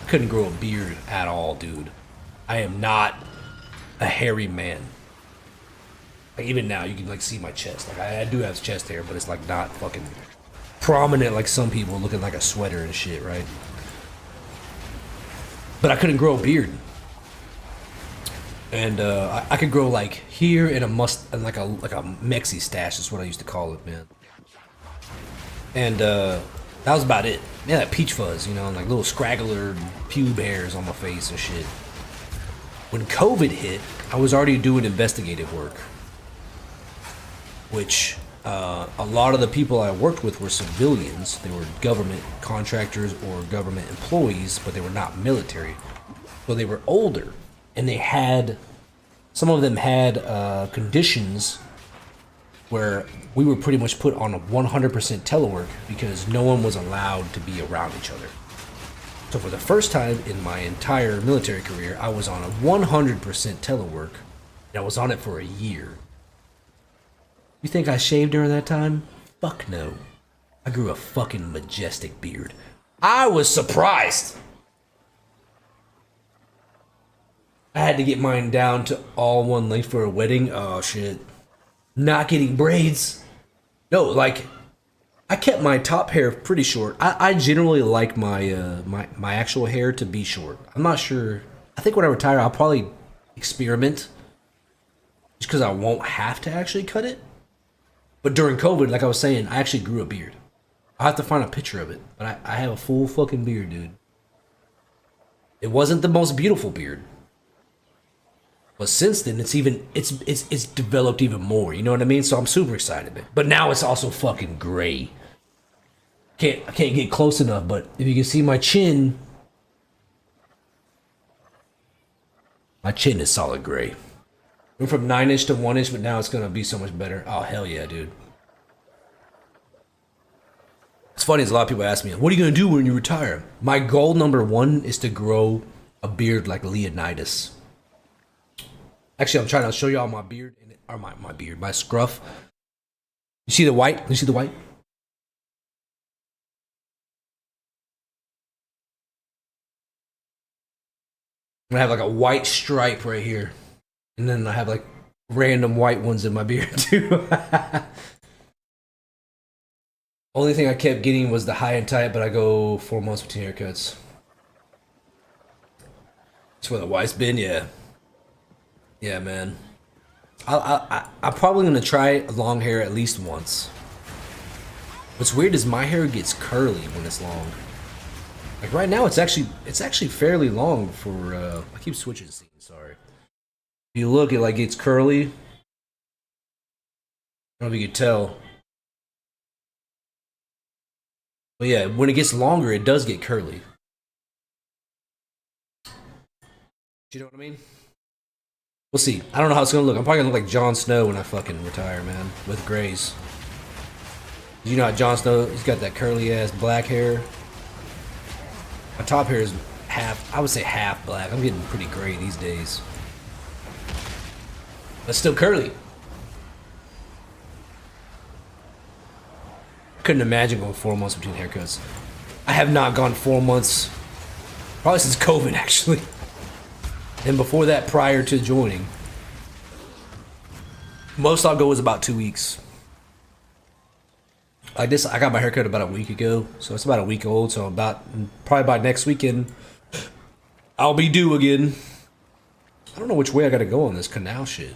I couldn't grow a beard at all, dude. I am not a hairy man. Like even now, you can like see my chest. Like I do have chest hair, but it's like not fucking prominent like some people, looking like a sweater and shit, right? But I couldn't grow a beard. And I could grow like here and like a Mexi stash is what I used to call it, man. And that was about it. Yeah, that peach fuzz, you know, and like little scraggler pube hairs on my face and shit. When COVID hit, I was already doing investigative work, which a lot of the people I worked with were civilians. They were government contractors or government employees, but they were not military. So they were older. and they had, some of them had conditions where we were pretty much put on a 100% telework because no one was allowed to be around each other. So for the first time in my entire military career, I was on a 100% telework, and I was on it for a year. You think I shaved during that time? Fuck no. I grew a fucking majestic beard. I was surprised. I had to get mine down to all one length for a wedding. Oh shit. Not getting braids. No, like, I kept my top hair pretty short. I generally like my my actual hair to be short. I'm not sure. I think when I retire, I'll probably experiment, just because I won't have to actually cut it. But during COVID, like I was saying, I actually grew a beard. I'll have to find a picture of it, but I have a full fucking beard, dude. It wasn't the most beautiful beard, but since then it's developed even more. You know what I mean? So I'm super excited, man. But now it's also fucking gray. I can't get close enough, but if you can see my chin is solid gray. Went from 9-inch to 1-inch, but now it's gonna be so much better. Oh hell yeah, dude. It's funny as a lot of people ask me, what are you gonna do when you retire? My goal number 1 is to grow a beard like Leonidas. Actually, I'm trying to show y'all my beard, or my beard, my scruff. You see the white? You see the white? I have like a white stripe right here. And then I have like random white ones in my beard too. Only thing I kept getting was the high and tight, but I go 4 months between haircuts. That's where the white's been, yeah. Yeah, man. I'm probably gonna try long hair at least once. What's weird is my hair gets curly when it's long. Like right now, it's actually fairly long for. I keep switching scenes. Sorry. If you look, it like gets curly. I don't know if you can tell. But yeah, when it gets longer, it does get curly. Do you know what I mean? We'll see. I don't know how it's gonna look. I'm probably gonna look like Jon Snow when I fucking retire, man, with grays. You know how Jon Snow, he's got that curly ass black hair. My top hair is half, I would say half black. I'm getting pretty gray these days. But still curly. Couldn't imagine going 4 months between haircuts. I have not gone 4 months, probably since COVID actually. And before that, prior to joining. Most I'll go is about 2 weeks. Like this, I got my haircut about a week ago, so it's about a week old. So probably by next weekend, I'll be due again. I don't know which way I gotta go on this canal shit.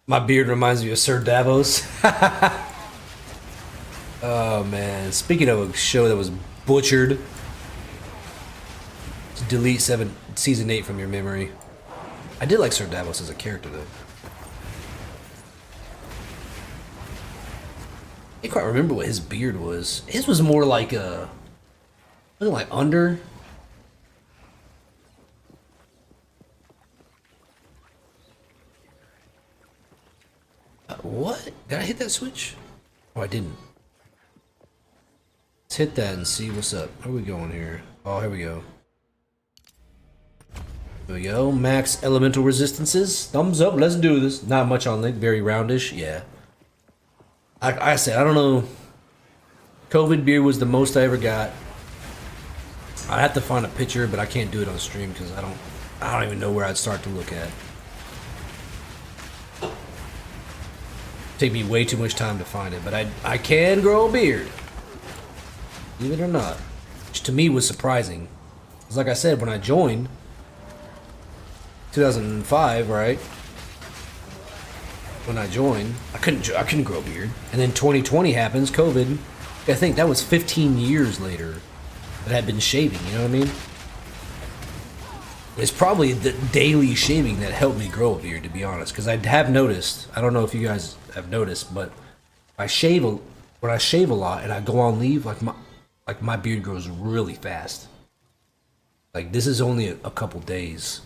My beard reminds me of Sir Davos. Oh man, speaking of a show that was butchered, delete season 8 from your memory. I did like Sir Davos as a character though. I can't quite remember what his beard was. His was more like a, wasn't like under. What? Did I hit that switch? Oh, I didn't. Let's hit that and see what's up. Where are we going here? Oh, here we go. Here we go. Max elemental resistances. Thumbs up. Let's do this. Not much on Link. Very roundish. Yeah. I said, I don't know. COVID beard was the most I ever got. I have to find a picture, but I can't do it on stream because I don't even know where I'd start to look at. Take me way too much time to find it, but I can grow a beard. Believe it or not. Which to me was surprising. Because like I said, when I joined 2005, right? When I joined, I couldn't grow a beard. And then 2020 happens, COVID. I think that was 15 years later that I'd been shaving, you know what I mean? It's probably the daily shaving that helped me grow a beard, to be honest. Because I have noticed, I don't know if you guys have noticed, but when I shave a lot and I go on leave, like my beard grows really fast. Like this is only a couple days,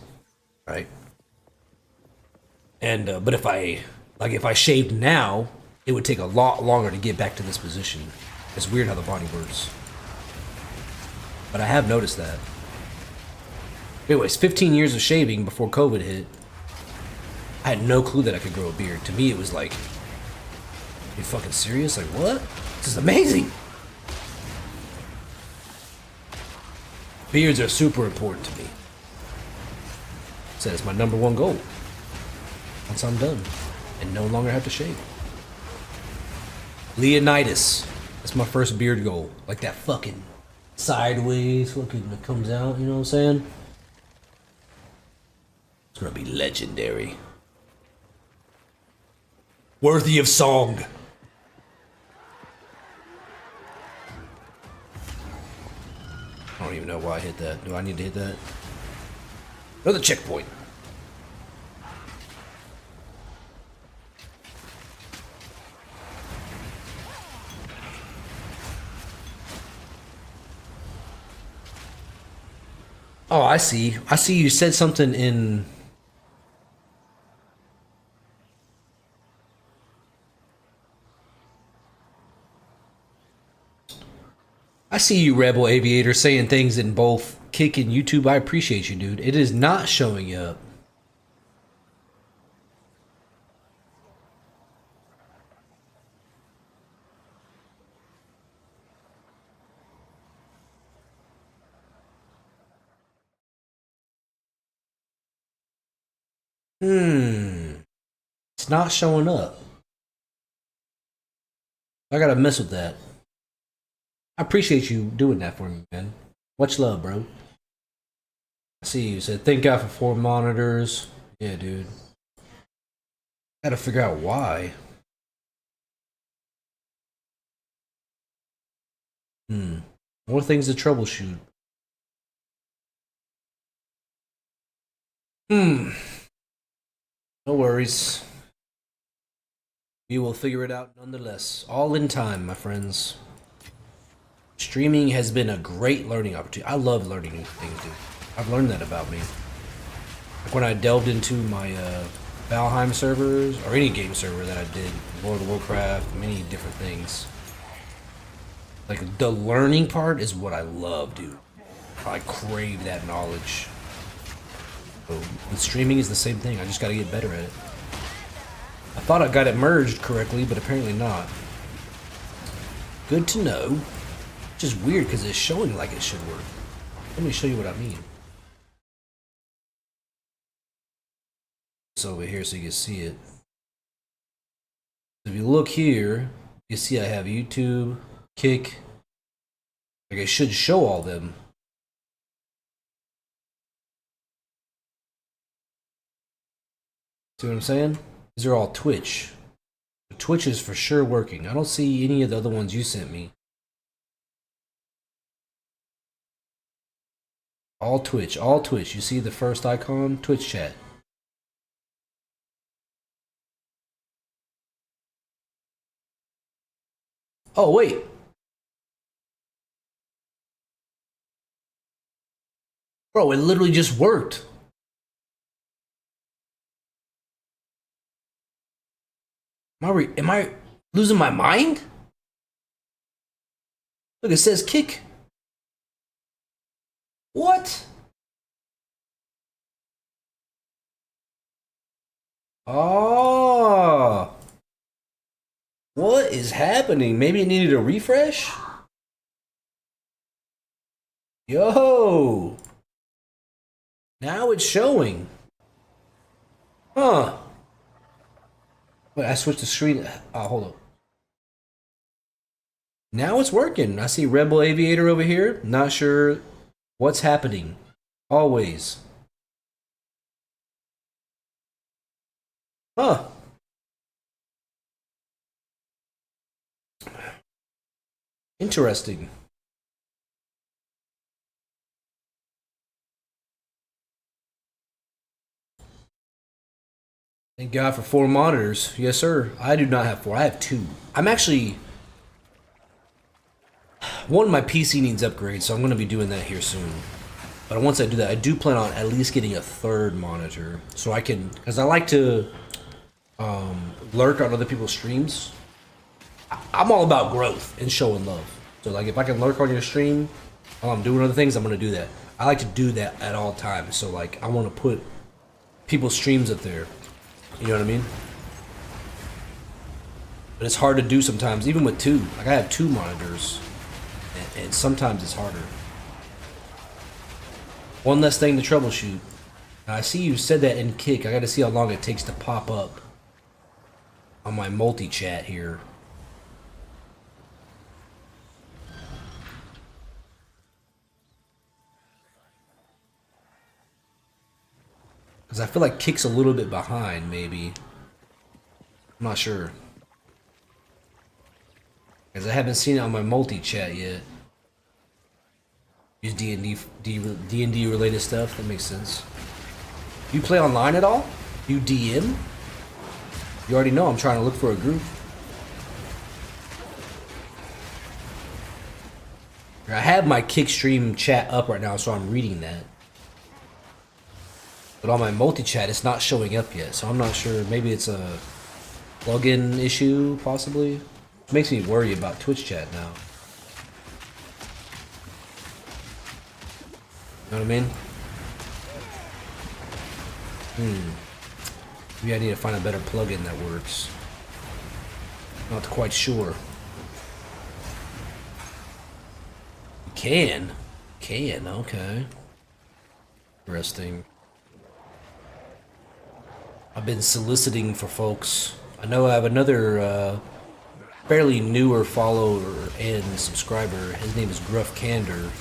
right? And but if I shaved now, it would take a lot longer to get back to this position. It's weird how the body works. But I have noticed that. Anyways, 15 years of shaving before COVID hit. I had no clue that I could grow a beard. To me, it was like, are you fucking serious? Like, what? This is amazing. Beards are super important to me. So it's my #1 goal. Once I'm done and no longer have to shave. Leonidas. That's my first beard goal. Like that fucking sideways fucking that comes out, you know what I'm saying? It's gonna be legendary. Worthy of song. I don't even know why I hit that. Do I need to hit that? Another checkpoint. Oh, I see. I see you said something in... I see you, Rebel Aviator, saying things in both Kick and YouTube. I appreciate you, dude. It is not showing up. It's not showing up. I gotta mess with that. I appreciate you doing that for me, man. Much love, bro. I see you said, thank God for 4 monitors. Yeah, dude. Gotta figure out why. More things to troubleshoot. No worries. We will figure it out nonetheless. All in time, my friends. Streaming has been a great learning opportunity. I love learning new things, dude. I've learned that about me. Like when I delved into my Valheim servers, or any game server that I did, World of Warcraft, many different things. Like the learning part is what I love, dude. I crave that knowledge. So with streaming is the same thing. I just gotta get better at it. I thought I got it merged correctly, but apparently not. Good to know. Which is weird because it's showing like it should work. Let me show you what I mean. It's over here so you can see it. If you look here, you see I have YouTube, Kick. Like it should show all them. See what I'm saying? These are all Twitch. Twitch is for sure working. I don't see any of the other ones you sent me. All Twitch, all Twitch. You see the first icon? Twitch chat. Oh, wait. Bro, it literally just worked. Am I losing my mind? Look, it says Kick. What? Oh. What is happening? Maybe it needed a refresh? Yo. Now it's showing. Huh. Wait, I switched the screen. Oh, hold up. Now it's working. I see Rebel Aviator over here. Not sure what's happening. Always. Huh. Interesting. Thank God for 4 monitors. Yes, sir. I do not have 4. I have 2. I'm actually... One, my PC needs upgrade, so I'm going to be doing that here soon. But once I do that, I do plan on at least getting a third monitor so I can, because I like to lurk on other people's streams. I'm all about growth and showing love. So like if I can lurk on your stream while I'm doing other things, I'm gonna do that. I like to do that at all times. So like I want to put people's streams up there. You know what I mean? But it's hard to do sometimes, even with two. Like I have two monitors, and sometimes it's harder. One less thing to troubleshoot. Now, I see you said that in Kick. I got to see how long it takes to pop up on my multi-chat here. Because I feel like Kick's a little bit behind, maybe. I'm not sure. Because I haven't seen it on my multi-chat yet. Use D&D related stuff. That makes sense. You play online at all? You DM? You already know I'm trying to look for a group. I have my Kick stream chat up right now, so I'm reading that. But on my multi-chat, it's not showing up yet, so I'm not sure. Maybe it's a plugin issue, possibly. It makes me worry about Twitch chat now. You know what I mean? Maybe I need to find a better plugin that works. Not quite sure. Can, okay. Interesting. I've been soliciting for folks. I know I have another fairly newer follower and subscriber. His name is Gruff Candor.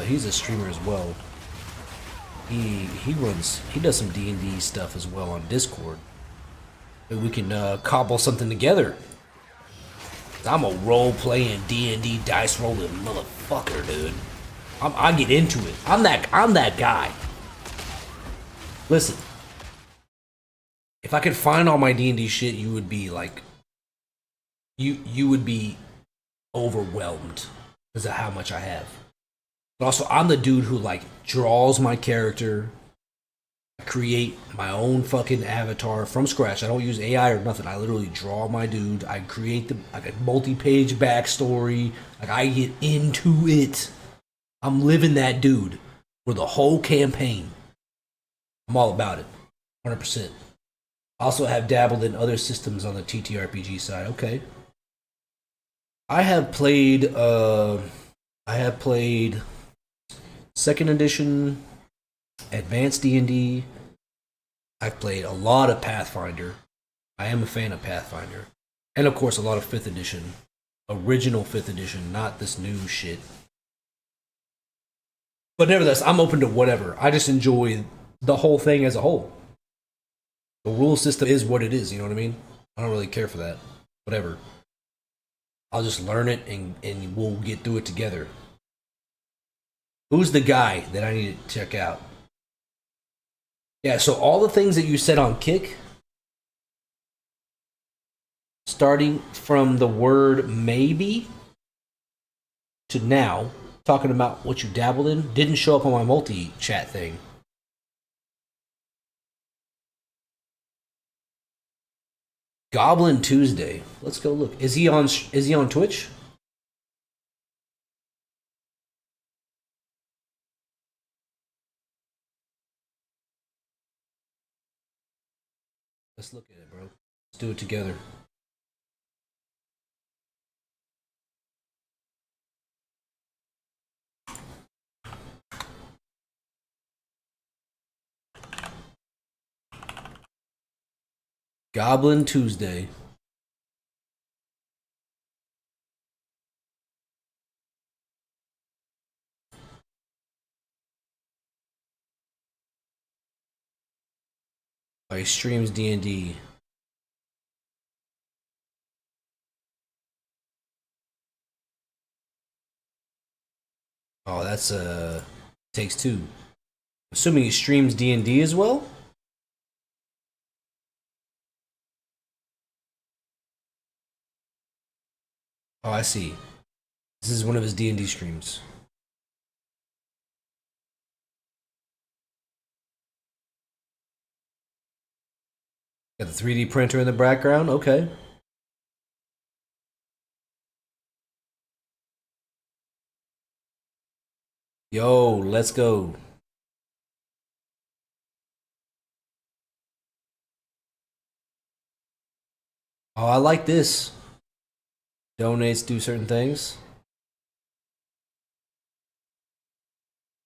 He's a streamer as well. He does some D&D stuff as well on Discord. Maybe we can cobble something together. I'm a role-playing D&D dice rolling motherfucker, dude. I get into it. I'm that guy. Listen, if I could find all my D&D shit, you would be like, you would be overwhelmed because of how much I have. But also, I'm the dude who like draws my character. I create my own fucking avatar from scratch. I don't use AI or nothing. I literally draw my dude. I create like a multi-page backstory. Like I get into it. I'm living that dude for the whole campaign. I'm all about it, 100%. I also have dabbled in other systems on the TTRPG side. Okay. I have played 2nd edition, Advanced D&D. I've played a lot of Pathfinder. I am a fan of Pathfinder. And of course a lot of 5th edition. Original 5th edition, not this new shit. But nevertheless, I'm open to whatever. I just enjoy the whole thing as a whole. The rule system is what it is, you know what I mean? I don't really care for that. Whatever. I'll just learn it and we'll get through it together. Who's the guy that I need to check out? Yeah, so all the things that you said on Kick, starting from the word maybe to now, talking about what you dabbled in, didn't show up on my multi-chat thing. Goblin Tuesday. Let's go look. Is he on Twitch? Let's look at it, bro. Let's do it together. Goblin Tuesday. Oh, he streams D&D. Oh, that's takes two. Assuming he streams D&D as well? Oh, I see. This is one of his D&D streams. Got the 3D printer in the background. Okay. Yo, let's go. Oh, I like this. Donates, do certain things.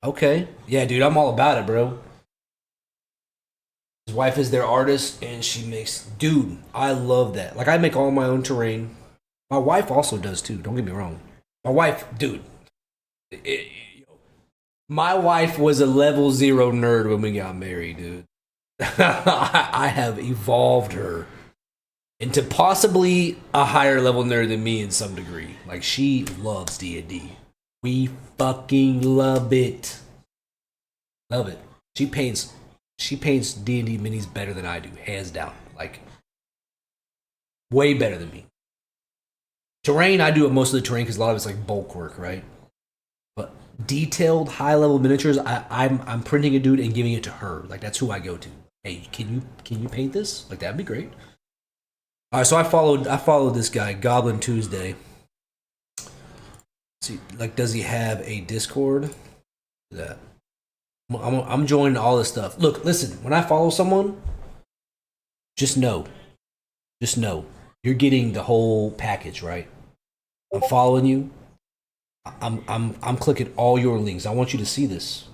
Okay. Yeah, dude, I'm all about it, bro. His wife is their artist, and she makes. Dude, I love that. Like, I make all my own terrain. My wife also does, too. Don't get me wrong. My wife, dude. My wife was a level 0 nerd when we got married, dude. I have evolved her into possibly a higher level nerd than me in some degree. Like, she loves D&D. We fucking love it. Love it. She paints D&D minis better than I do, hands down. Like, way better than me. Terrain, I do most of the terrain because a lot of it's like bulk work, right? But detailed, high-level miniatures, I'm printing a dude and giving it to her. Like, that's who I go to. Hey, can you paint this? Like, that'd be great. All right, so I followed this guy, Goblin Tuesday. See, like, does he have a Discord? That I'm joining all this stuff. Look, listen, when I follow someone, just know, you're getting the whole package, right? I'm following you. I'm clicking all your links. I want you to see this.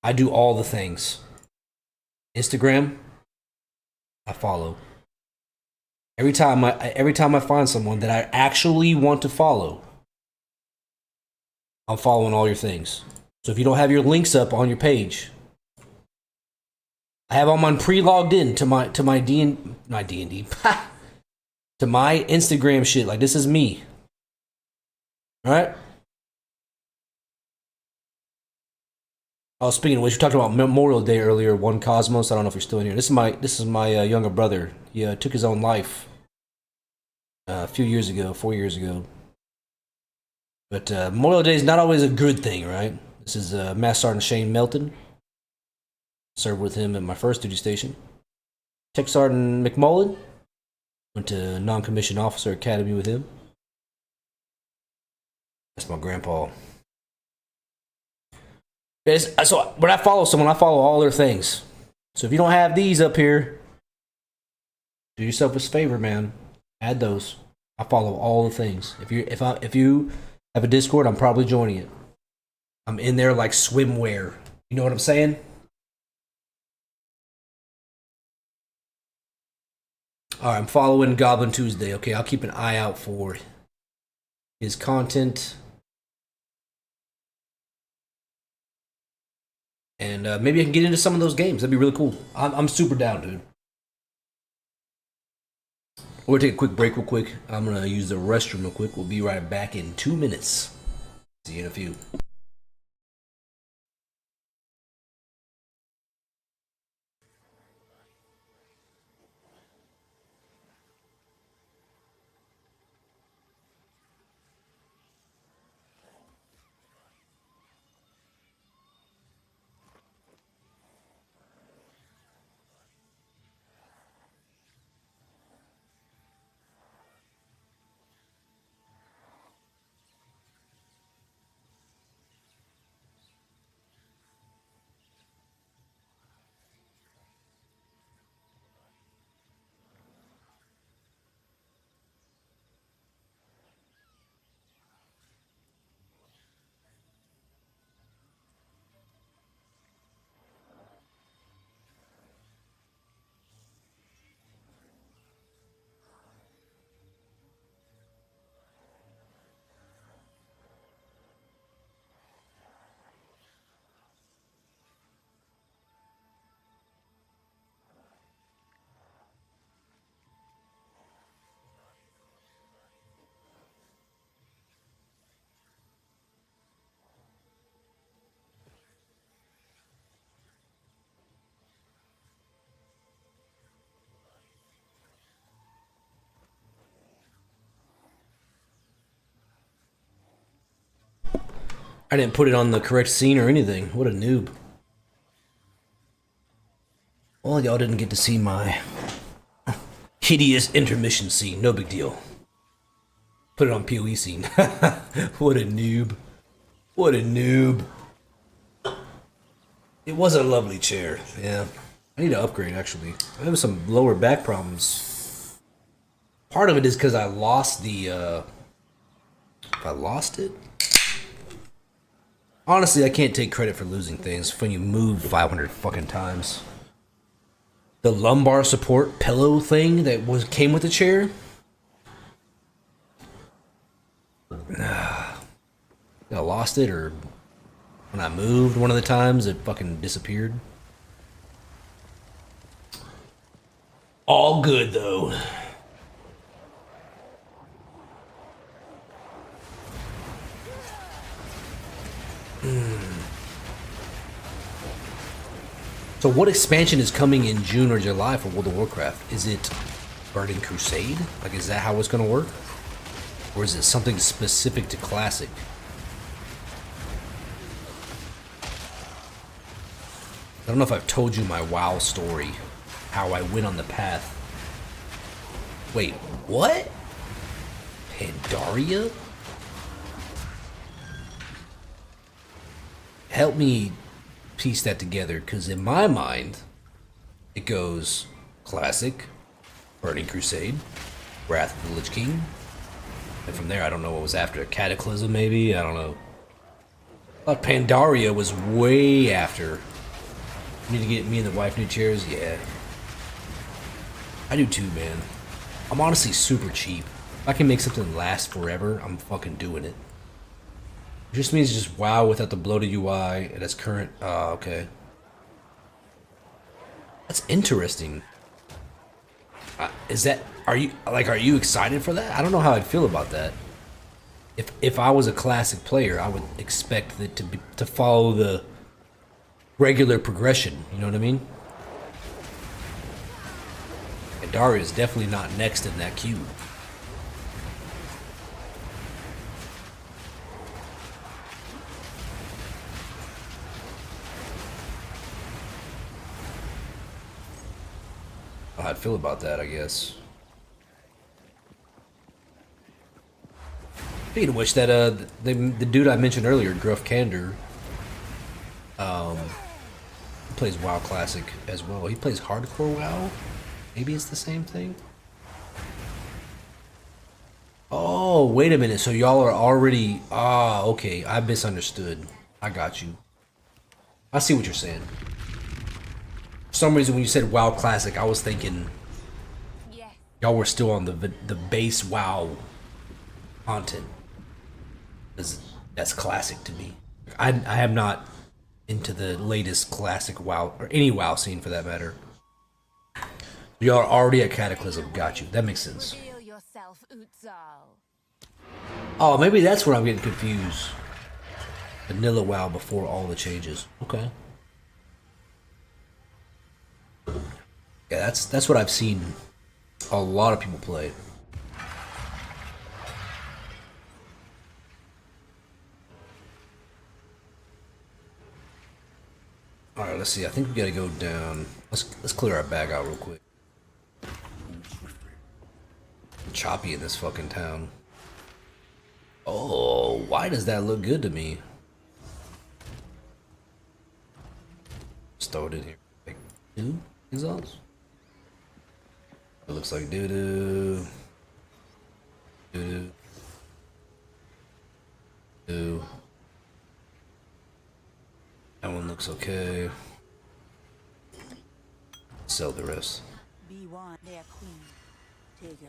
I do all the things. Instagram, I follow. Every time I find someone that I actually want to follow, I'm following all your things. So if you don't have your links up on your page, I have all mine pre-logged in to my D&D to my Instagram shit. Like, this is me. All right. Oh, speaking of which, we talked about Memorial Day earlier. One Cosmos. I don't know if you're still in here. This is my younger brother. He took his own life a few years ago, 4 years ago. But Memorial Day is not always a good thing, right? This is Master Sergeant Shane Melton. Served with him at my first duty station. Tech Sergeant McMullen. Went to Non-Commissioned Officer Academy with him. That's my grandpa. So when I follow someone, I follow all their things. So if you don't have these up here, do yourself a favor, man. Add those. I follow all the things. If you have a Discord, I'm probably joining it. I'm in there like swimwear. You know what I'm saying? All right, I'm following Goblin Tuesday. Okay, I'll keep an eye out for his content. And maybe I can get into some of those games. That'd be really cool. I'm super down, dude. We're gonna take a quick break real quick. I'm gonna use the restroom real quick. We'll be right back in 2 minutes. See you in a few. I didn't put it on the correct scene or anything. What a noob. Well, y'all didn't get to see my hideous intermission scene. No big deal. Put it on PoE scene. What a noob. What a noob. It was a lovely chair. Yeah. I need to upgrade, actually. I have some lower back problems. Part of it is because I lost the, I lost it? Honestly, I can't take credit for losing things when you move 500 fucking times. The lumbar support pillow thing that came with the chair. I lost it, or when I moved one of the times, it fucking disappeared. All good though. So what expansion is coming in June or July for World of Warcraft? Is it Burning Crusade? Like, is that how it's gonna work? Or is it something specific to Classic? I don't know if I've told you my WoW story. How I went on the path. Wait, what? Pandaria? Help me piece that together, because in my mind, it goes Classic, Burning Crusade, Wrath of the Lich King, and from there I don't know what was after. Cataclysm maybe? I don't know. I thought Pandaria was way after. Need to get me and the wife new chairs? Yeah. I do too, man. I'm honestly super cheap. If I can make something last forever, I'm fucking doing it. It just means just WoW without the bloated UI and its current. Oh, okay. That's interesting. Is that? Are you excited for that? I don't know how I'd feel about that. If I was a Classic player, I would expect it to follow the regular progression. You know what I mean? And Daria is definitely not next in that queue. How I'd feel about that, I guess. Speaking of which, that the dude I mentioned earlier, Gruff Candor, he plays WoW Classic as well. He plays Hardcore WoW. Maybe it's the same thing. Oh, wait a minute. So y'all are already... Ah, okay. I misunderstood. I got you. I see what you're saying. For some reason, when you said WoW Classic, I was thinking y'all were still on the base WoW content. That's Classic to me. I am not into the latest Classic WoW, or any WoW scene for that matter. Y'all are already at Cataclysm. Got you. That makes sense. Reveal yourself, Exile. Oh, maybe that's where I'm getting confused. Vanilla WoW before all the changes. Okay. Yeah, that's what I've seen a lot of people play. All right, let's see. I think we gotta go down. Let's clear our bag out real quick. Choppy in this fucking town. Oh, why does that look good to me? Just throw it in here. Like, two results. It looks like doo-doo. Doo-doo. Doo. That one looks okay. Sell the rest.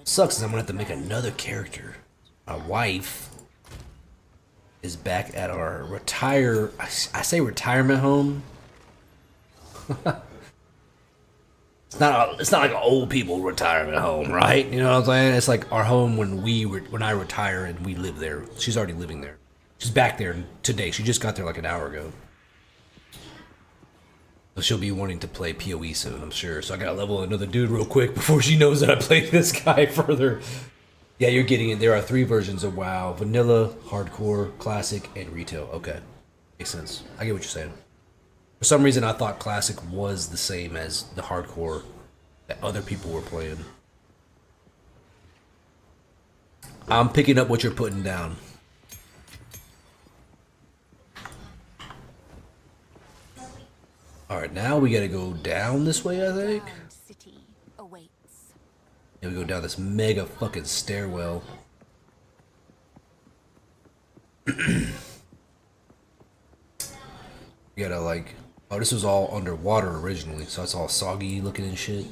Sucks is I'm gonna have to make another character. My wife is back at our I say retirement home. It's not like an old people retirement home, right? You know what I'm saying? It's like our home when I retire and we live there. She's already living there. She's back there today. She just got there like an hour ago. So she'll be wanting to play PoE soon, I'm sure. So I gotta level another dude real quick before she knows that I play this guy further. Yeah, you're getting it. There are 3 versions of WoW: Vanilla, Hardcore, Classic, and Retail. Okay, makes sense. I get what you're saying. For some reason, I thought Classic was the same as the hardcore that other people were playing. I'm picking up what you're putting down. Alright, now we gotta go down this way, I think. City awaits. Yeah, we go down this mega fucking stairwell. You gotta like... Oh, this was all underwater originally, so it's all soggy looking and shit.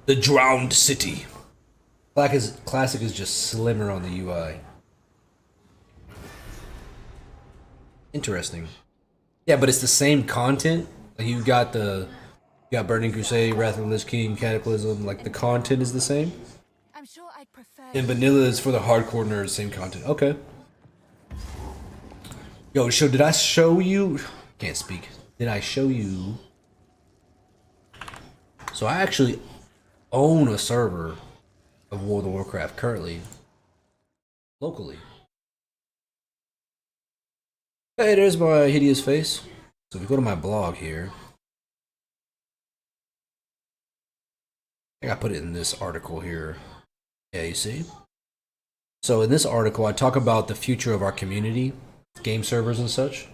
The Drowned City. Classic is just slimmer on the UI. Interesting. Yeah, but it's the same content. Like you got Burning Crusade, Wrath of the Lich King, Cataclysm. Like the content is the same. I'm sure I'd prefer. And vanilla is for the hardcore nerds, same content. Okay. Yo, so did I show you? Can't speak. Did I show you? So I actually own a server of World of Warcraft currently, locally. Hey, there's my hideous face. So if you go to my blog here, I think I put it in this article here. Yeah, you see? So in this article, I talk about the future of our community, game servers and such.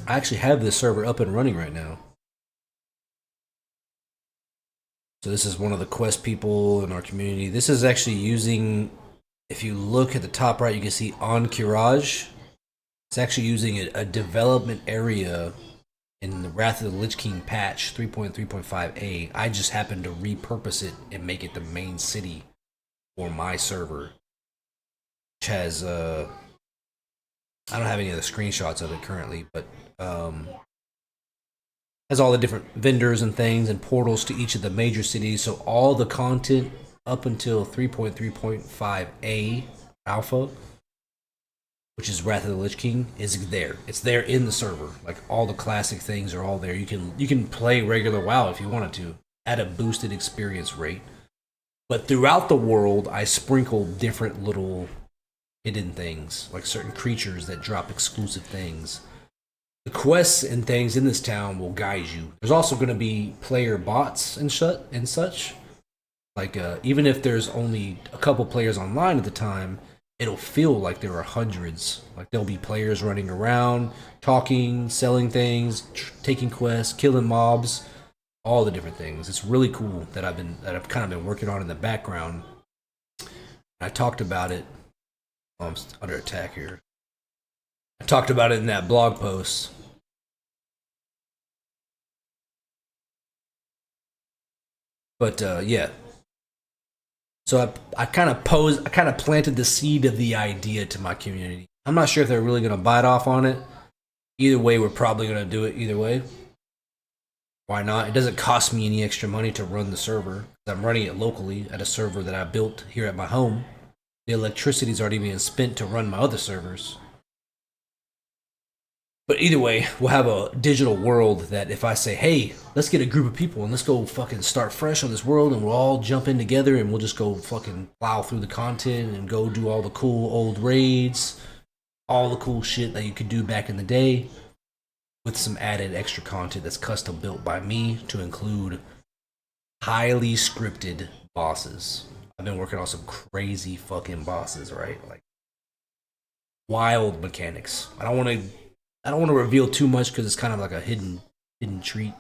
I actually have this server up and running right now. So this is one of the quest people in our community. This is actually using, if you look at the top right, you can see on Courage. It's actually using a development area in the Wrath of the Lich King patch 3.3.5a. I just happened to repurpose it and make it the main city for my server, which has I don't have any of the screenshots of it currently, but has all the different vendors and things and portals to each of the major cities. So all the content up until 3.3.5a alpha, which is Wrath of the Lich King, is there. It's there in the server. Like all the classic things are all there. You can play regular WoW if you wanted to at a boosted experience rate. But throughout the world, I sprinkle different little hidden things, like certain creatures that drop exclusive things. The quests and things in this town will guide you. There's also going to be player bots and such. Like even if there's only a couple players online at the time, it'll feel like there are hundreds. Like there'll be players running around, talking, selling things, taking quests, killing mobs, all the different things. It's really cool that I've kind of been working on in the background. I talked about it. Oh, I'm under attack here. I talked about it in that blog post. But yeah. So I kind of planted the seed of the idea to my community. I'm not sure if they're really going to bite off on it. Either way, we're probably going to do it either way. Why not? It doesn't cost me any extra money to run the server. I'm running it locally at a server that I built here at my home. The electricity's already being spent to run my other servers. But either way, we'll have a digital world that if I say, hey, let's get a group of people and let's go fucking start fresh on this world and we'll all jump in together and we'll just go fucking plow through the content and go do all the cool old raids, all the cool shit that you could do back in the day with some added extra content that's custom built by me to include highly scripted bosses. I've been working on some crazy fucking bosses, right? Like wild mechanics. I don't want to reveal too much because it's kind of like a hidden treat.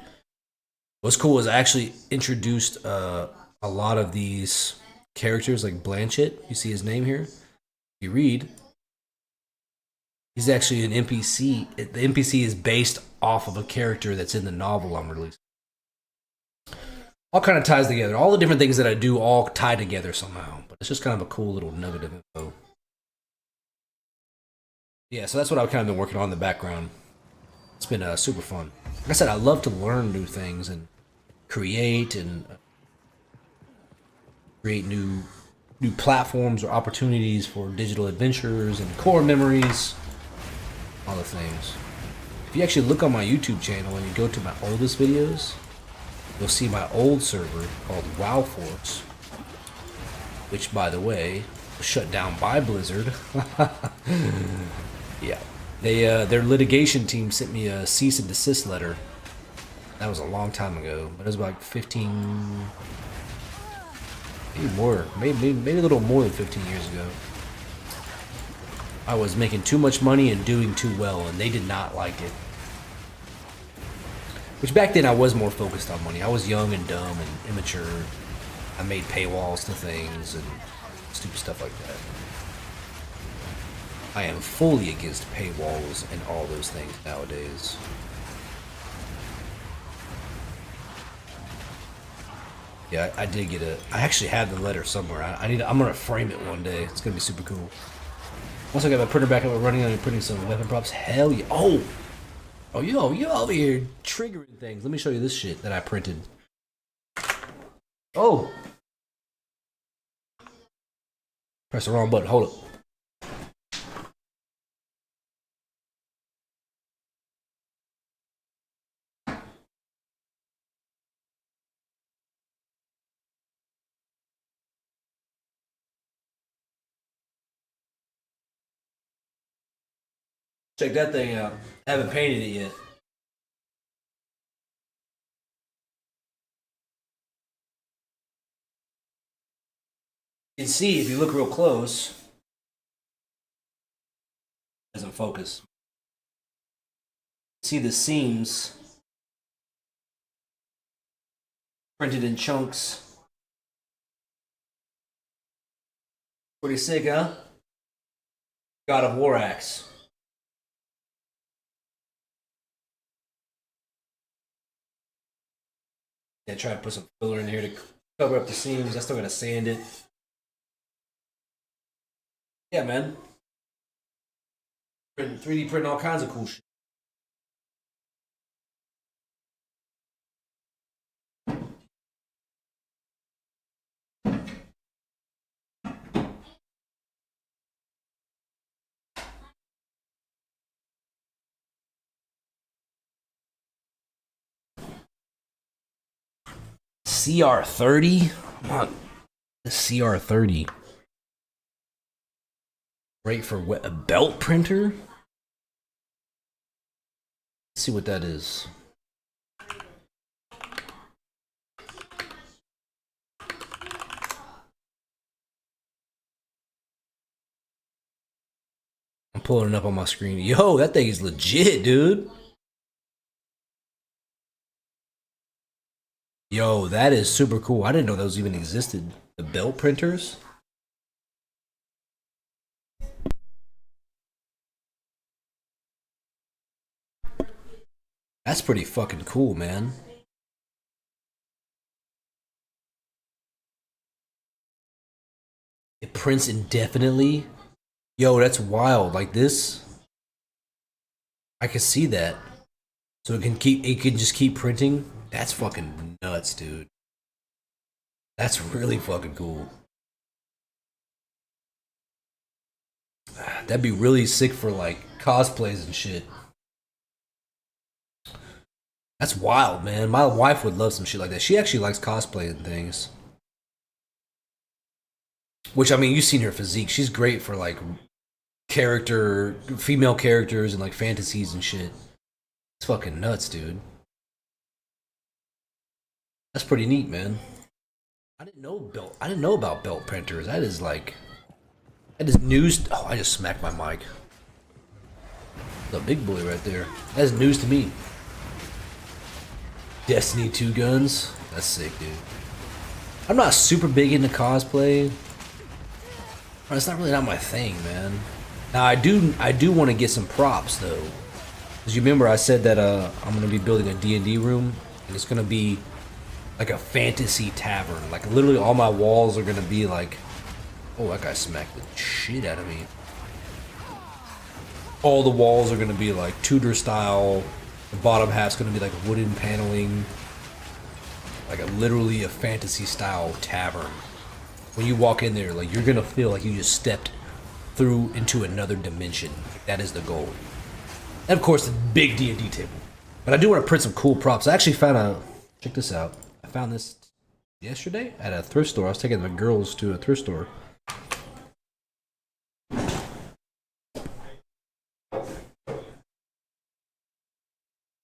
What's cool is I actually introduced a lot of these characters, like Blanchett. You see his name here? If you read, he's actually an NPC. The NPC is based off of a character that's in the novel I'm releasing. All kind of ties together. All the different things that I do all tie together somehow. But it's just kind of a cool little nugget of info. Yeah, so that's what I've kind of been working on in the background. It's been super fun. Like I said, I love to learn new things and create new platforms or opportunities for digital adventures and core memories, all the things. If you actually look on my YouTube channel and you go to my oldest videos, you'll see my old server called WoW Force, which, by the way, was shut down by Blizzard. Yeah. their litigation team sent me a cease and desist letter. That was a long time ago, but it was about like 15, maybe more, maybe a little more than 15 years ago. I was making too much money and doing too well, and they did not like it. Which back then I was more focused on money. I was young and dumb and immature. I made paywalls to things and stupid stuff like that. I am fully against paywalls and all those things nowadays. Yeah, I did get a. I actually have the letter somewhere. I'm gonna frame it one day. It's gonna be super cool. Once I got my printer back up and running, I'm printing some weapon props. Hell yeah! Oh, yo, you over here triggering things. Let me show you this shit that I printed. Oh, press the wrong button. Hold up. Check that thing out. I haven't painted it yet. You can see if you look real close, it doesn't focus. See the seams printed in chunks. Pretty sick, huh? God of War axe. Yeah, try to put some filler in here to cover up the seams. I still gotta sand it. Yeah, man. 3D printing all kinds of cool shit. CR30? Come on. The CR30. Great for a belt printer? Let's see what that is. I'm pulling it up on my screen. Yo, that thing is legit, dude. Yo, that is super cool. I didn't know those even existed. The belt printers? That's pretty fucking cool, man. It prints indefinitely. Yo, that's wild. Like this, I can see that. So it can just keep printing. That's fucking nuts, dude. That's really fucking cool. That'd be really sick for like cosplays and shit. That's wild, man. My wife would love some shit like that. She actually likes cosplay and things. Which, I mean, you've seen her physique. She's great for like female characters and like fantasies and shit. It's fucking nuts, dude. That's pretty neat, man. I didn't know about belt printers. That is news. Oh, I just smacked my mic. The big boy right there. That's news to me. Destiny 2 guns. That's sick, dude. I'm not super big into cosplay. It's not really not my thing, man. Now I do want to get some props though. Cause you remember I said that I'm gonna be building a D&D room, and it's gonna be like a fantasy tavern. Like literally all my walls are gonna be like, oh, that guy smacked the shit out of me. All the walls are gonna be like Tudor style. The bottom half's gonna be like wooden paneling. Like literally a fantasy style tavern. When you walk in there, like you're gonna feel like you just stepped through into another dimension. That is the goal. And of course, the big D&D table. But I do want to print some cool props. I actually found check this out. I found this yesterday at a thrift store. I was taking the girls to a thrift store.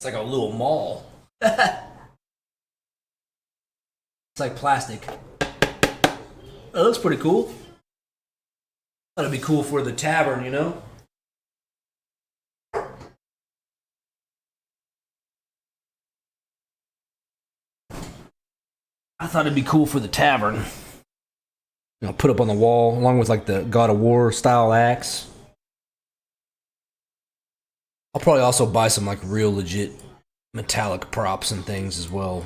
It's like a little mall. It's like plastic. It looks pretty cool. That'd be cool for the tavern, you know? I thought it'd be cool for the tavern. You know, put up on the wall along with like the God of War style axe. I'll probably also buy some like real legit metallic props and things as well.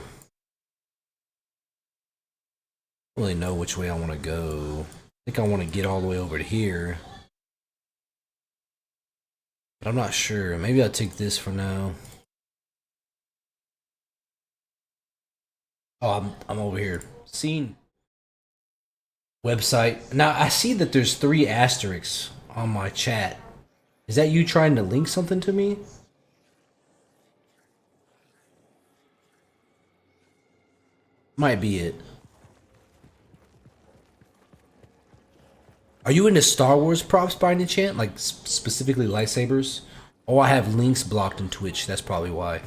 I don't really know which way I want to go. I think I want to get all the way over to here. But I'm not sure. Maybe I'll take this for now. Oh, I'm over here. Scene. Website. Now, I see that there's 3 asterisks on my chat. Is that you trying to link something to me? Might be it. Are you into Star Wars props by any chance? Like, specifically lightsabers? Oh, I have links blocked in Twitch. That's probably why.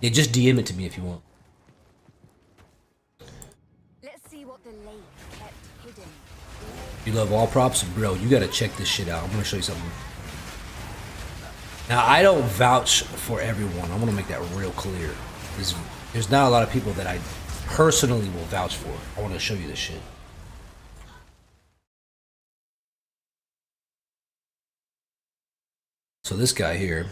Yeah, just DM it to me if you want. Let's see what the lake kept hidden. You love all props? Bro, you gotta check this shit out. I'm gonna show you something. Now, I don't vouch for everyone. I want to make that real clear. There's not a lot of people that I personally will vouch for. I want to show you this shit. So this guy here,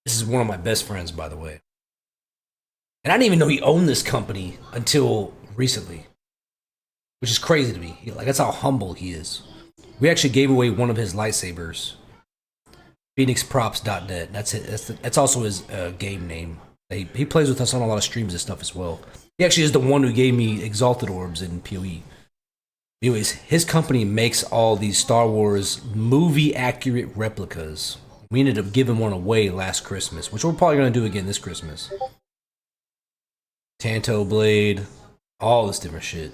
this is one of my best friends, by the way. And I didn't even know he owned this company until recently, which is crazy to me. Like, that's how humble he is. We actually gave away one of his lightsabers. PhoenixProps.net. That's it. That's also his game name. He plays with us on a lot of streams and stuff as well. He actually is the one who gave me Exalted Orbs in PoE. Anyways, his company makes all these Star Wars movie-accurate replicas. We ended up giving one away last Christmas, which we're probably going to do again this Christmas. Tanto Blade, all this different shit.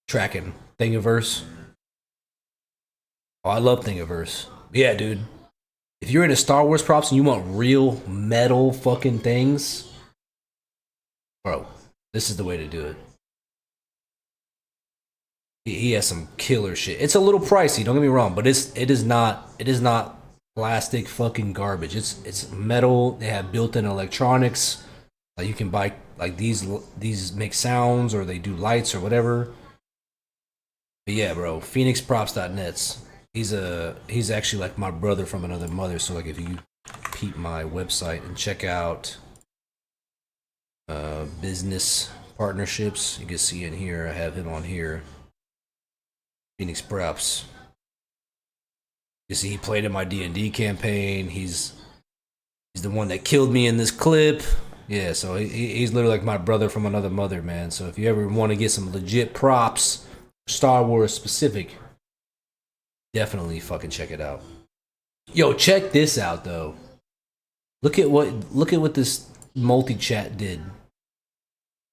Tracking. Thingiverse. Oh, I love Thingiverse. Yeah, dude. If you're into Star Wars props and you want real metal fucking things, bro, this is the way to do it. He has some killer shit. It's a little pricey, don't get me wrong, but it is not plastic fucking garbage. It's metal. They have built-in electronics. Like, you can buy like these make sounds, or they do lights or whatever. But yeah, bro, PhoenixProps.net. He's actually like my brother from another mother. So like, if you peep my website and check out business partnerships, you can see in here I have him on here. Phoenix Props. You see, he played in my D&D campaign. He's the one that killed me in this clip. Yeah, so he's literally like my brother from another mother, man. So if you ever want to get some legit props, Star Wars specific, definitely fucking check it out. Yo, check this out though. Look at what this multi-chat did.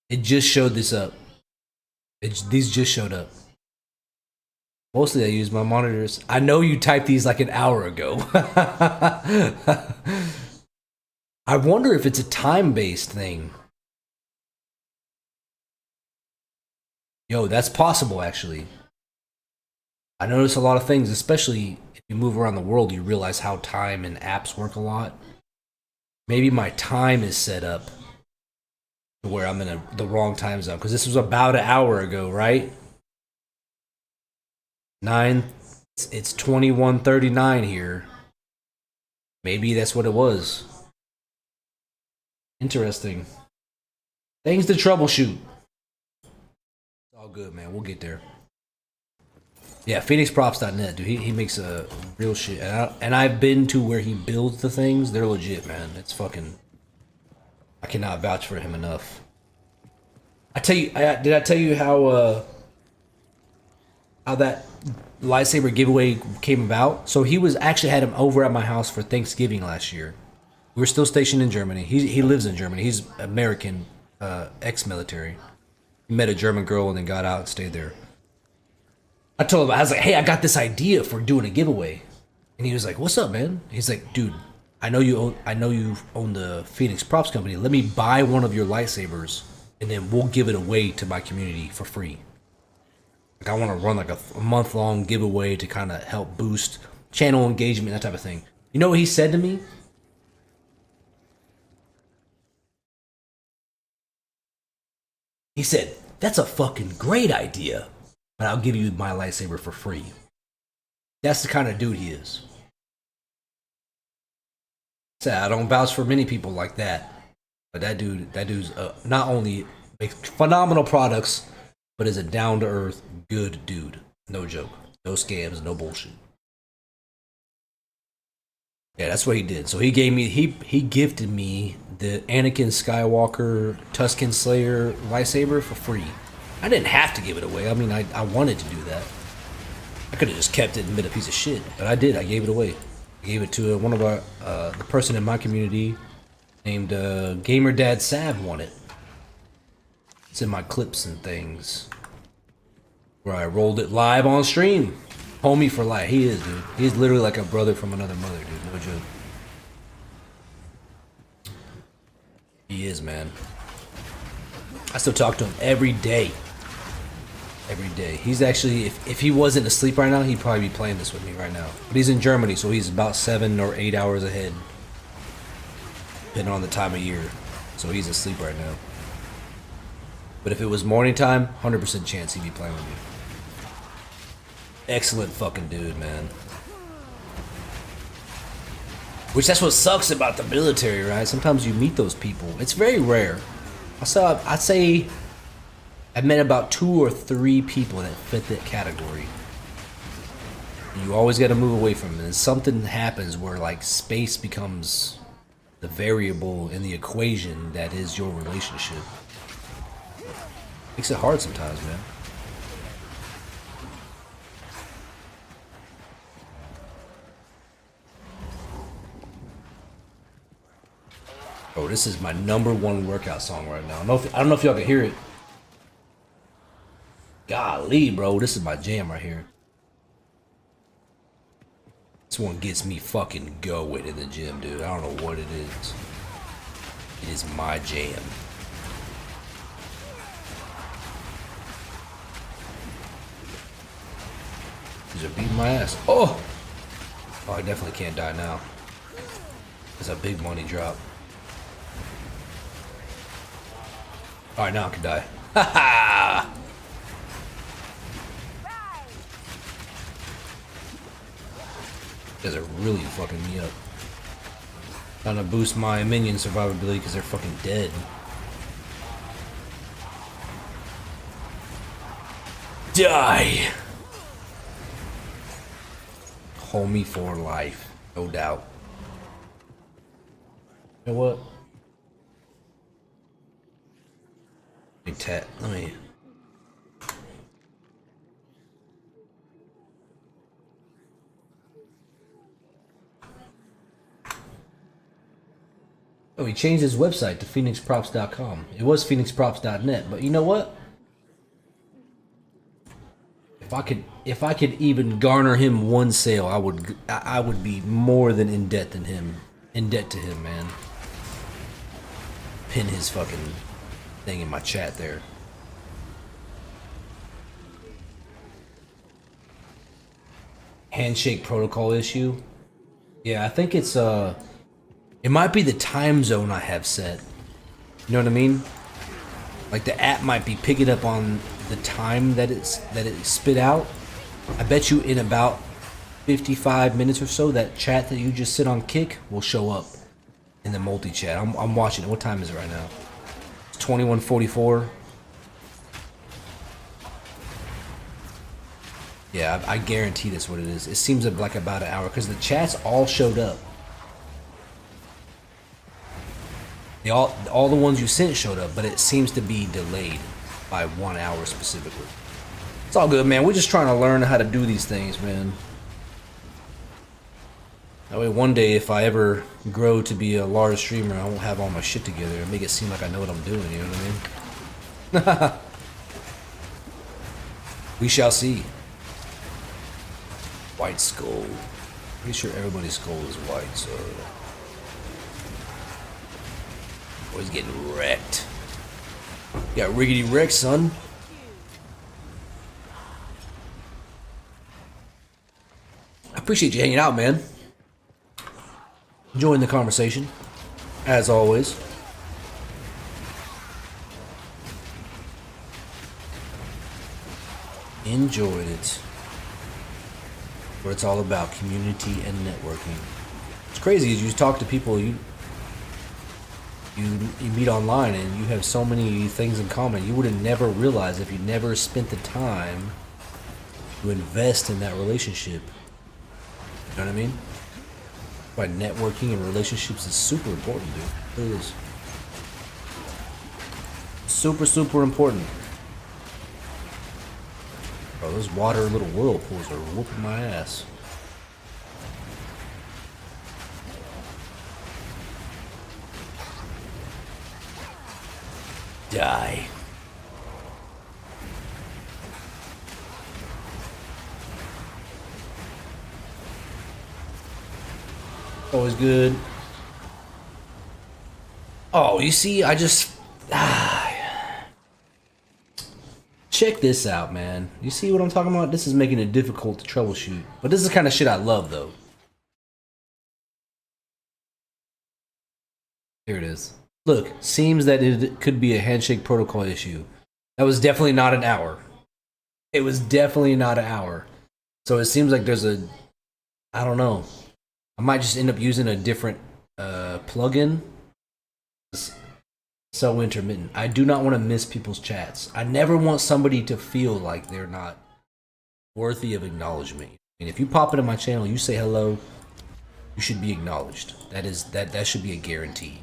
It just showed this up. These just showed up. Mostly I use my monitors. I know you typed these like an hour ago. I wonder if it's a time-based thing. Yo, that's possible actually. I notice a lot of things, especially if you move around the world, you realize how time and apps work a lot. Maybe my time is set up to where I'm in the wrong time zone, because this was about an hour ago, right? It's 21:39 here. Maybe that's what it was. Interesting. Things to troubleshoot. It's all good, man. We'll get there. Yeah, PhoenixProps.net, dude. He makes a real shit. And I've been to where he builds the things. They're legit, man. It's fucking... I cannot vouch for him enough. Did I tell you how that lightsaber giveaway came about? So he actually had him over at my house for Thanksgiving last year. We were still stationed in Germany. He lives in Germany. He's American, ex-military. He met a German girl and then got out and stayed there. I told him, I was like, hey, I got this idea for doing a giveaway. And he was like, "What's up, man?" He's like, "Dude, I know you own the Phoenix Props Company. Let me buy one of your lightsabers, and then we'll give it away to my community for free. Like, I want to run like a month-long giveaway to kind of help boost channel engagement, that type of thing." You know what he said to me? He said, "That's a fucking great idea, but I'll give you my lightsaber for free." That's the kind of dude he is. So I don't vouch for many people like that, but that dude's not only makes phenomenal products, but is a down to earth, good dude. No joke, no scams, no bullshit. Yeah, that's what he did. So he gifted me the Anakin Skywalker Tusken Slayer lightsaber for free. I didn't have to give it away. I mean, I wanted to do that. I could have just kept it and been a piece of shit, but I did. I gave it away. I gave it to one of our the person in my community named Gamer Dad Sav won it. It's in my clips and things where I rolled it live on stream. Homie for life. He is, dude. He's literally like a brother from another mother, dude. No joke. He is, man. I still talk to him every day. Every day. He's actually, if he wasn't asleep right now, he'd probably be playing this with me right now. But he's in Germany, so he's about 7 or 8 hours ahead. Depending on the time of year. So he's asleep right now. But if it was morning time, 100% chance he'd be playing with me. Excellent fucking dude, man. Which that's what sucks about the military, right? Sometimes you meet those people. It's very rare. I'd say I met about 2 or 3 people that fit that category. You always got to move away from it. And something happens where like space becomes the variable in the equation that is your relationship. Makes it hard sometimes, man. Oh, this is my #1 workout song right now. I don't know if y'all can hear it. Golly, bro, this is my jam right here. This one gets me fucking going in the gym, dude. I don't know what it is. It is my jam. These are beating my ass. Oh! Oh, I definitely can't die now. It's a big money drop. Alright, now I can die. Ha ha! You guys are really fucking me up. Trying to boost my minion survivability because they're fucking dead. Die! Homie for life. No doubt. You know what? Let me. Oh, he changed his website to phoenixprops.com. It was phoenixprops.net, but you know what? If I could even garner him 1 sale, I would be more than in debt to him, man. Pin his fucking thing in my chat there. Handshake protocol issue. Yeah, I think it's it might be the time zone I have set. You know what I mean? Like the app might be picking up on the time that it spit out. I bet you in about 55 minutes or so, that chat that you just sit on Kick will show up in the multi-chat. I'm watching it. What time is it right now? It's 21:44. Yeah, I guarantee that's what it is. It seems like about an hour because the chats all showed up. They all the ones you sent showed up, but it seems to be delayed by 1 hour specifically. It's all good, man. We're just trying to learn how to do these things, man. That way one day, if I ever grow to be a large streamer, I won't have all my shit together and make it seem like I know what I'm doing, you know what I mean? We shall see. White Skull. Pretty sure everybody's skull is white, so. Boy's getting wrecked. Got riggedy wrecked, son. I appreciate you hanging out, man. Enjoying the conversation, as always. Enjoyed it. What it's all about, community and networking. It's crazy as you talk to people you meet online and you have so many things in common. You would have never realized if you never spent the time to invest in that relationship. You know what I mean? Why networking and relationships is super important, dude. It is. Super, super important. Bro, those water little whirlpools are whooping my ass. Die. Always good. Oh, you see, I just... Check this out, man. You see what I'm talking about? This is making it difficult to troubleshoot. But this is the kind of shit I love, though. Here it is. Look, seems that it could be a handshake protocol issue. That was definitely not an hour. It was definitely not an hour. So it seems like there's a... I don't know. I might just end up using a different plugin. It's so intermittent. I do not want to miss people's chats. I never want somebody to feel like they're not worthy of acknowledgement. And if you pop into my channel, you say hello, you should be acknowledged. That should be a guarantee.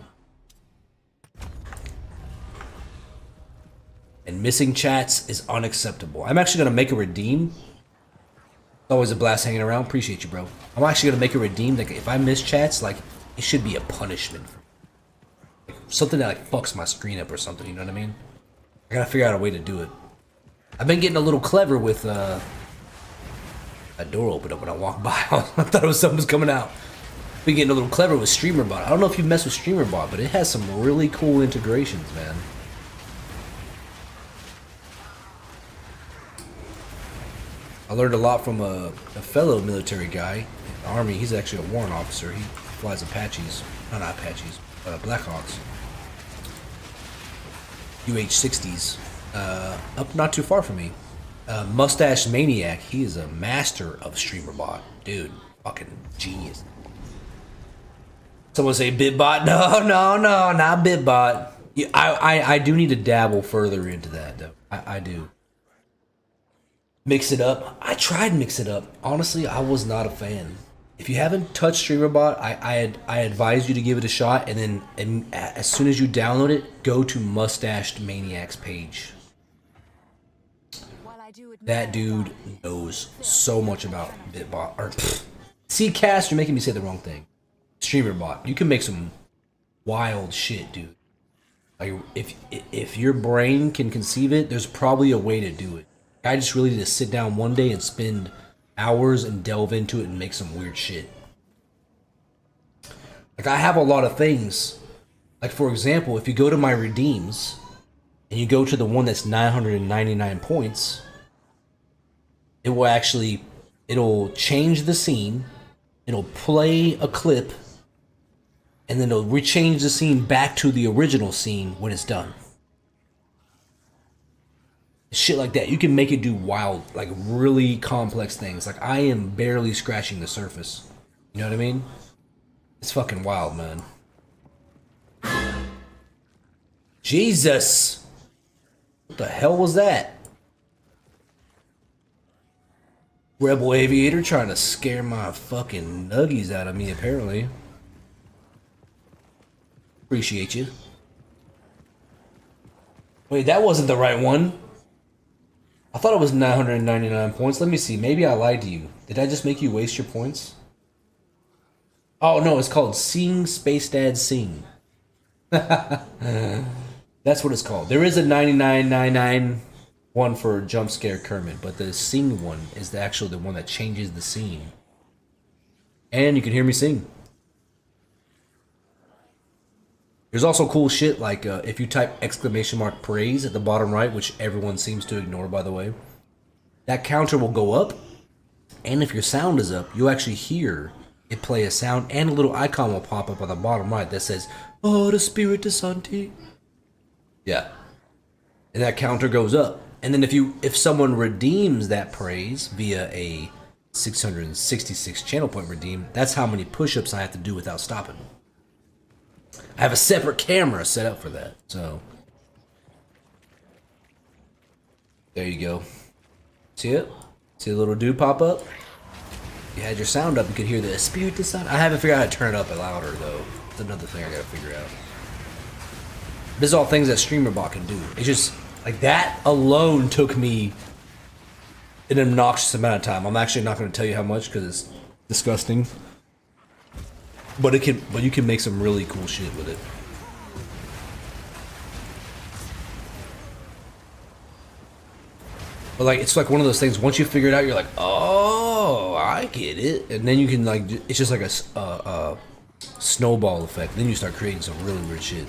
And missing chats is unacceptable. I'm actually gonna make a redeem. It's always a blast hanging around. Appreciate you, bro. I'm actually gonna make a redeem. Like if I miss chats, like it should be a punishment. Like, something that like fucks my screen up or something. You know what I mean? I gotta figure out a way to do it. I've been getting a little clever with a door opened up when I walked by. I thought it was something was coming out. Been getting a little clever with StreamerBot. I don't know if you mess with StreamerBot, but it has some really cool integrations, man. I learned a lot from a fellow military guy in the Army. He's actually a warrant officer. He flies Apaches. No, not Apaches. Blackhawks. UH-60s. Up not too far from me. Mustache Maniac. He is a master of StreamerBot. Dude, fucking genius. Someone say BitBot? No, not BitBot. Yeah, I do need to dabble further into that, though. I do. Mix it up. I tried Mix It Up. Honestly, I was not a fan. If you haven't touched StreamerBot, I advise you to give it a shot, and then as soon as you download it, go to Mustached Maniac's page. That dude knows so much about BitBot or Ccast. You're making me say the wrong thing. StreamerBot. You can make some wild shit, dude. Like if your brain can conceive it, there's probably a way to do it. I just really need to sit down one day and spend hours and delve into it and make some weird shit. Like I have a lot of things. Like for example, if you go to my redeems and you go to the one that's 999 points, it'll change the scene, it'll play a clip, and then it'll rechange the scene back to the original scene when it's done. Shit like that. You can make it do wild, like really complex things. Like I am barely scratching the surface. You know what I mean? It's fucking wild, man. Jesus! What the hell was that? Rebel Aviator trying to scare my fucking nuggies out of me, apparently. Appreciate you. Wait, that wasn't the right one. I thought it was 999 points. Let me see. Maybe I lied to you. Did I just make you waste your points? Oh, no. It's called Sing Space Dad Sing. That's what it's called. There is a 9999 one for Jump Scare Kermit, but the Sing one is the one that changes the scene. And you can hear me sing. There's also cool shit like if you type !praise at the bottom right, which everyone seems to ignore, by the way, that counter will go up. And if your sound is up, you'll actually hear it play a sound, and a little icon will pop up on the bottom right that says, "Oh, the Spirit de Santi." Yeah. And that counter goes up. And then if someone redeems that praise via a 666 channel point redeem, that's how many push-ups I have to do without stopping. I have a separate camera set up for that, so there you go. See it? See the little dude pop up? You had your sound up, you could hear the Spirit de Santi. I haven't figured out how to turn it up louder though. That's another thing I gotta figure out. This is all things that StreamerBot can do. It's just like that alone took me an obnoxious amount of time. I'm actually not going to tell you how much because it's disgusting. But you can make some really cool shit with it. But like it's like one of those things. Once you figure it out, you're like, oh, I get it, and then you can like it's just like a snowball effect. Then you start creating some really weird shit.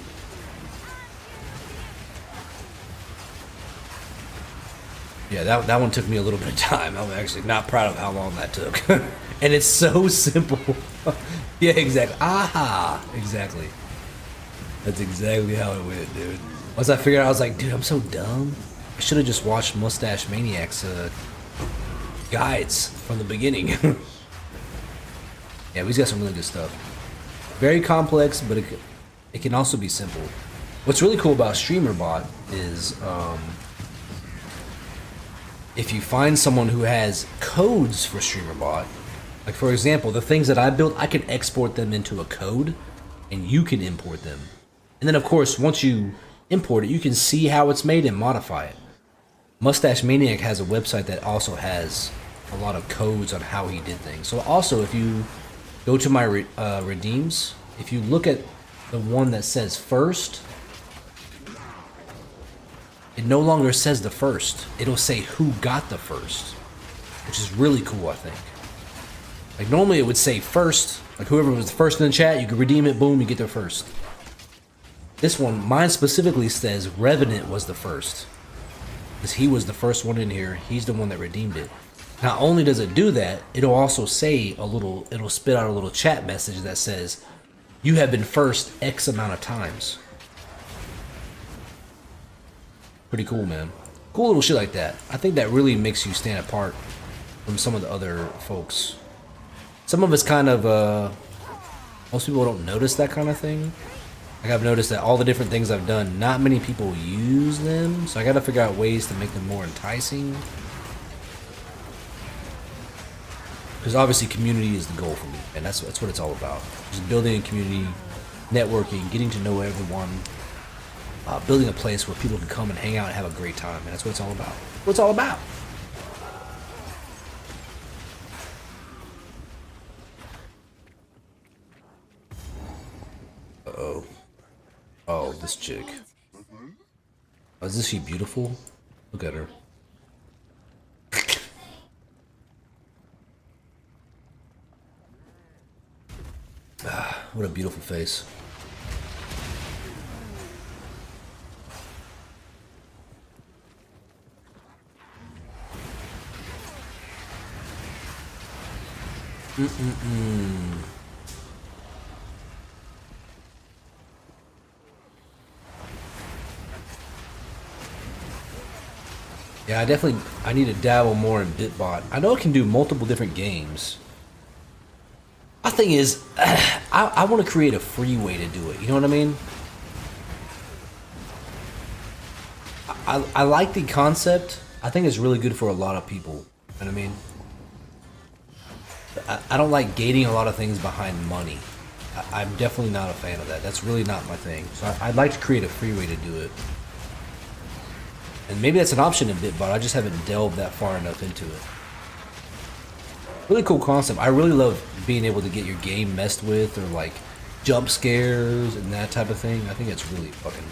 Yeah, that one took me a little bit of time. I'm actually not proud of how long that took. And it's so simple. Yeah, exactly. Aha! Exactly. That's exactly how it went, dude. Once I figured out, I was like, dude, I'm so dumb. I should have just watched Mustache Maniac's guides from the beginning. Yeah, he's got some really good stuff. Very complex, but it can also be simple. What's really cool about StreamerBot is if you find someone who has codes for StreamerBot, like for example, the things that I built, I can export them into a code, and you can import them. And then of course, once you import it, you can see how it's made and modify it. Mustache Maniac has a website that also has a lot of codes on how he did things. So also, if you go to my redeems, if you look at the one that says first, it no longer says the first. It'll say who got the first, which is really cool, I think. Like normally it would say first, like whoever was the first in the chat, you could redeem it, boom, you get there first. This one, mine specifically says Revenant was the first. Because he was the first one in here, he's the one that redeemed it. Not only does it do that, it'll also say it'll spit out a little chat message that says, you have been first X amount of times. Pretty cool, man. Cool little shit like that. I think that really makes you stand apart from some of the other folks. Some of it's kind of, most people don't notice that kind of thing. Like I've noticed that all the different things I've done, not many people use them. So I gotta figure out ways to make them more enticing. Because obviously community is the goal for me. And that's what it's all about. Just building a community, networking, getting to know everyone. Building a place where people can come and hang out and have a great time. And that's what it's all about. What it's all about. Uh-oh. Oh, this chick. Oh, isn't she beautiful? Look at her. Ah, what a beautiful face. Yeah, I need to dabble more in Bitbot. I know it can do multiple different games. My thing is, I want to create a free way to do it. You know what I mean? I like the concept. I think it's really good for a lot of people. You know what I mean? I don't like gating a lot of things behind money. I'm definitely not a fan of that. That's really not my thing. So I'd like to create a free way to do it. And maybe that's an option in Bitbot. I just haven't delved that far enough into it. Really cool concept. I really love being able to get your game messed with, or like jump scares and that type of thing. I think it's really fucking,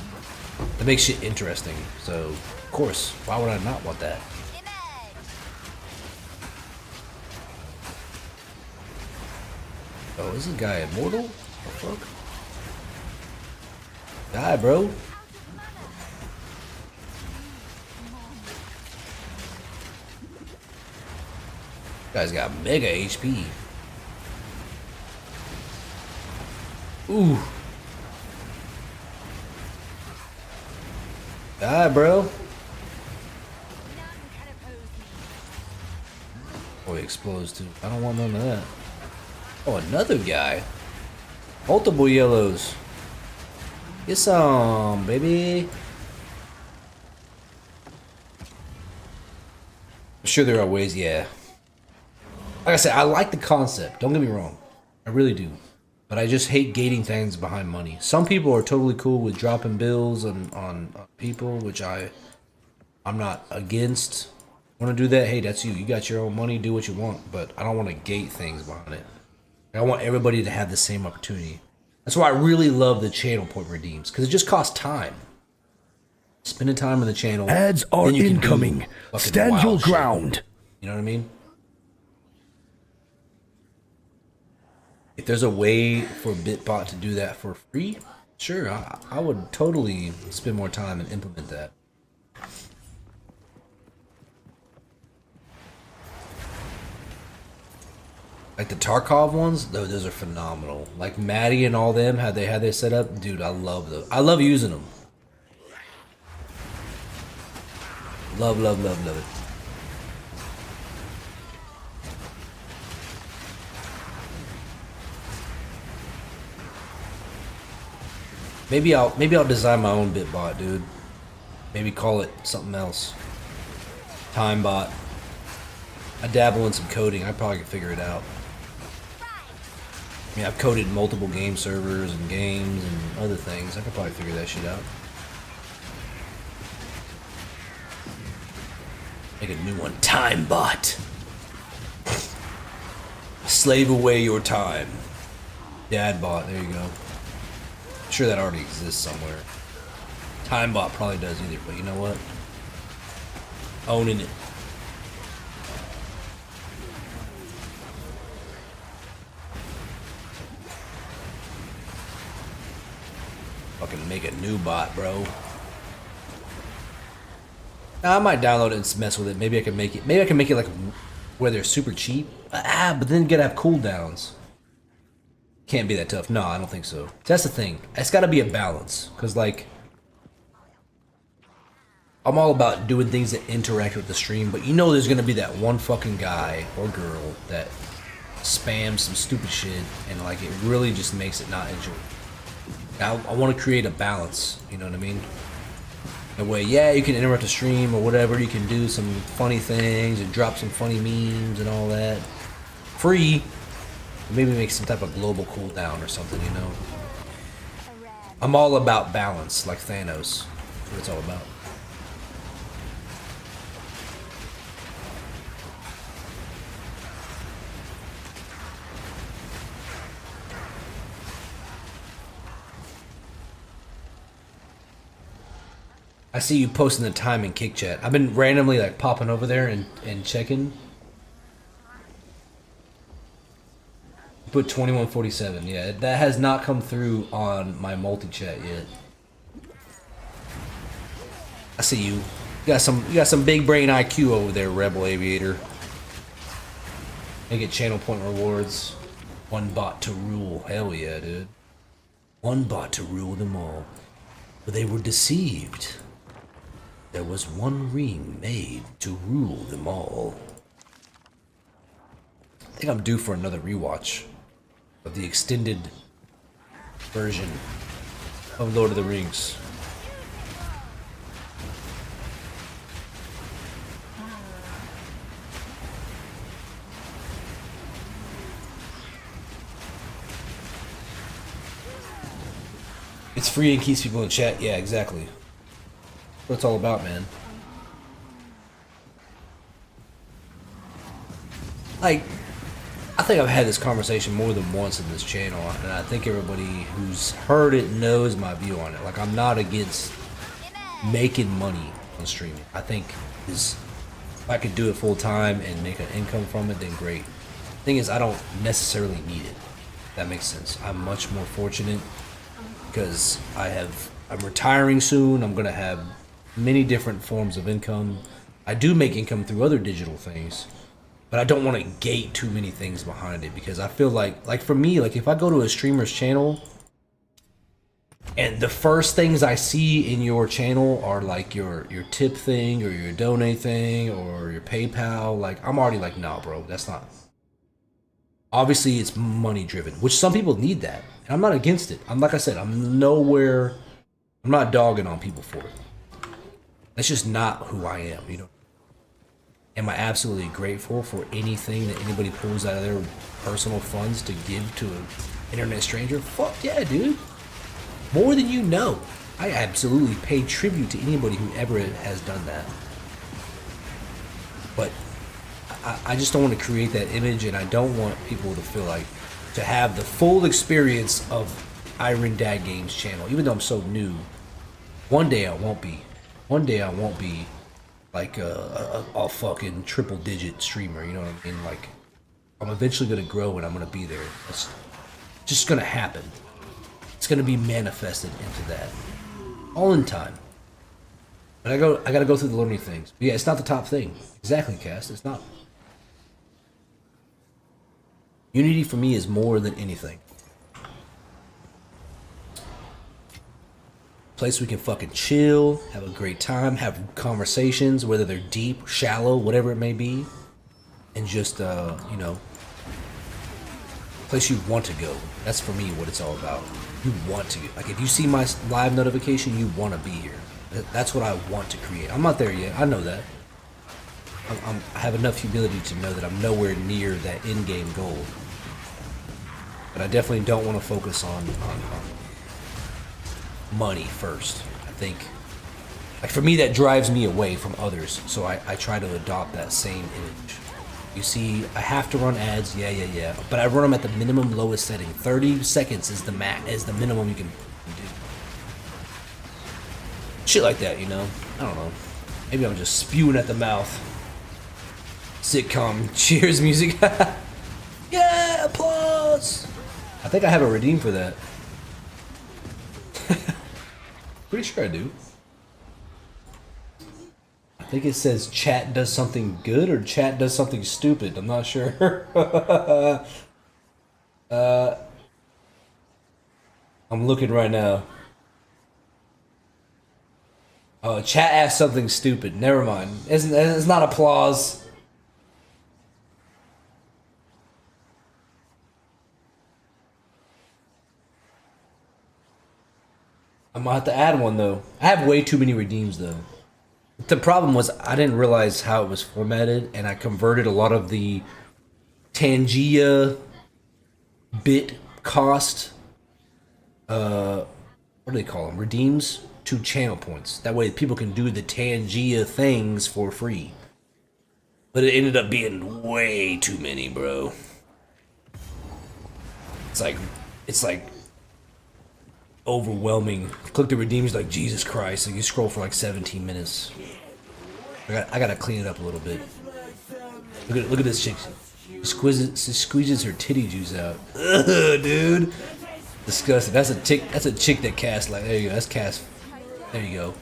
it makes shit interesting. So of course, why would I not want that? Oh, is this guy immortal? The fuck? Die, bro. Guy's got mega HP. Ooh. Die, bro. Oh, he explodes too. I don't want none of that. Oh, another guy. Multiple yellows. Get some, baby. I'm sure there are ways, yeah. Like I said, I like the concept. Don't get me wrong. I really do. But I just hate gating things behind money. Some people are totally cool with dropping bills on people, which I'm not against. Want to do that? Hey, that's you. You got your own money. Do what you want. But I don't want to gate things behind it. I want everybody to have the same opportunity. That's why I really love the channel point redeems, because it just costs time. Spending time on the channel. Ads are then you can do incoming. fucking Stand wild your shit. ground. You know what I mean? If there's a way for BitBot to do that for free, sure, I would totally spend more time and implement that. Like the Tarkov ones, those are phenomenal. Like Maddie and all them, how they had their set up, dude. I love those. I love using them. Love, love, love, love it. Maybe I'll design my own BitBot, dude. Maybe call it something else. TimeBot. I dabble in some coding. I probably could figure it out. I mean, I've coded multiple game servers and games and other things. I could probably figure that shit out. Make a new one. TimeBot. Slave away your time. DadBot. There you go. I'm sure that already exists somewhere. TimeBot probably does either, but you know what? Owning it. Fucking make a new bot, bro. Now, I might download it and mess with it. Maybe I can make it. Maybe I can make it like where they're super cheap. But then you gotta have cooldowns. Can't be that tough. No, I don't think so. That's the thing. It's gotta be a balance. Cause like, I'm all about doing things that interact with the stream, but you know there's gonna be that one fucking guy or girl that spams some stupid shit and like it really just makes it not enjoyable. I want to create a balance, you know what I mean? In a way, yeah, you can interrupt the stream or whatever, you can do some funny things and drop some funny memes and all that. Free. Maybe make some type of global cooldown or something, you know? I'm all about balance, like Thanos. That's what it's all about. I see you posting the time in Kick Chat. I've been randomly like popping over there and checking. Put 2147. Yeah, that has not come through on my multi-chat yet. I see you. You got some big brain IQ over there, Rebel Aviator. They get channel point rewards. One bot to rule. Hell yeah, dude. One bot to rule them all. But they were deceived. There was one ring made to rule them all. I think I'm due for another rewatch of the extended version of Lord of the Rings. It's free and keeps people in chat. Yeah, exactly. What it's all about, man. Like, I think I've had this conversation more than once in this channel, and I think everybody who's heard it knows my view on it. Like, I'm not against making money on streaming. I think if I could do it full time and make an income from it, then great. Thing is, I don't necessarily need it. That makes sense. I'm much more fortunate because I'm retiring soon. I'm gonna have many different forms of income. I do make income through other digital things, but I don't want to gate too many things behind it because I feel like for me, like if I go to a streamer's channel and the first things I see in your channel are like your tip thing or your donate thing or your PayPal, like I'm already like, nah, bro, that's not. Obviously, it's money driven, which some people need that, and I'm not against it. I'm like I said, I'm not dogging on people for it. That's just not who I am, you know. Am I absolutely grateful for anything that anybody pulls out of their personal funds to give to an internet stranger? Fuck yeah, dude. More than you know. I absolutely pay tribute to anybody who ever has done that. But I just don't want to create that image, and I don't want people to feel like to have the full experience of Iron Dad Games channel. Even though I'm so new, one day I won't be. One day I won't be like a fucking triple digit streamer. You know what I mean? Like I'm eventually gonna grow, and I'm gonna be there. It's just gonna happen. It's gonna be manifested into that, all in time. But I gotta go through the learning things. But yeah, it's not the top thing. Exactly, Cass. It's not. Unity for me is more than anything. Place we can fucking chill, have a great time, have conversations, whether they're deep, shallow, whatever it may be, and just you know, place you want to go. That's for me what it's all about. You want to, like, if you see my live notification, you want to be here. That's what I want to create. I'm not there yet. I know that. I have enough humility to know that I'm nowhere near that in-game goal. But I definitely don't want to focus on money first. I think, like, for me, that drives me away from others. So I try to adopt that same image. You see, I have to run ads, yeah. But I run them at the minimum lowest setting. 30 seconds is the minimum you can do. Shit like that, you know? I don't know. Maybe I'm just spewing at the mouth. Sitcom cheers music. Yeah, applause! I think I have a redeem for that. Pretty sure I do. I think it says chat does something good or chat does something stupid. I'm not sure. I'm looking right now. Oh, chat asked something stupid. Never mind. It's not applause. I'm gonna have to add one though. I have way too many redeems though. The problem was I didn't realize how it was formatted, and I converted a lot of the Tangia bit cost, what do they call them? Redeems to channel points. That way people can do the Tangia things for free. But it ended up being way too many, bro. It's like overwhelming. Click the redeems, like Jesus Christ, and you scroll for like 17 minutes. I gotta clean it up a little bit. Look at this chick. She squeezes her titty juice out. Ugh, dude. Disgusting. That's a chick that casts like. There you go. That's cast. There you go.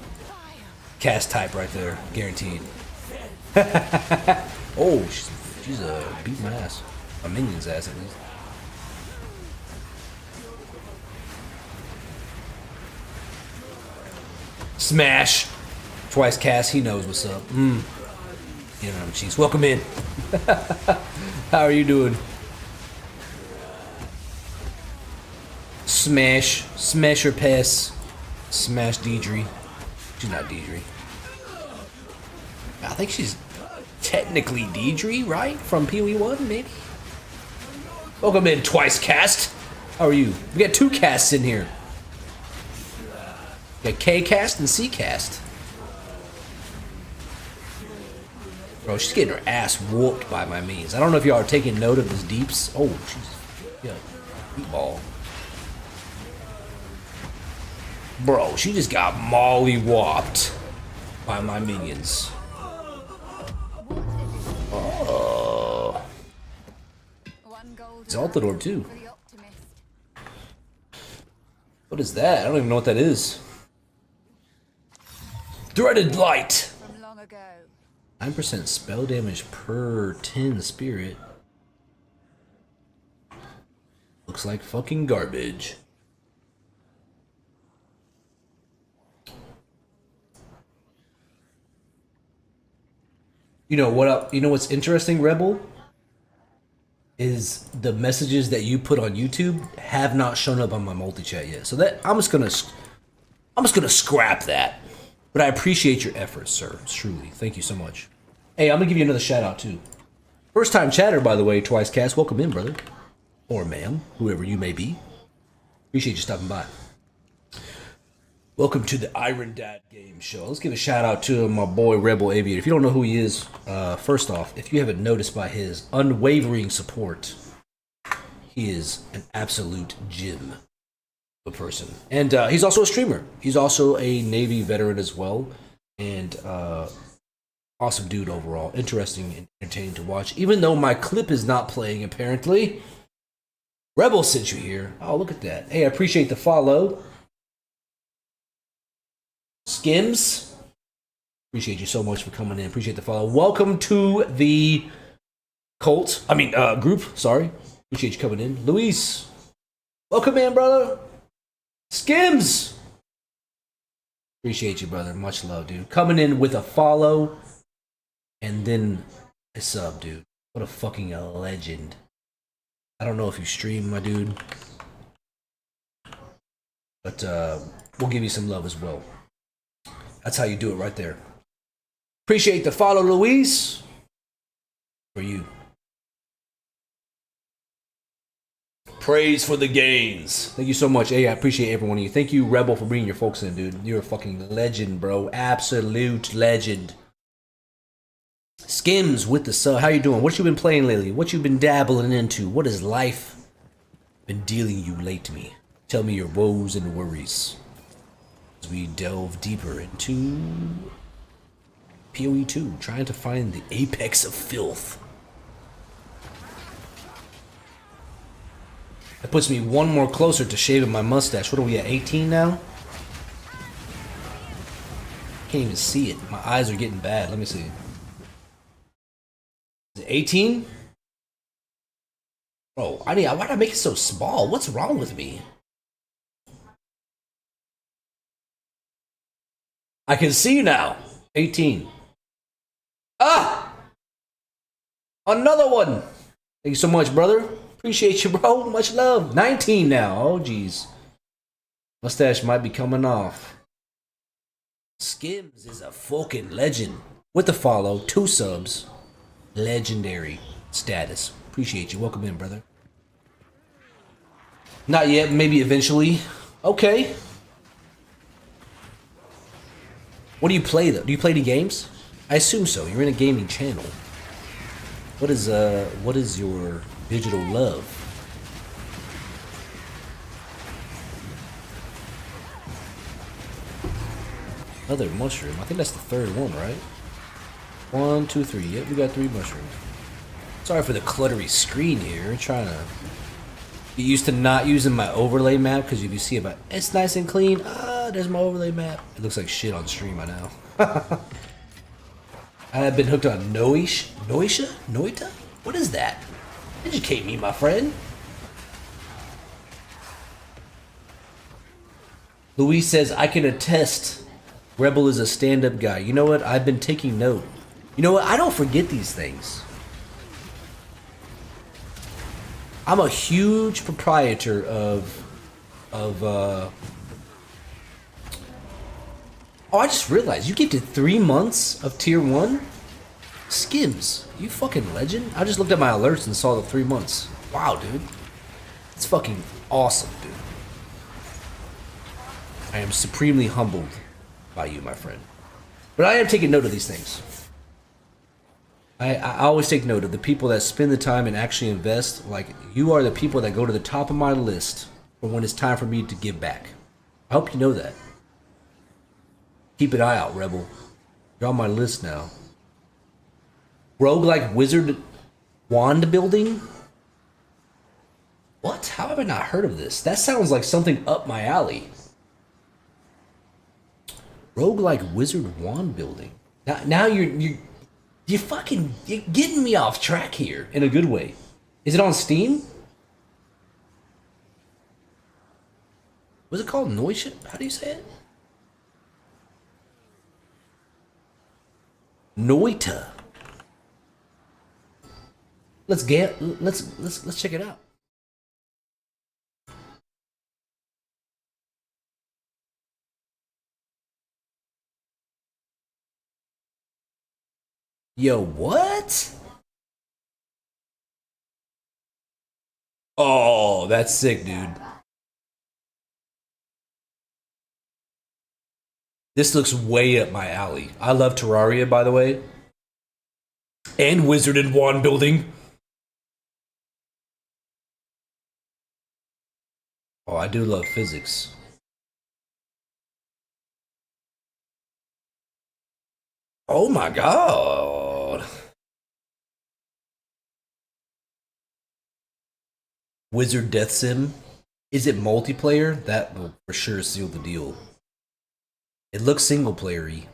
Cast type right there, guaranteed. Oh, she's beating my ass. My minion's ass at least. Smash. Twice cast, he knows what's up. You know, cheese. Welcome in. How are you doing? Smash. Smash or pass. Smash Deidre. She's not Deidre. I think she's technically Deidre, right? From PoE1, maybe? Welcome in, Twice Cast. How are you? We got two casts in here. We got K cast and C cast. Bro, she's getting her ass whooped by my minions. I don't know if y'all are taking note of this deeps. Oh, she's deep ball. Bro, she just got molly-whopped by my minions. Oh. Exalted Orb too. What is that? I don't even know what that is. Threaded light. From long ago. 9% spell damage per 10 spirit. Looks like fucking garbage. You know what up? You know what's interesting, Rebel? Is the messages that you put on YouTube have not shown up on my multi-chat yet. So that I'm just gonna scrap that. But I appreciate your efforts, sir. Truly. Thank you so much. Hey, I'm gonna give you another shout out too. First time chatter, by the way, Twice Cast. Welcome in, brother. Or ma'am, whoever you may be. Appreciate you stopping by. Welcome to the Iron Dad Game Show. Let's give a shout out to my boy Rebel Aviator. If you don't know who he is, first off, if you haven't noticed by his unwavering support, he is an absolute gem of a person. And he's also a streamer. He's also a Navy veteran as well. And awesome dude overall. Interesting and entertaining to watch. Even though my clip is not playing, apparently. Rebel sent you here. Oh, look at that. Hey, I appreciate the follow. Skims, appreciate you so much for coming in. Appreciate the follow. Welcome to the group. Sorry. Appreciate you coming in. Luis, welcome in, brother. Skims, appreciate you, brother. Much love, dude. Coming in with a follow and then a sub, dude. What a fucking legend. I don't know if you stream, my dude, but we'll give you some love as well. That's how you do it right there. Appreciate the follow, Luis. For you. Praise for the gains. Thank you so much. Hey, I appreciate every one of you. Thank you, Rebel, for bringing your folks in, dude. You're a fucking legend, bro. Absolute legend. Skims with the sub. How you doing? What you been playing lately? What you been dabbling into? What has life been dealing you lately? Tell me your woes and worries. As we delve deeper into PoE 2, trying to find the apex of filth. That puts me one more closer to shaving my mustache. What are we at, 18 now? Can't even see it. My eyes are getting bad. Let me see. Is it 18? Bro, why did I make it so small? What's wrong with me? I can see now. 18. Ah! Another one. Thank you so much, brother. Appreciate you, bro. Much love. 19 now. Oh, jeez. Mustache might be coming off. Skims is a fucking legend. With the follow, 2 subs. Legendary status. Appreciate you. Welcome in, brother. Not yet. Maybe eventually. Okay. What do you play though? Do you play any games? I assume so. You're in a gaming channel. What is your digital love? Another mushroom. I think that's the 3rd one, right? 1, 2, 3. Yep, we got 3 mushrooms. Sorry for the cluttery screen here. Trying to get used to not using my overlay map because if you see it, it's nice and clean. There's my overlay map. It looks like shit on stream, I know. I have been hooked on Noisha? Noita? What is that? Educate me, my friend. Luis says, I can attest Rebel is a stand-up guy. You know what? I've been taking note. You know what? I don't forget these things. I'm a huge proprietor of Oh, I just realized you gifted 3 months of tier 1? Skims, you fucking legend. I just looked at my alerts and saw the 3 months. Wow, dude. It's fucking awesome, dude. I am supremely humbled by you, my friend. But I am taking note of these things. I always take note of the people that spend the time and actually invest. Like, you are the people that go to the top of my list for when it's time for me to give back. I hope you know that. Keep an eye out, Rebel. You're on my list now. Roguelike wizard wand building? What? How have I not heard of this? That sounds like something up my alley. Roguelike wizard wand building. Now you're fucking you're getting me off track here in a good way. Is it on Steam? Was it called Noisha? How do you say it? Noita. Let's check it out. Yo, what? Oh, that's sick, dude. This looks way up my alley. I love Terraria, by the way. And Wizard and Wand building. Oh, I do love physics. Oh my god. Wizard Death Sim. Is it multiplayer? That will for sure seal the deal. It looks single player-y.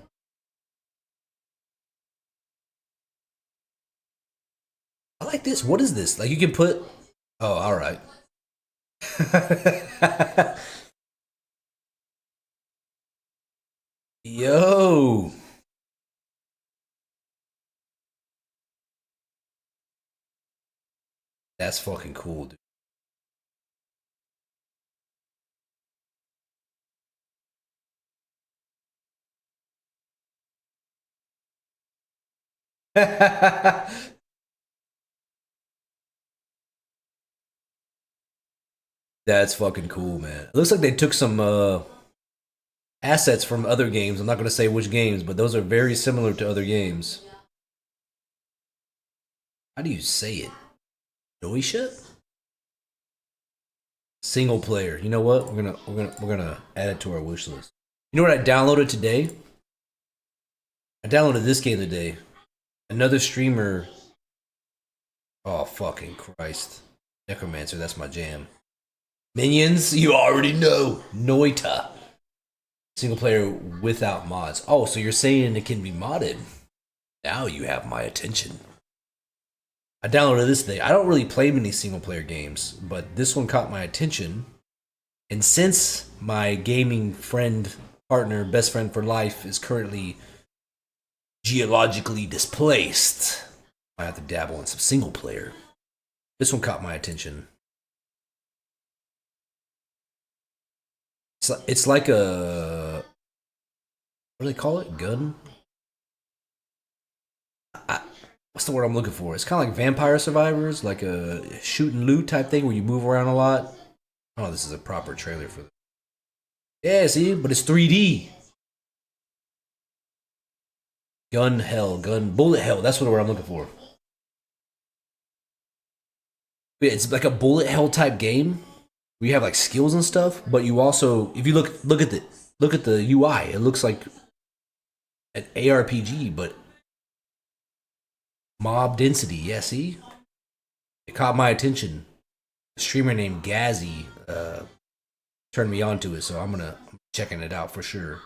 I like this. What is this? Like you can put. Oh, all right. Yo. That's fucking cool, dude. That's fucking cool, man. It looks like they took some assets from other games. I'm not going to say which games, but those are very similar to other games. How do you say it? Noisha? Single player. You know what? We're gonna add it to our wish list. You know what I downloaded today? I downloaded this game today. Another streamer. Oh fucking Christ. Necromancer, that's my jam. Minions, you already know. Noita. Single player without mods. Oh, so you're saying it can be modded. Now you have my attention. I downloaded this today. I don't really play many single player games, but this one caught my attention. And since my gaming friend, partner, best friend for life is currently geologically displaced, I have to dabble in some single player. This one caught my attention. It's like a, what do they call it? Gun? What's the word I'm looking for? It's kind of like Vampire Survivors, like a shoot and loot type thing where you move around a lot. Oh, this is a proper trailer for. Yeah, see, but it's 3D. Bullet hell. That's what word I'm looking for. Yeah, it's like a bullet hell type game where you have like skills and stuff, but you also, if you look at the UI, it looks like an ARPG, but mob density. Yeah, see, it caught my attention. A streamer named Gazzy turned me on to it, so I'm checking it out for sure.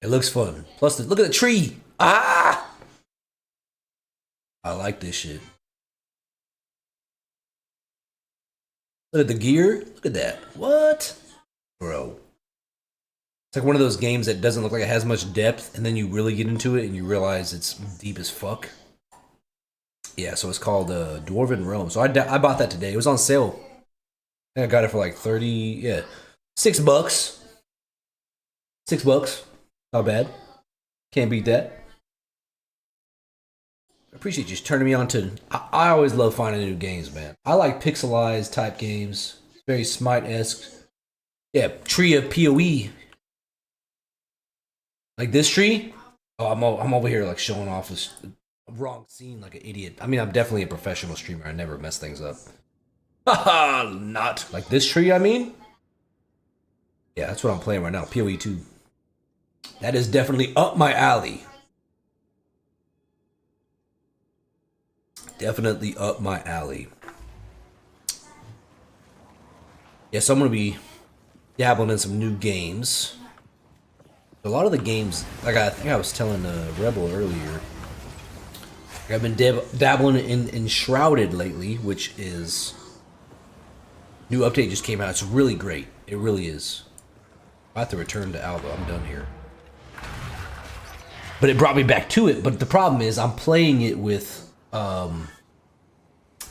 It looks fun. Plus, look at the tree. Ah, I like this shit. Look at the gear. Look at that. What, bro? It's like one of those games that doesn't look like it has much depth, and then you really get into it and you realize it's deep as fuck. Yeah, so it's called Dwarven Realm. So I bought that today. It was on sale. I think I got it for like 30, yeah, $6. $6. Not bad. Can't beat that. I appreciate you turning me on to. I always love finding new games, man. I like pixelized type games. It's very Smite-esque. Yeah, tree of PoE. Like this tree. Oh, I'm over here like showing off this wrong scene like an idiot. I mean, I'm definitely a professional streamer. I never mess things up. Haha, not like this tree. I mean, yeah, that's what I'm playing right now. PoE 2. That is definitely up my alley. Definitely up my alley. Yes, I'm gonna be dabbling in some new games. A lot of the games, like I think I was telling Rebel earlier, I've been dabbling in Shrouded lately, which is new update just came out. It's really great. It really is. I have to return to Alba. I'm done here. But it brought me back to it. But the problem is I'm playing it with a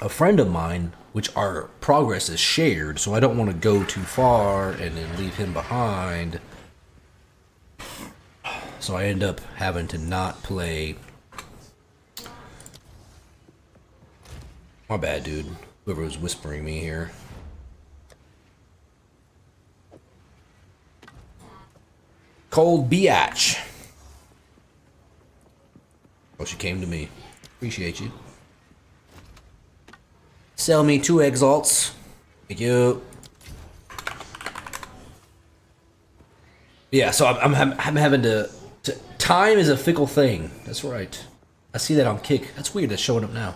friend of mine, which our progress is shared, so I don't want to go too far and then leave him behind. So I end up having to not play. My bad, dude. Whoever was whispering me here. Cold Biatch. Oh, she came to me. Appreciate you. Sell me 2 exalts. Thank you. Yeah, so I'm having to. Time is a fickle thing. That's right. I see that on Kick. That's weird. That's showing up now.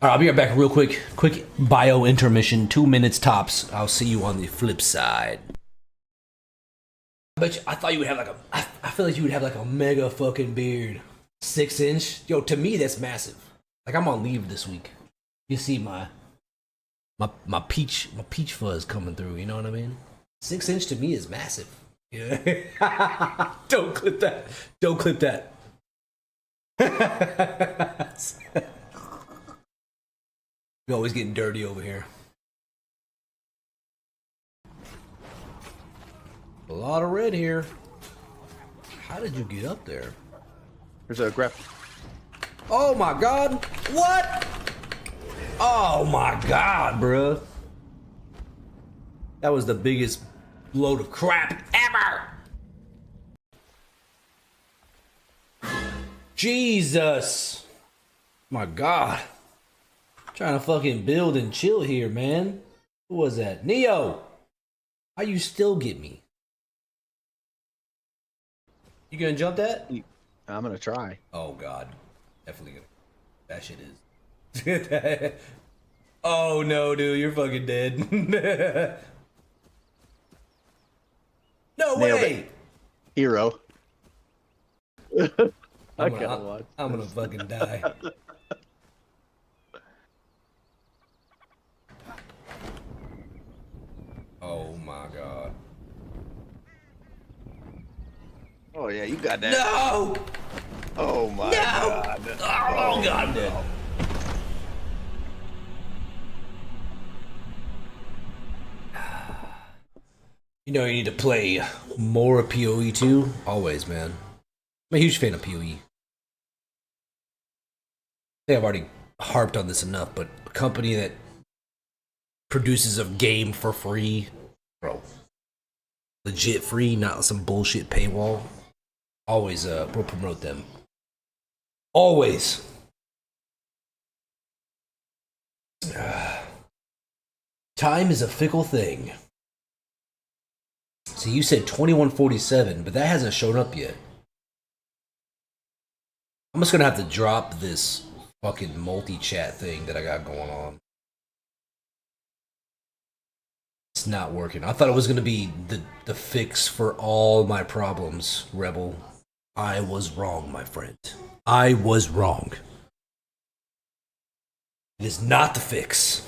All right, I'll be right back real quick. Quick bio intermission. 2 minutes tops. I'll see you on the flip side. I bet you, I thought you would have like a. I feel like you would have like a mega fucking beard. 6-inch. Yo, to me that's massive. Like I'm on leave this week. You see my peach fuzz coming through. You know what I mean? 6-inch to me is massive. Yeah. Don't clip that. Don't clip that. We're always getting dirty over here. A lot of red here. How did you get up there? There's a graph. Oh my god. What? Oh my god, bruh. That was the biggest load of crap ever. Jesus. My god. Trying to fucking build and chill here, man. Who was that? Neo. How you still get me? You gonna jump that? I'm gonna try. Oh god. Definitely gonna. That shit is. Oh no, dude, you're fucking dead. No Nailed way! it. Hero. I'm gonna fucking die. Oh my god. Oh yeah, you got that. No! Oh my No! god. Oh god, I'm dead. You know you need to play more PoE too. Always, man. I'm a huge fan of PoE. I think I've already harped on this enough, but a company that produces a game for free, bro, legit free, not some bullshit paywall. Always, we'll promote them. Always. Time is a fickle thing. So you said 2147, but that hasn't shown up yet. I'm just gonna have to drop this fucking multi-chat thing that I got going on. It's not working. I thought it was gonna be the fix for all my problems, Rebel. I was wrong, my friend. I was wrong. It is not the fix.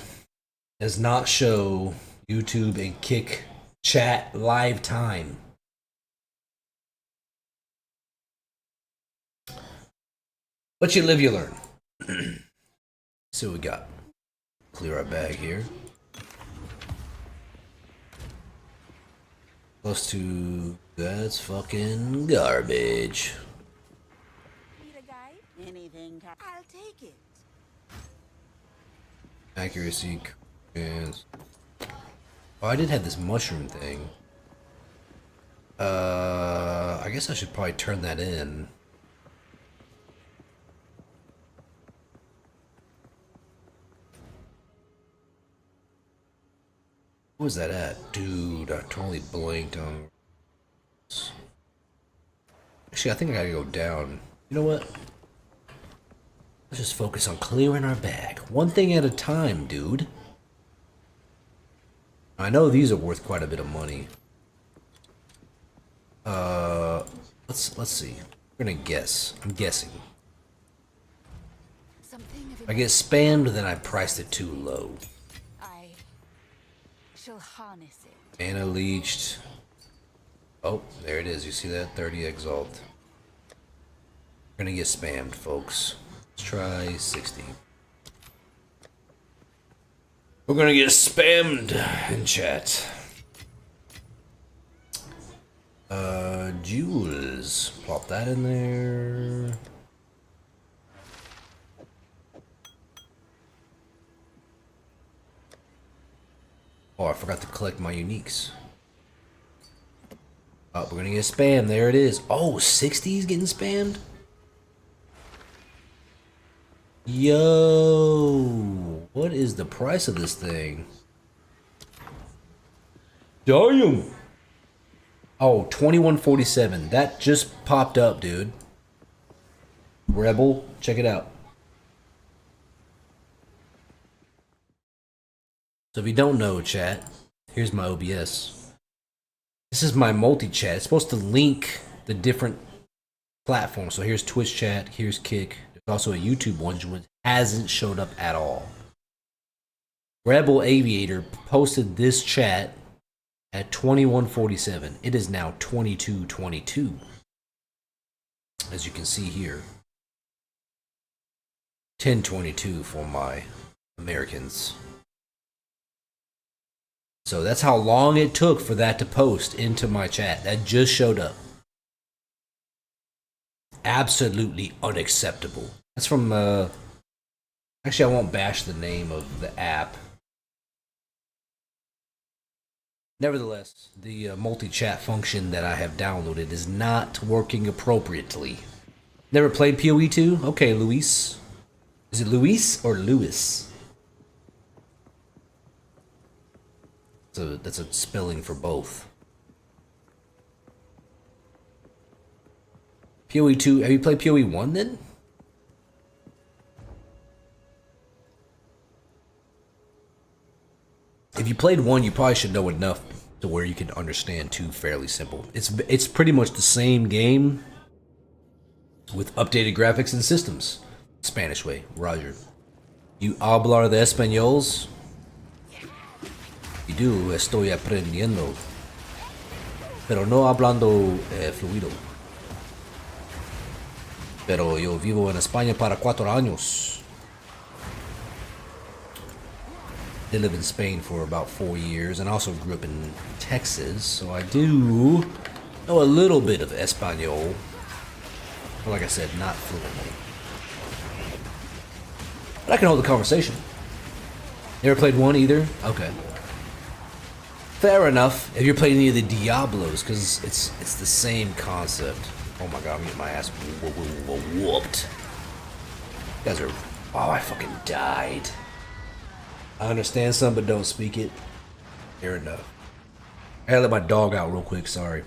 It does not show YouTube and Kick chat live time. But you live, you learn. See what we got. Clear our bag here. Close to... That's fucking garbage. Need a guide? Anything. I'll take it. Accuracy. Yes. Oh, I did have this mushroom thing. I guess I should probably turn that in. What was that at? Dude, I totally blanked on... Actually, I think I gotta go down. You know what? Let's just focus on clearing our bag. One thing at a time, dude. I know these are worth quite a bit of money. Let's see. We're gonna guess. I'm guessing. Something of If I get spammed, then I priced it too low. I shall harness it. Mana leached. Oh, there it is. You see that? 30 Exalt. We're gonna get spammed, folks. Let's try 60. We're gonna get spammed in chat. Jewels. Plop that in there. Oh, I forgot to collect my uniques. Oh, we're gonna get spammed. There it is. Oh, 60's getting spammed? Yo, what is the price of this thing? Damn. Oh, 2147. That just popped up, dude. Rebel, check it out. So if you don't know, chat, here's my OBS. This is my multi-chat. It's supposed to link the different platforms. So here's Twitch chat, here's Kick. There's also a YouTube one which hasn't showed up at all. Rebel Aviator posted this chat at 2147. It is now 2222. As you can see here. 1022 for my Americans. So that's how long it took for that to post into my chat. That just showed up. Absolutely unacceptable. That's from, actually I won't bash the name of the app. Nevertheless, the multi-chat function that I have downloaded is not working appropriately. Never played PoE 2? Okay, Luis. Is it Luis or Lewis? So that's a spelling for both. PoE 2, have you played PoE 1 then? If you played 1, you probably should know enough to where you can understand 2 fairly simple. It's pretty much the same game with updated graphics and systems. Spanish way, Roger. You hablar de españols? Y do, estoy aprendiendo. Pero no hablando fluido. Pero yo vivo en España para 4 años. I live in Spain for about 4 years and also grew up in Texas, so I do know a little bit of Espanol. But like I said, not fluently. But I can hold the conversation. You ever played 1 either? Okay. Fair enough. If you're playing any of the Diablos, because it's the same concept. Oh my god, I'm getting my ass whooped. You guys are... Oh, I fucking died. I understand some, but don't speak it. Fair enough. I gotta let my dog out real quick, sorry.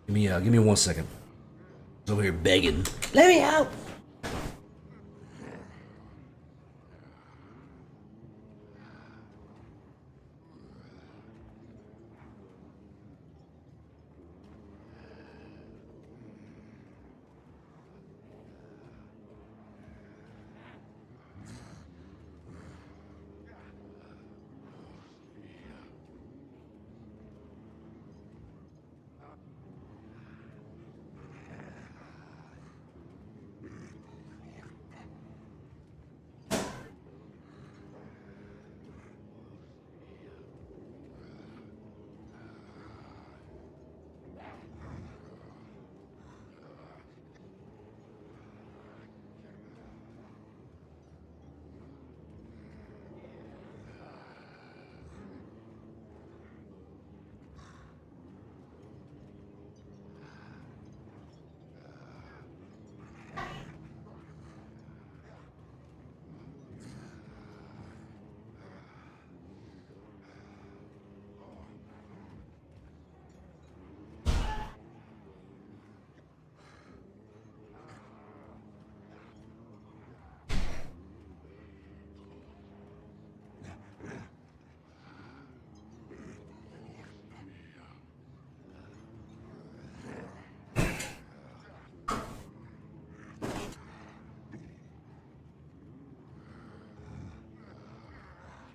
Give me 1 second. He's over here begging. Let me out!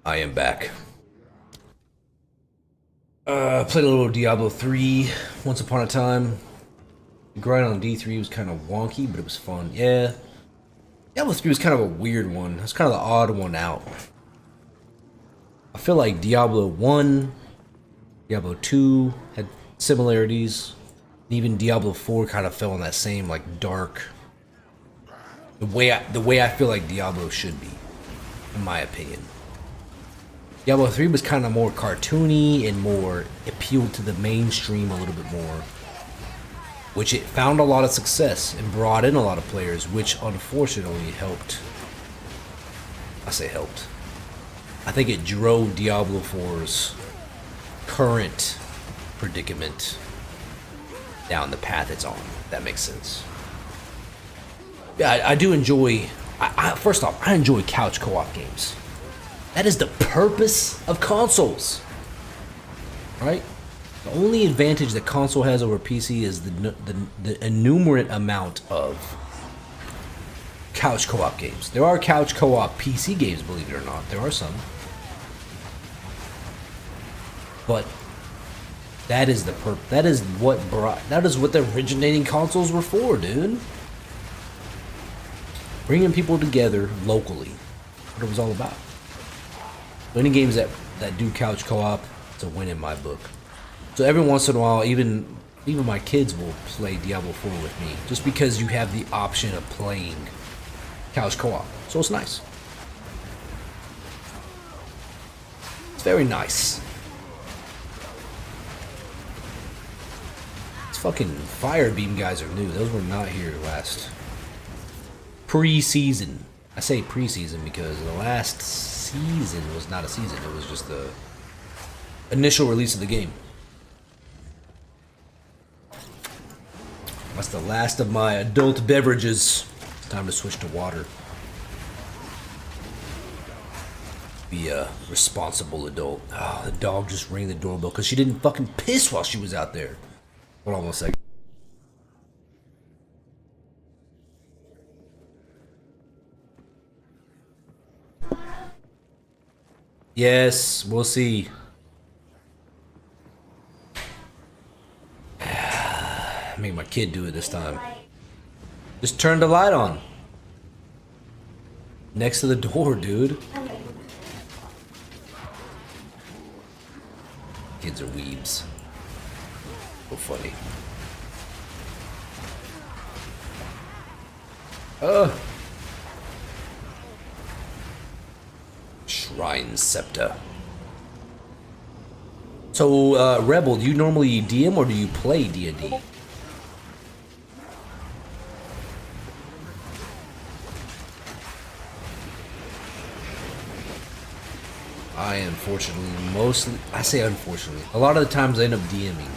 I am back. Played a little Diablo 3 once upon a time. The grind on D3 was kind of wonky, but it was fun. Yeah. Diablo 3 was kind of a weird one. It was kind of the odd one out. I feel like Diablo 1, Diablo 2 had similarities. Even Diablo 4 kind of fell in that same like dark the way I feel like Diablo should be, in my opinion. Diablo 3 was kind of more cartoony and more appealed to the mainstream a little bit more, which it found a lot of success and brought in a lot of players, which unfortunately helped. I say helped. I think it drove Diablo 4's current predicament down the path it's on. If that makes sense. Yeah, I do enjoy. First off, I enjoy couch co-op games. That is the purpose of consoles, right? The only advantage that console has over PC is the innumerate amount of couch co-op games. There are couch co-op PC games, believe it or not. There are some. But that is that is what the originating consoles were for, dude. Bringing people together locally. What it was all about. Any games that do couch co-op, it's a win in my book. So every once in a while, even my kids will play Diablo 4 with me, just because you have the option of playing couch co-op. So it's nice. It's very nice. These fucking fire beam guys are new. Those were not here last pre-season. I say pre-season because the last season was not a season. It was just the initial release of the game. That's the last of my adult beverages. It's time to switch to water. Be a responsible adult. Oh, the dog just rang the doorbell because she didn't fucking piss while she was out there. Hold on one second. Yes, we'll see. Make my kid do it this time. Just turn the light on. Next to the door, dude. Kids are weebs. So funny. Shrine Specter. So, Rebel, do you normally DM or do you play D&D? I unfortunately I say unfortunately, a lot of the times I end up DMing.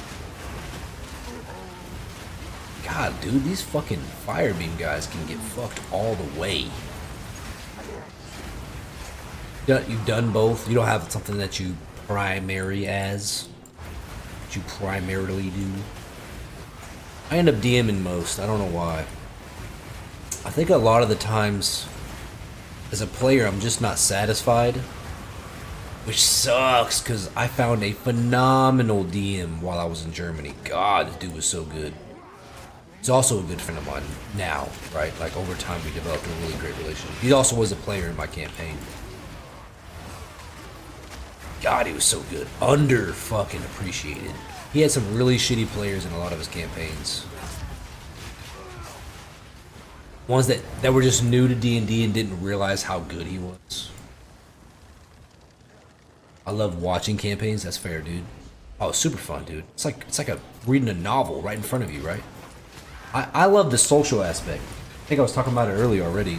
God, dude, these fucking firebeam guys can get fucked all the way. You've done both? You don't have something that you primarily do? I end up DMing most. I don't know why. I think a lot of the times, as a player, I'm just not satisfied. Which sucks, because I found a phenomenal DM while I was in Germany. God, this dude was so good. He's also a good friend of mine now, right? Like, over time, we developed a really great relationship. He also was a player in my campaign. God, he was so good. Under fucking appreciated. He had some really shitty players in a lot of his campaigns. Ones that were just new to D&D and didn't realize how good he was. I love watching campaigns. That's fair, dude. Oh, super fun, dude. It's like reading a novel right in front of you, right? I love the social aspect. I think I was talking about it earlier already.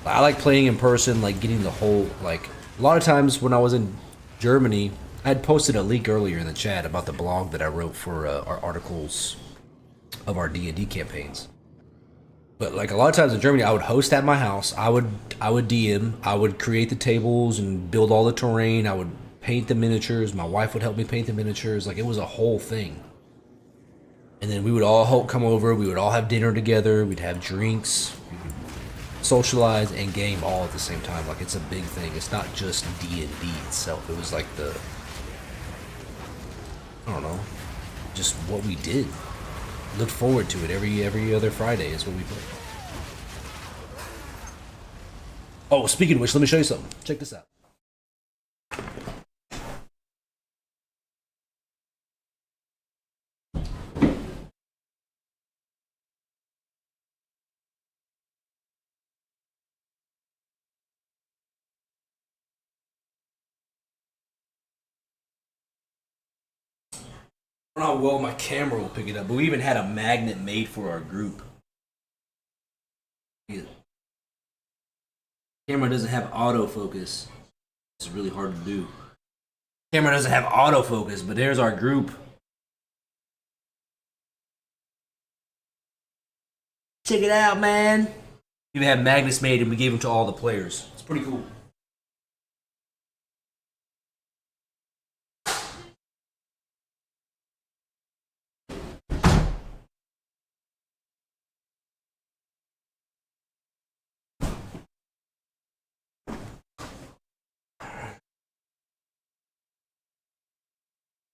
I like playing in person, like getting the whole, like, a lot of times when I was in Germany, I had posted a leak earlier in the chat about the blog that I wrote for our articles of our D&D campaigns. But like a lot of times in Germany, I would host at my house. I would DM. I would create the tables and build all the terrain. I would paint the miniatures. My wife would help me paint the miniatures. Like, it was a whole thing. And then we would all come over. We would all have dinner together. We'd have drinks. socialize and game all at the same time. Like it's a big thing. It's not just D&D itself. It was like the, I don't know, just what we did. Look forward to it every other Friday is what we play. Oh, speaking of which, let me show you something. Check this out. I don't know how well my camera will pick it up, but we even had a magnet made for our group. Yeah. Camera doesn't have autofocus. It's really hard to do. Camera doesn't have autofocus, but there's our group. Check it out, man. We even had magnets made and we gave them to all the players. It's pretty cool.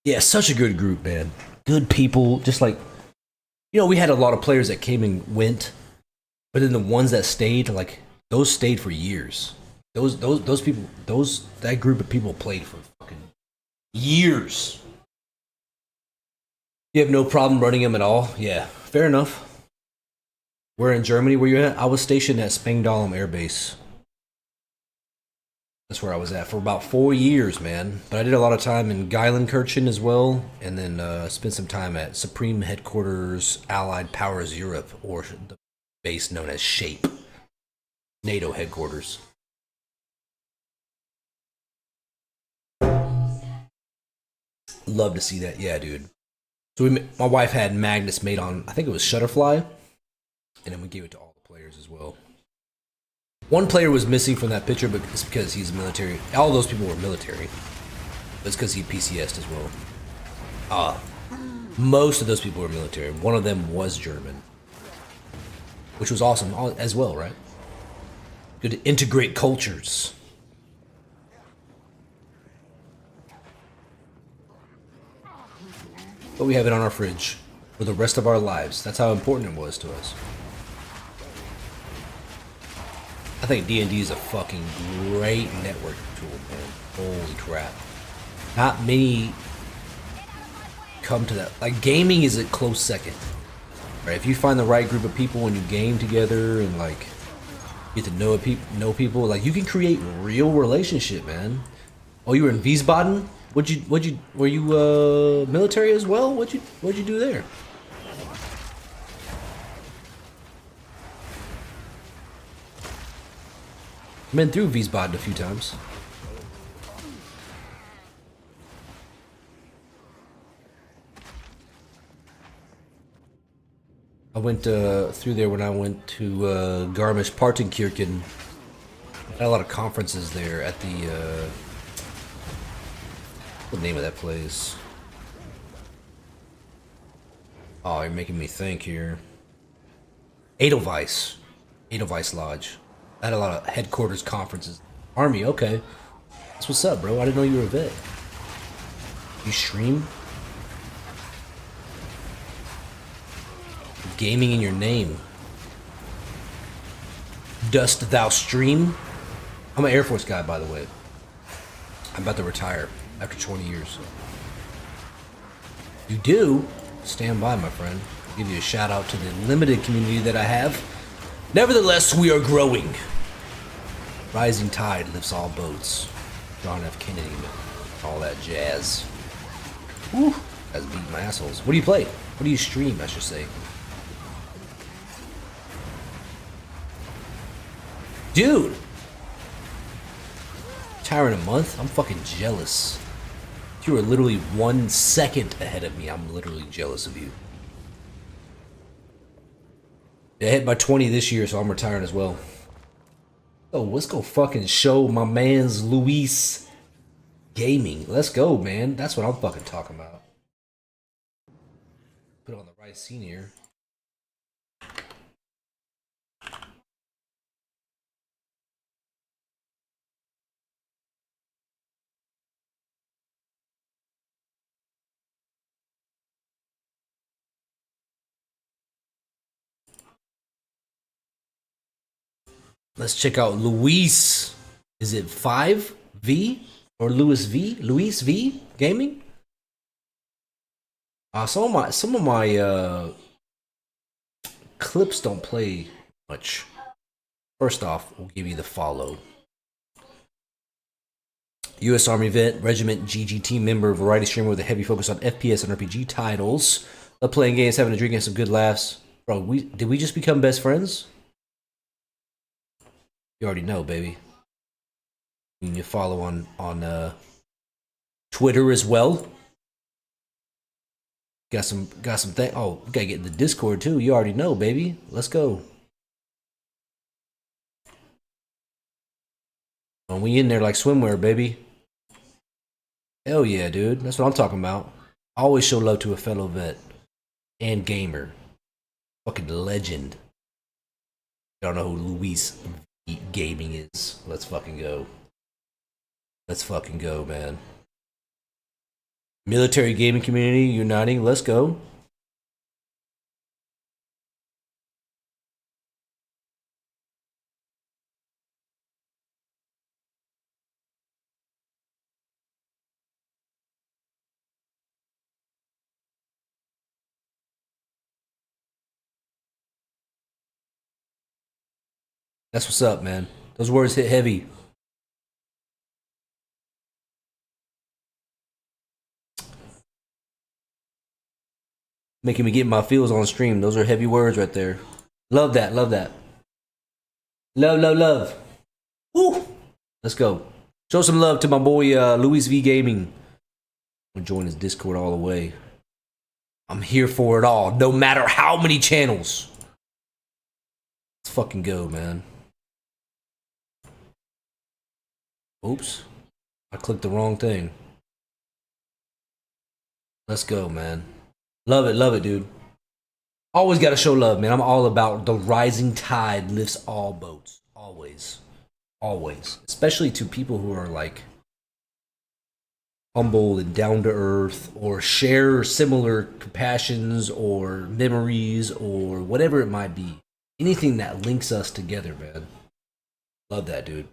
Yeah, such a good group, man. Good people. Just like, you know, we had a lot of players that came and went, but then the ones that stayed, like those stayed for years. Those people, that group of people played for fucking years. You have no problem running them at all? Yeah, fair enough. We're in Germany. Where you at? I was stationed at Spangdahlem Air Base. That's where I was at for about 4 years, man. But I did a lot of time in Geilenkirchen as well, and then spent some time at Supreme Headquarters Allied Powers Europe, or the base known as SHAPE, NATO headquarters. Love to see that, yeah, dude. So my wife had magnets made on, I think it was Shutterfly, and then we gave it to all the players as well. One player was missing from that picture, but it's because he's military. All those people were military. It's because he PCS'd as well. Most of those people were military. One of them was German, which was awesome as well, right? Good to integrate cultures. But we have it on our fridge for the rest of our lives. That's how important it was to us. I think D&D is a fucking great networking tool, man. Holy crap. Not many come to that. Like, gaming is a close second. Right? If you find the right group of people and you game together and, like, get to know people, like, you can create real relationship, man. Oh, you were in Wiesbaden? Were you military as well? What'd you do there? I've been through Wiesbaden a few times. I went through there when I went to Garmisch-Partenkirchen. Had a lot of conferences there at the what's the name of that place? Oh, you're making me think here. Edelweiss Lodge. I had a lot of headquarters conferences. Army, okay. That's what's up, bro. I didn't know you were a vet. You stream? Gaming in your name. Dost thou stream? I'm an Air Force guy, by the way. I'm about to retire after 20 years. You do? Stand by, my friend. I'll give you a shout out to the limited community that I have. Nevertheless, we are growing. Rising tide lifts all boats. John F. Kennedy, all that jazz. Woo! That's beating my assholes. What do you play? What do you stream, I should say? Dude! Retire in a month? I'm fucking jealous. You are literally 1 second ahead of me. I'm literally jealous of you. I hit my 20 this year, so I'm retiring as well. Oh, let's go fucking show my man's Luis gaming. Let's go, man. That's what I'm fucking talking about. Put on the right scene here. Let's check out Luis. Is it 5V or Luis V? Luis V Gaming? Some of my clips don't play much. First off, we'll give you the follow. U.S. Army vet, Regiment GGT member, variety streamer with a heavy focus on FPS and RPG titles. Love playing games, having a drink, and some good laughs. Bro, did we just become best friends? You already know, baby. You can follow on Twitter as well. Got some thing. Oh, we gotta get in the Discord too. You already know, baby. Let's go. And we in there like swimwear, baby. Hell yeah, dude. That's what I'm talking about. Always show love to a fellow vet and gamer. Fucking legend. I don't know who Luis Gaming is. Let's fucking go. Let's fucking go, man. Military gaming community uniting. Let's go. That's what's up, man. Those words hit heavy. Making me get my feels on stream. Those are heavy words right there. Love that. Love that. Love, love, love. Woo! Let's go. Show some love to my boy Luis V Gaming. I'm gonna join his Discord all the way. I'm here for it all, no matter how many channels. Let's fucking go, man. Oops. I clicked the wrong thing. Let's go, man. Love it, dude. Always gotta show love, man. I'm all about the rising tide lifts all boats. Always. Always. Especially to people who are like humble and down to earth or share similar compassions or memories or whatever it might be. Anything that links us together, man. Love that, dude.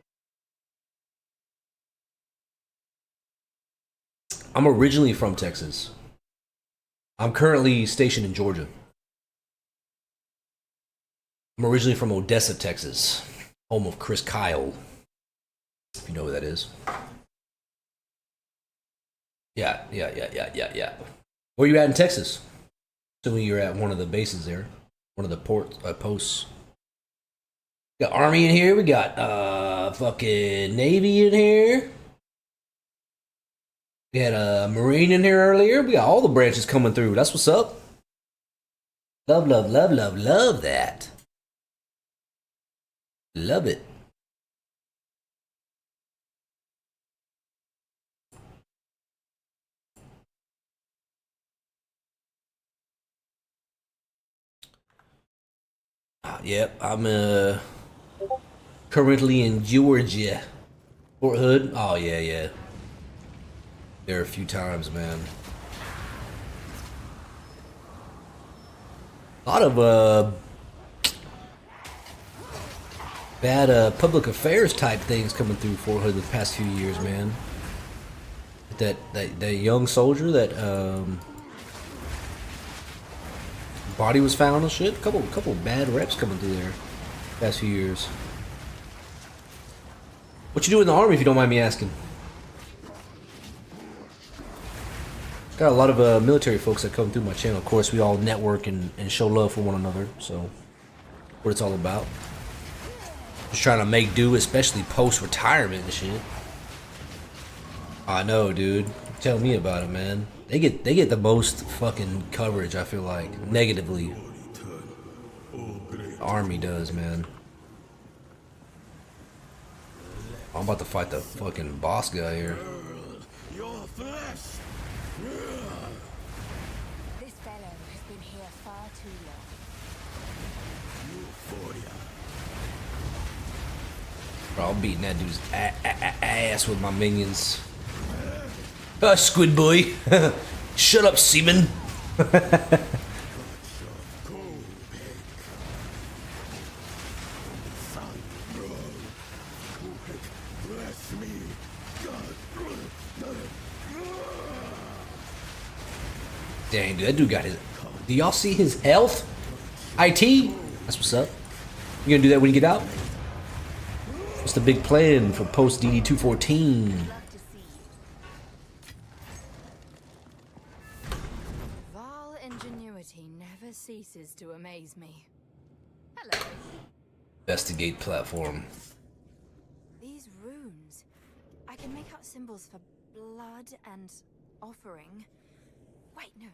I'm originally from Texas. I'm currently stationed in Georgia. I'm originally from Odessa, Texas, home of Chris Kyle, if you know who that is. Yeah. Where you at in Texas? Assuming you're at one of the bases there, one of the posts. We got Army in here. We got fucking Navy in here. We had a Marine in here earlier. We got all the branches coming through. That's what's up. Love, love, love, love, love that. Love it. Yep, I'm currently in Georgia. Fort Hood. Oh yeah. There a few times, man. A lot of bad public affairs type things coming through Fort Hood the past few years, man. That young soldier that body was found and shit. Couple bad reps coming through there the past few years. What you do in the Army, if you don't mind me asking? Got a lot of military folks that come through my channel. Of course, we all network and show love for one another. So, what it's all about. Just trying to make do, especially post-retirement and shit. I know, dude. Tell me about it, man. They get the most fucking coverage, I feel like. Negatively. The Army does, man. I'm about to fight the fucking boss guy here. This fellow has been here far too long. Bro, I'm beating that dude's ass with my minions. Squid boy. Shut up, seaman. Dang, dude, that dude got his. Do y'all see his health? IT? That's what's up. You gonna do that when you get out? What's the big plan for post DD 214? Love to see you. Vile ingenuity never ceases to amaze me. Hello. Investigate platform. These runes. I can make out symbols for blood and offering. Wait, no.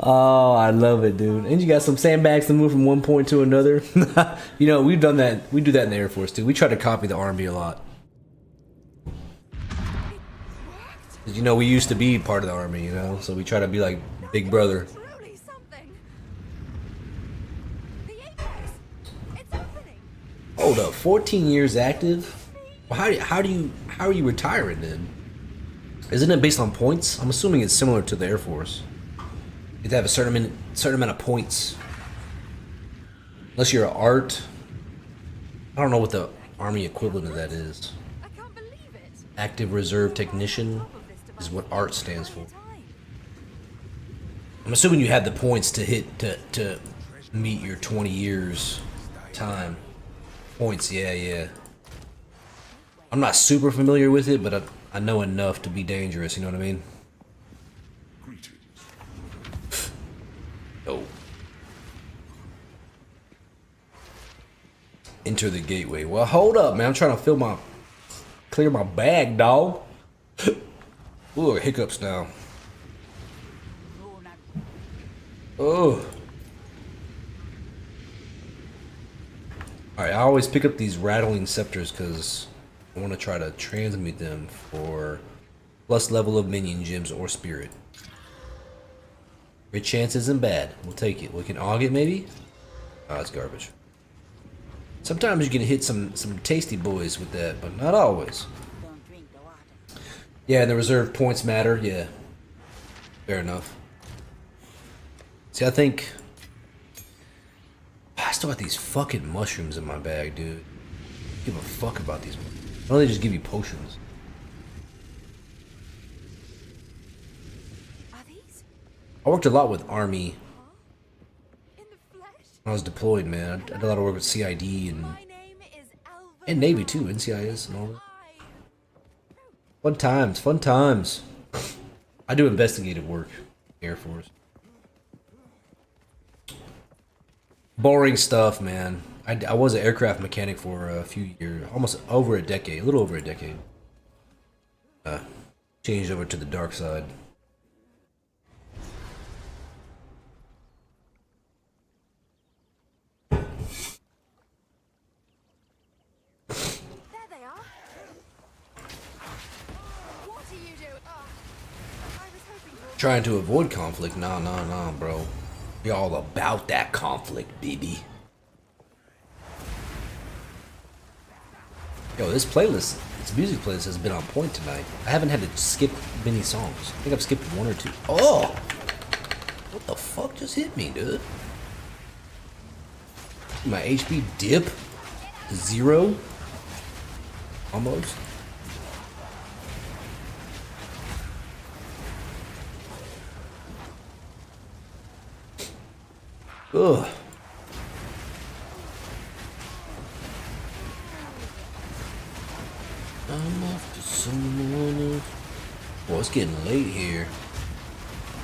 Oh, I love it, dude. And you got some sandbags to move from one point to another. You know, we've done that. We do that in the Air Force too. We try to copy the Army a lot. 'Cause, you know, we used to be part of the Army, you know, so we try to be like Big Brother. Truly something. The apex. It's opening. Hold up, 14 years active. Well, how are you retiring then? Isn't it based on points? I'm assuming it's similar to the Air Force. You have to have a certain amount of points. Unless you're an art. I don't know what the Army equivalent of that is. I can't believe it. Active Reserve Technician is what art stands for. I'm assuming you have the points to hit to meet your 20 years time. Points, yeah. I'm not super familiar with it, but I know enough to be dangerous, you know what I mean? Oh. Enter the gateway. Well, hold up, man. I'm trying to clear my bag, dog. Ooh, hiccups now. Oh. Alright, I always pick up these rattling scepters because I want to try to transmute them for plus level of minion gems or spirit. Great chance isn't bad. We'll take it. We can aug it maybe? Oh, it's garbage. Sometimes you can hit some tasty boys with that, but not always. Yeah, and the reserve points matter. Yeah. Fair enough. See, I think I still got these fucking mushrooms in my bag, dude. Give a fuck about these. Why don't they just give you potions? Are these I worked a lot with Army in the flesh? when I was deployed, man. I did a lot of work with CID and My name is Alva. Navy too, NCIS and all that. Fun times, fun times. I do investigative work, Air Force. Boring stuff, man. I was an aircraft mechanic for a few years, almost over a decade, a little over a decade. Changed over to the dark side. There they are. What do you do? Oh, I was hoping to. Trying to avoid conflict? Nah, bro. We all about that conflict, baby. Yo, this playlist, this music playlist has been on point tonight. I haven't had to skip many songs. I think I've skipped one or two. Oh! What the fuck just hit me, dude? My HP dip to 0? Almost. Ugh. I'm off to someone else. Well, it's getting late here.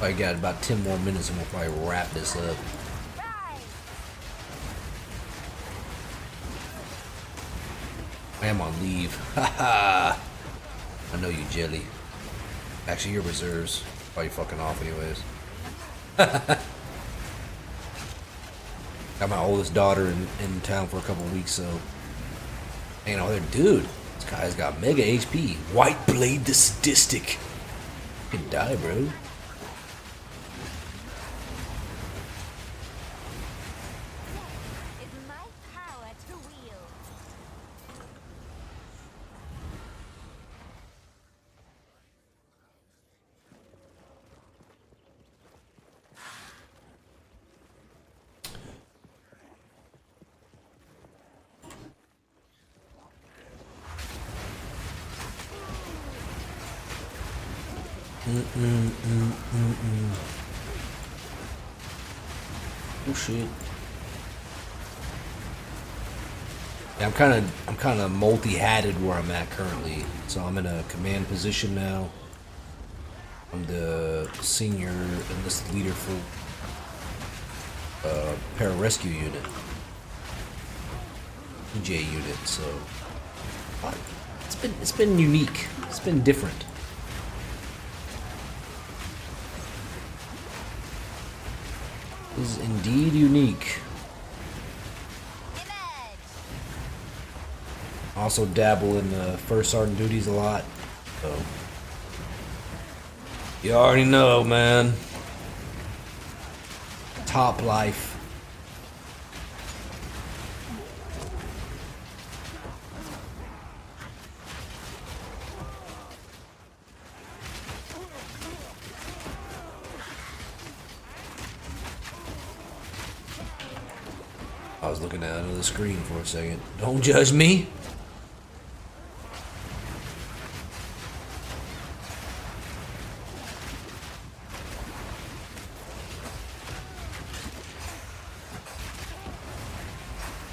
I got about 10 more minutes and we'll probably wrap this up. I am on leave. Haha. I know you, Jelly. Actually, your reserves. Probably fucking off anyways. Got my oldest daughter in town for a couple weeks, so hanging out with her. Dude, this guy's got mega HP. White Blade the Sadistic. You can die, bro. Is my power to wield. Oh shit. Yeah, I'm kind of multi-hatted where I'm at currently. So I'm in a command position now. I'm the senior enlisted leader for pararescue unit, EJ unit. So it's been unique. It's been different. Is indeed unique. Also dabble in the first sergeant duties a lot, so you already know, man. Top life. I was looking at another screen for a second. Don't judge me.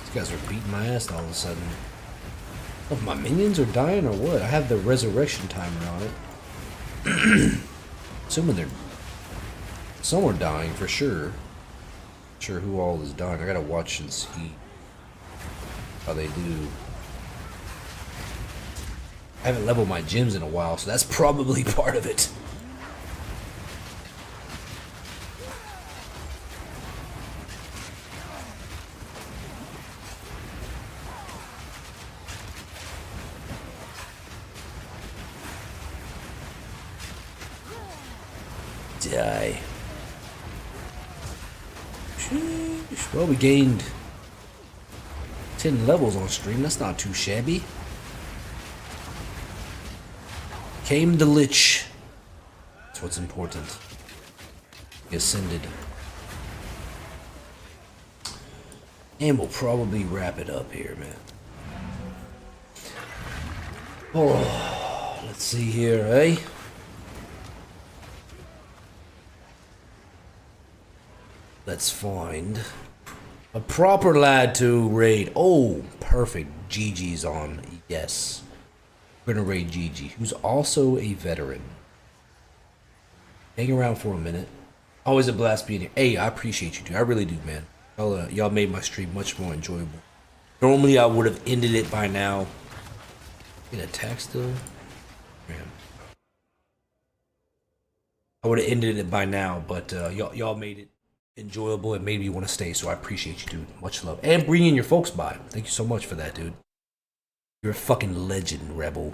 These guys are beating my ass all of a sudden. Oh, my minions are dying or what? I have the resurrection timer on it. Assuming they're... Some are dying for sure. Not sure who all is dying. I gotta watch and see how they do. I haven't leveled my gems in a while, so that's probably part of it. Die. Well, we gained 10 levels on stream. That's not too shabby. Came the Lich. That's what's important. He ascended. And we'll probably wrap it up here, man. Oh, let's see here, eh? Let's find a proper lad to raid. Oh, perfect. GG's on. Yes. We're gonna raid GG, who's also a veteran. Hang around for a minute. Always a blast being here. Hey, I appreciate you, dude. I really do, man. Y'all made my stream much more enjoyable. Normally, I would have ended it by now. Get attack still? Man. I would have ended it by now, but y'all made it enjoyable and made me want to stay, so I appreciate you, dude. Much love. And bringing your folks by. Thank you so much for that, dude. You're a fucking legend, Rebel.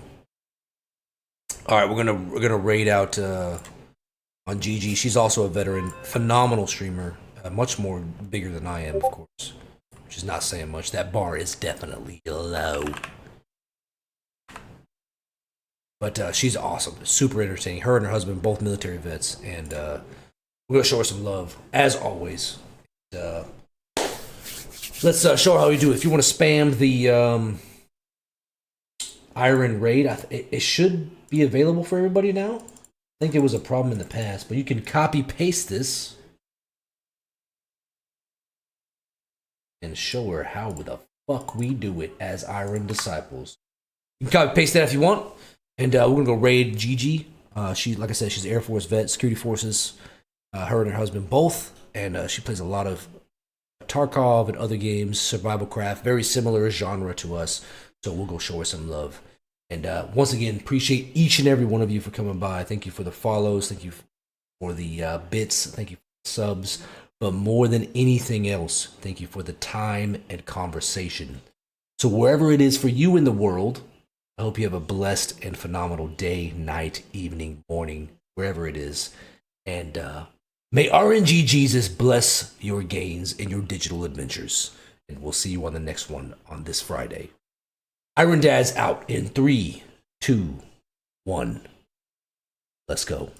Alright, we're gonna raid out on GG. She's also a veteran. Phenomenal streamer. Much more bigger than I am, of course. Which is not saying much. That bar is definitely low. But she's awesome. Super entertaining. Her and her husband, both military vets. And we're gonna show her some love, as always. Let's show her how we do it. If you want to spam the Iron Raid, it should be available for everybody now. I think there was a problem in the past, but you can copy paste this and show her how the fuck we do it as Iron Disciples. You can copy paste that if you want, and we're gonna go raid Gigi. She, like I said, she's an Air Force vet, security forces. Her and her husband both, and she plays a lot of Tarkov and other games, survival craft, very similar genre to us. So we'll go show her some love. And once again, appreciate each and every one of you for coming by. Thank you for the follows. Thank you for the bits. Thank you for the subs. But more than anything else, thank you for the time and conversation. So wherever it is for you in the world, I hope you have a blessed and phenomenal day, night, evening, morning, wherever it is. And may RNG Jesus bless your gains in your digital adventures. And we'll see you on the next one on this Friday. Iron Dad's out in 3, 2, 1. Let's go.